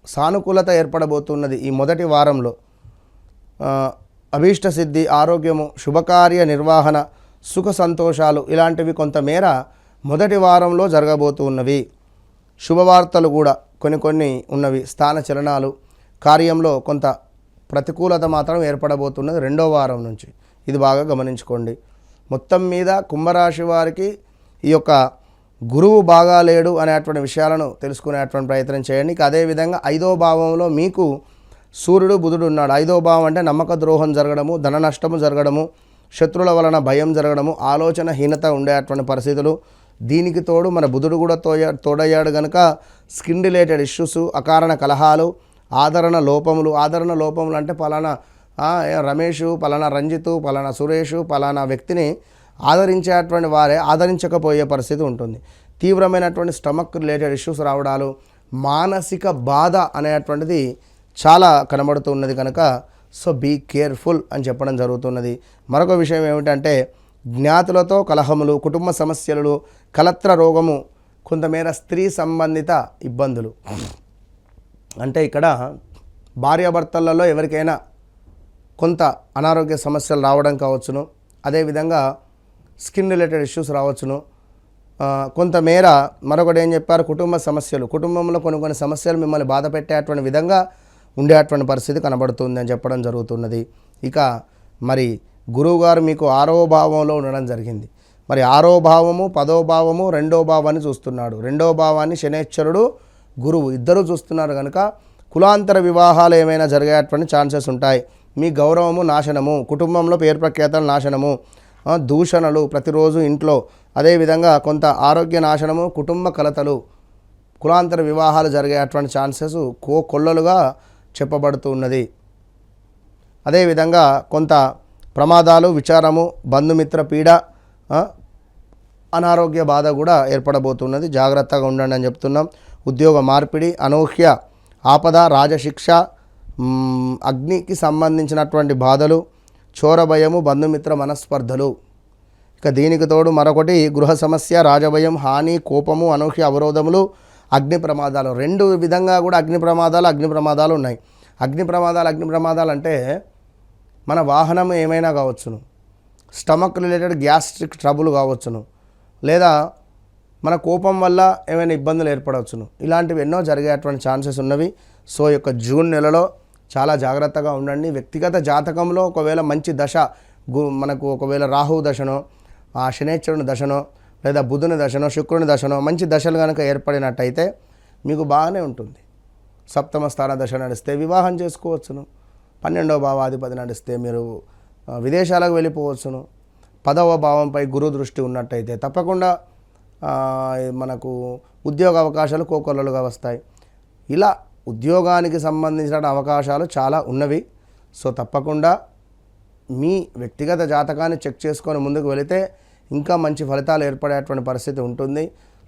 సానుకూలత ఏర్పడబోతున్నది. ఈ మొదటి వారంలో అభీష్ట సిద్ధి, ఆరోగ్యము, శుభకార్య నిర్వహణ, సుఖ సంతోషాలు ఇలాంటివి కొంతమేర మొదటి వారంలో జరగబోతూ ఉన్నవి. శుభవార్తలు కూడా కొన్ని ఉన్నవి. స్థాన చలనాలు, కార్యంలో కొంత ప్రతికూలత మాత్రం ఏర్పడబోతున్నది 2వ వారం నుంచి. ఇది బాగా గమనించుకోండి. మొత్తం మీద కుంభరాశి వారికి ఈ యొక్క గురువు బాగా లేడు అనేటువంటి విషయాలను తెలుసుకునేటువంటి ప్రయత్నం చేయండి. అదేవిధంగా 5వ భావంలో మీకు సూర్యుడు బుధుడు ఉన్నాడు. 5వ భావం అంటే నమ్మక ద్రోహం జరగడము, ధన నష్టము జరగడము, శత్రువుల వలన భయం జరగడము, ఆలోచన హీనత ఉండేటువంటి పరిస్థితులు. దీనికి తోడు మన బుధుడు కూడా తోడయ్యాడు కనుక స్కిన్ రిలేటెడ్ ఇష్యూస్, అకారణ కలహాలు, ఆదరణ లోపములు అంటే పలానా రమేషు, పలానా రంజితు, పలానా సురేషు, పలానా వ్యక్తిని ఆదరించేటువంటి వారే ఆదరించకపోయే పరిస్థితి ఉంటుంది. తీవ్రమైనటువంటి స్టమక్ రిలేటెడ్ ఇష్యూస్ రావడాలు, మానసిక బాధ అనేటువంటిది చాలా కనబడుతున్నది కనుక సో బీ కేర్ఫుల్ అని చెప్పడం జరుగుతున్నది. మరొక విషయం ఏమిటంటే జ్ఞాతులతో కలహములు, కుటుంబ సమస్యలు, కలత్ర రోగము, కొంతమేర స్త్రీ సంబంధిత ఇబ్బందులు. అంటే ఇక్కడ భార్యాభర్తలలో ఎవరికైనా కొంత అనారోగ్య సమస్యలు రావడం కావచ్చును. అదేవిధంగా స్కిన్ రిలేటెడ్ ఇష్యూస్ రావచ్చును. కొంతమేర మరొకటి ఏం చెప్పారు, కుటుంబ సమస్యలు, కుటుంబంలో కొన్ని సమస్యలు మిమ్మల్ని బాధ పెట్టేటువంటి విధంగా ఉండేటువంటి పరిస్థితి కనబడుతుంది అని చెప్పడం జరుగుతున్నది. ఇక మరి గురువుగారు మీకు 6వ భావంలో ఉండడం జరిగింది. మరి 6వ భావము, 10వ భావము, 2వ భావాన్ని చూస్తున్నాడు. 2వ భావాన్ని శనైశ్వరుడు, గురువు ఇద్దరు చూస్తున్నారు కనుక కులాంతర వివాహాలు ఏమైనా జరిగేటువంటి ఛాన్సెస్ ఉంటాయి. మీ గౌరవము నాశనము, కుటుంబంలో పేరు ప్రఖ్యాతలు నాశనము, దూషణలు ప్రతిరోజు ఇంట్లో, అదేవిధంగా కొంత ఆరోగ్య నాశనము, కుటుంబ కలతలు, కులాంతర వివాహాలు జరిగేటువంటి ఛాన్సెస్ కొల్లలుగా చెప్పబడుతూ ఉన్నది. అదేవిధంగా కొంత ప్రమాదాలు, విచారము, బంధుమిత్ర పీడ, అనారోగ్య బాధ కూడా ఏర్పడబోతున్నది. జాగ్రత్తగా ఉండండి అని చెప్తున్నాం. ఉద్యోగ మార్పిడి, అనూహ్య ఆపద, రాజశిక్ష, అగ్నికి సంబంధించినటువంటి బాధలు, చోర భయము, బంధుమిత్ర మనస్పర్ధలు. ఇక దీనికి తోడు మరొకటి గృహ సమస్య, రాజభయం, హాని, కోపము, అనూహ్య అవరోధములు, అగ్ని ప్రమాదాలు. 2 విధంగా కూడా అగ్ని ప్రమాదాలు ఉన్నాయి. అగ్ని ప్రమాదాలు అంటే మన వాహనం ఏమైనా కావచ్చును, స్టమక్ రిలేటెడ్ గ్యాస్ట్రిక్ ట్రబుల్ కావచ్చును, లేదా మన కోపం వల్ల ఏమైనా ఇబ్బందులు ఏర్పడవచ్చును. ఇలాంటివి ఎన్నో జరిగేటువంటి ఛాన్సెస్ ఉన్నవి. సో ఈ యొక్క జూన్ నెలలో చాలా జాగ్రత్తగా ఉండండి. వ్యక్తిగత జాతకంలో ఒకవేళ మంచి దశ మనకు ఒకవేళ రాహు దశనో, ఆ శనేశ్వరుని దశనో, లేదా బుధుని దశనో, శుక్రుని దశనో మంచి దశలు కనుక ఏర్పడినట్టయితే మీకు బాగానే ఉంటుంది. సప్తమ స్థాన దశ నడిస్తే వివాహం చేసుకోవచ్చును. 12వ భావాధిపతి నడిస్తే మీరు విదేశాలకు వెళ్ళిపోవచ్చును. 10వ భావంపై గురు దృష్టి ఉన్నట్టయితే తప్పకుండా మనకు ఉద్యోగ అవకాశాలు కోకొల్లలుగా వస్తాయి. ఇలా ఉద్యోగానికి సంబంధించిన అవకాశాలు చాలా ఉన్నవి. సో తప్పకుండా మీ వ్యక్తిగత జాతకాన్ని చెక్ చేసుకొని ముందుకు వెళితే ఇంకా మంచి ఫలితాలు ఏర్పడేటువంటి పరిస్థితి ఉంటుంది.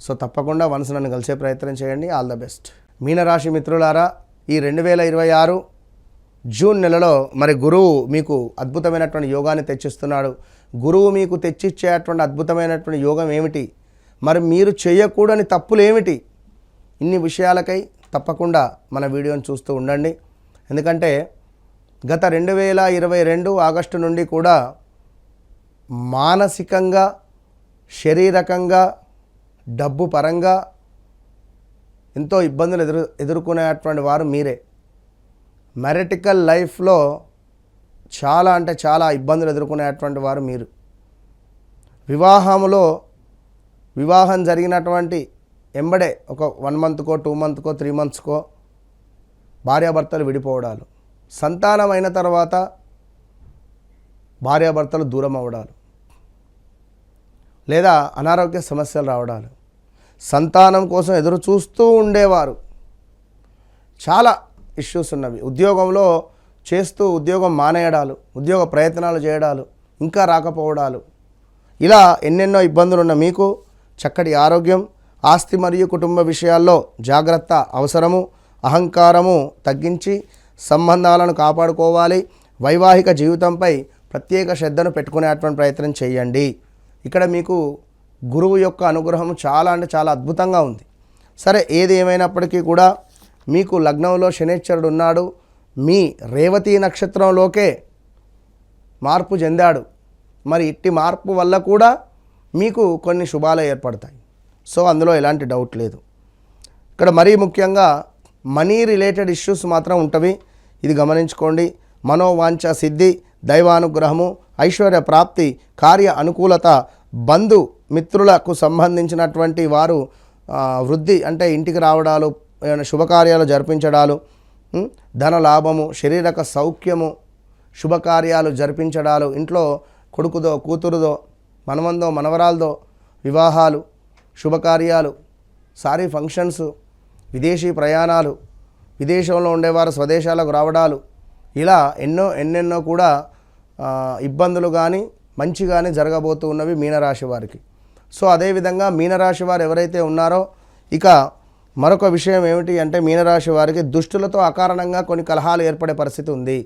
సో తప్పకుండా వన్స్ నన్ను కలిసే ప్రయత్నం చేయండి. All the best. మీనరాశి మిత్రులారా, ఈ 2026 జూన్ నెలలో మరి గురువు మీకు అద్భుతమైనటువంటి యోగాన్ని తెచ్చిస్తున్నాడు. గురువు మీకు తెచ్చిచ్చేటువంటి అద్భుతమైనటువంటి యోగం ఏమిటి, మరి మీరు చేయకూడని తప్పులు ఏమిటి, ఇన్ని విషయాలకై తప్పకుండా మన వీడియోని చూస్తూ ఉండండి. ఎందుకంటే గత 2022 ఆగస్టు నుండి కూడా మానసికంగా, శారీరకంగా, డబ్బు పరంగా ఎంతో ఇబ్బందులు ఎదుర్కొనేటువంటి వారు మీరే. మ్యారిటికల్ లైఫ్లో చాలా అంటే చాలా ఇబ్బందులు ఎదుర్కొనేటువంటి వారు మీరు. వివాహం జరిగినటువంటి ఎంబడే ఒక 1 మంత్కో 2 మంత్కో 3 మంత్స్కో భార్యాభర్తలు విడిపోవడాలు, సంతానం అయిన తర్వాత భార్యాభర్తలు దూరం అవ్వడాలు, లేదా అనారోగ్య సమస్యలు రావడాలు, సంతానం కోసం ఎదురు చూస్తూ ఉండేవారు. చాలా ఇష్యూస్ ఉన్నవి. ఉద్యోగంలో చేస్తూ ఉద్యోగం మానేయడాలు, ఉద్యోగ ప్రయత్నాలు చేయడాలు, ఇంకా రాకపోవడాలు, ఇలా ఎన్నెన్నో ఇబ్బందులు ఉన్న మీకు చక్కటి ఆరోగ్యం, ఆస్తి మరియు కుటుంబ విషయాల్లో జాగ్రత్త అవసరము. అహంకారము తగ్గించి సంబంధాలను కాపాడుకోవాలి. వైవాహిక జీవితంపై ప్రత్యేక శ్రద్ధను పెట్టుకునేటువంటి ప్రయత్నం చేయండి. ఇక్కడ మీకు గురువు యొక్క అనుగ్రహం చాలా అంటే చాలా అద్భుతంగా ఉంది. సరే, ఏది ఏమైనప్పటికీ కూడా మీకు లగ్నంలో శనేశ్వరుడు ఉన్నాడు. మీ రేవతి నక్షత్రంలోకే మార్పు చెందాడు. మరి ఇట్టి మార్పు వల్ల కూడా మీకు కొన్ని శుభాలు ఏర్పడతాయి. సో అందులో ఎలాంటి డౌట్ లేదు. ఇక్కడ మరీ ముఖ్యంగా మనీ రిలేటెడ్ ఇష్యూస్ మాత్రం ఉంటవి. ఇది గమనించుకోండి. మనోవాంఛ సిద్ధి, దైవానుగ్రహము, ఐశ్వర్య ప్రాప్తి, కార్య అనుకూలత, బంధు మిత్రులకు సంబంధించినటువంటి వారు వృద్ధి అంటే ఇంటికి రావడాలు, ఏమైనా శుభకార్యాలు జరిపించడాలు, ధన లాభము, శారీరక సౌఖ్యము, శుభకార్యాలు జరిపించడాలు, ఇంట్లో కొడుకుదో కూతురుదో మనమందో మనవరాలదో వివాహాలు, శుభకార్యాలు, సారీ ఫంక్షన్స్, విదేశీ ప్రయాణాలు, విదేశంలో ఉండేవారు స్వదేశాలకు రావడాలు, ఇలా ఎన్నెన్నో కూడా ఇబ్బందులు కానీ మంచి కానీ జరగబోతూ ఉన్నవి మీనరాశి వారికి. సో అదేవిధంగా మీనరాశి వారు ఎవరైతే ఉన్నారో, ఇక మరొక విషయం ఏమిటి అంటే మీనరాశి వారికి దుష్టులతో అకారణంగా కొన్ని కలహాలు ఏర్పడే పరిస్థితి ఉంది.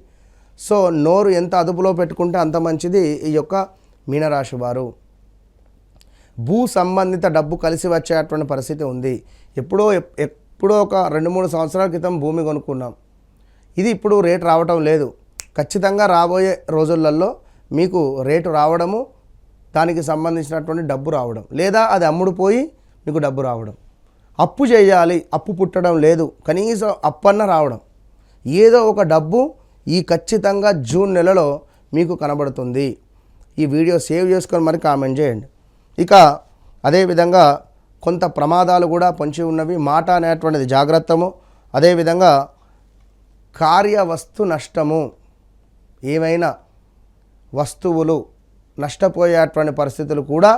సో నోరు ఎంత అదుపులో పెట్టుకుంటే అంత మంచిది ఈ యొక్క మీనరాశి వారు. భూ సంబంధిత డబ్బు కలిసి వచ్చేటువంటి పరిస్థితి ఉంది. ఎప్పుడో ఒక 2-3 సంవత్సరాల క్రితం భూమి కొనుక్కున్నాం. ఇది ఇప్పుడు రేటు రావటం లేదు. ఖచ్చితంగా రాబోయే రోజులలో మీకు రేటు రావడము, దానికి సంబంధించినటువంటి డబ్బు రావడం, లేదా అది అమ్ముడుపోయి మీకు డబ్బు రావడం. అప్పు చేయాలి, అప్పు పుట్టడం లేదు, కనీసం అప్పన్న రావడం, ఏదో ఒక డబ్బు ఈ ఖచ్చితంగా జూన్ నెలలో మీకు కనబడుతుంది. ఈ వీడియో సేవ్ చేసుకొని మరి కామెంట్ చేయండి. ఇక అదేవిధంగా కొంత ప్రమాదాలు కూడా పొంచి ఉన్నవి. మాట అనేటువంటిది జాగ్రత్తము. అదేవిధంగా కార్యవస్తు నష్టము, ఏమైనా వస్తువులు నష్టపోయేటువంటి పరిస్థితులు కూడా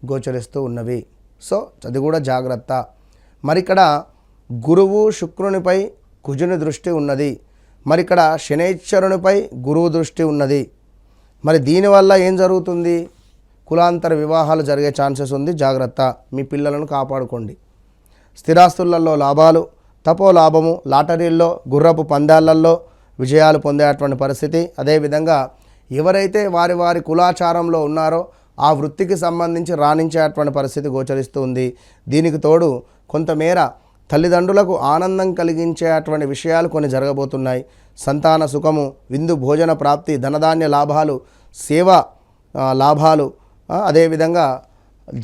గోచరిస్తూ ఉన్నవి. సో అది కూడా జాగ్రత్త. మరి ఇక్కడ గురువు శుక్రునిపై కుజుని దృష్టి ఉన్నది. మరి ఇక్కడ శనైశ్వరునిపై గురువు దృష్టి ఉన్నది. మరి దీనివల్ల ఏం జరుగుతుంది? కులాంతర వివాహాలు జరిగే ఛాన్సెస్ ఉంది. జాగ్రత్త, మీ పిల్లలను కాపాడుకోండి. స్థిరాస్తులలో లాభాలు, తపోలాభము, లాటరీల్లో, గుర్రపు పందాలలో విజయాలు పొందేటువంటి పరిస్థితి. అదేవిధంగా ఎవరైతే వారి కులాచారంలో ఉన్నారో ఆ వృత్తికి సంబంధించి రాణించేటువంటి పరిస్థితి గోచరిస్తూ ఉంది. దీనికి తోడు కొంతమేర తల్లిదండ్రులకు ఆనందం కలిగించేటువంటి విషయాలు కొన్ని జరగబోతున్నాయి. సంతాన సుఖము, విందు భోజన ప్రాప్తి, ధనధాన్య లాభాలు, సేవా లాభాలు, అదేవిధంగా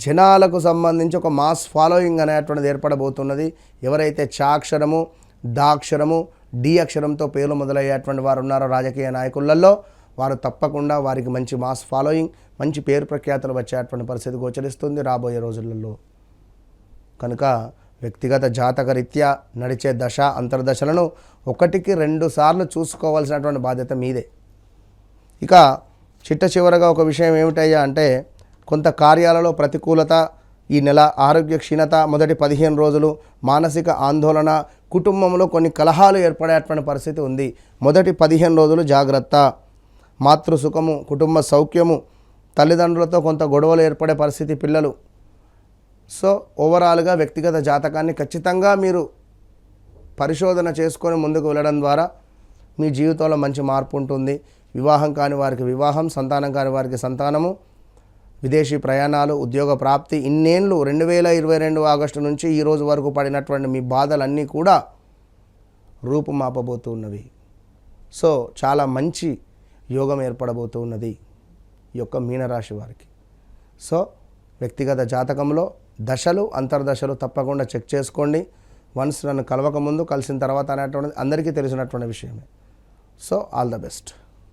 జనాలకు సంబంధించి ఒక మాస్ ఫాలోయింగ్ అనేటువంటిది ఏర్పడబోతున్నది. ఎవరైతే చ అక్షరము, డా అక్షరము, డి అక్షరంతో పేర్లు మొదలయ్యేటువంటి వారు ఉన్నారో రాజకీయ నాయకులలో, వారు తప్పకుండా వారికి మంచి మాస్ ఫాలోయింగ్, మంచి పేరు ప్రఖ్యాతులు వచ్చేటువంటి పరిస్థితి గోచరిస్తుంది రాబోయే రోజులలో. కనుక వ్యక్తిగత జాతక రీత్యా నడిచే దశ అంతర్దశలను 1-2 సార్లు చూసుకోవాల్సినటువంటి బాధ్యత మీదే. ఇక చిట్ట చివరగా ఒక విషయం ఏమిటయ్యా అంటే, కొంత కార్యాలలో ప్రతికూలత, ఈ నెల ఆరోగ్య క్షీణత, మొదటి 15 రోజులు మానసిక ఆందోళన, కుటుంబంలో కొన్ని కలహాలు ఏర్పడేటువంటి పరిస్థితి ఉంది. మొదటి 15 రోజులు జాగ్రత్త. మాతృసుఖము, కుటుంబ సౌఖ్యము, తల్లిదండ్రులతో కొంత గొడవలు ఏర్పడే పరిస్థితి, పిల్లలు. సో ఓవరాల్గా వ్యక్తిగత జాతకాన్ని ఖచ్చితంగా మీరు పరిశోధన చేసుకొని ముందుకు వెళ్ళడం ద్వారా మీ జీవితంలో మంచి మార్పు ఉంటుంది. వివాహం కాని వారికి వివాహం, సంతానం కాని వారికి సంతానము, విదేశీ ప్రయాణాలు, ఉద్యోగ ప్రాప్తి. ఇన్నేళ్ళు 2022 ఆగస్టు నుంచి ఈ రోజు వరకు పడినటువంటి మీ బాధలన్నీ కూడా రూపుమాపబోతూ ఉన్నవి. సో చాలా మంచి యోగం ఏర్పడబోతూ ఉన్నది ఈ యొక్క మీనరాశి వారికి. సో వ్యక్తిగత జాతకంలో దశలు అంతర్దశలు తప్పకుండా చెక్ చేసుకోండి. వన్స్ నన్ను కలవక ముందు కలిసిన తర్వాత అనేటువంటిది అందరికీ తెలిసినటువంటి విషయమే. So all the best.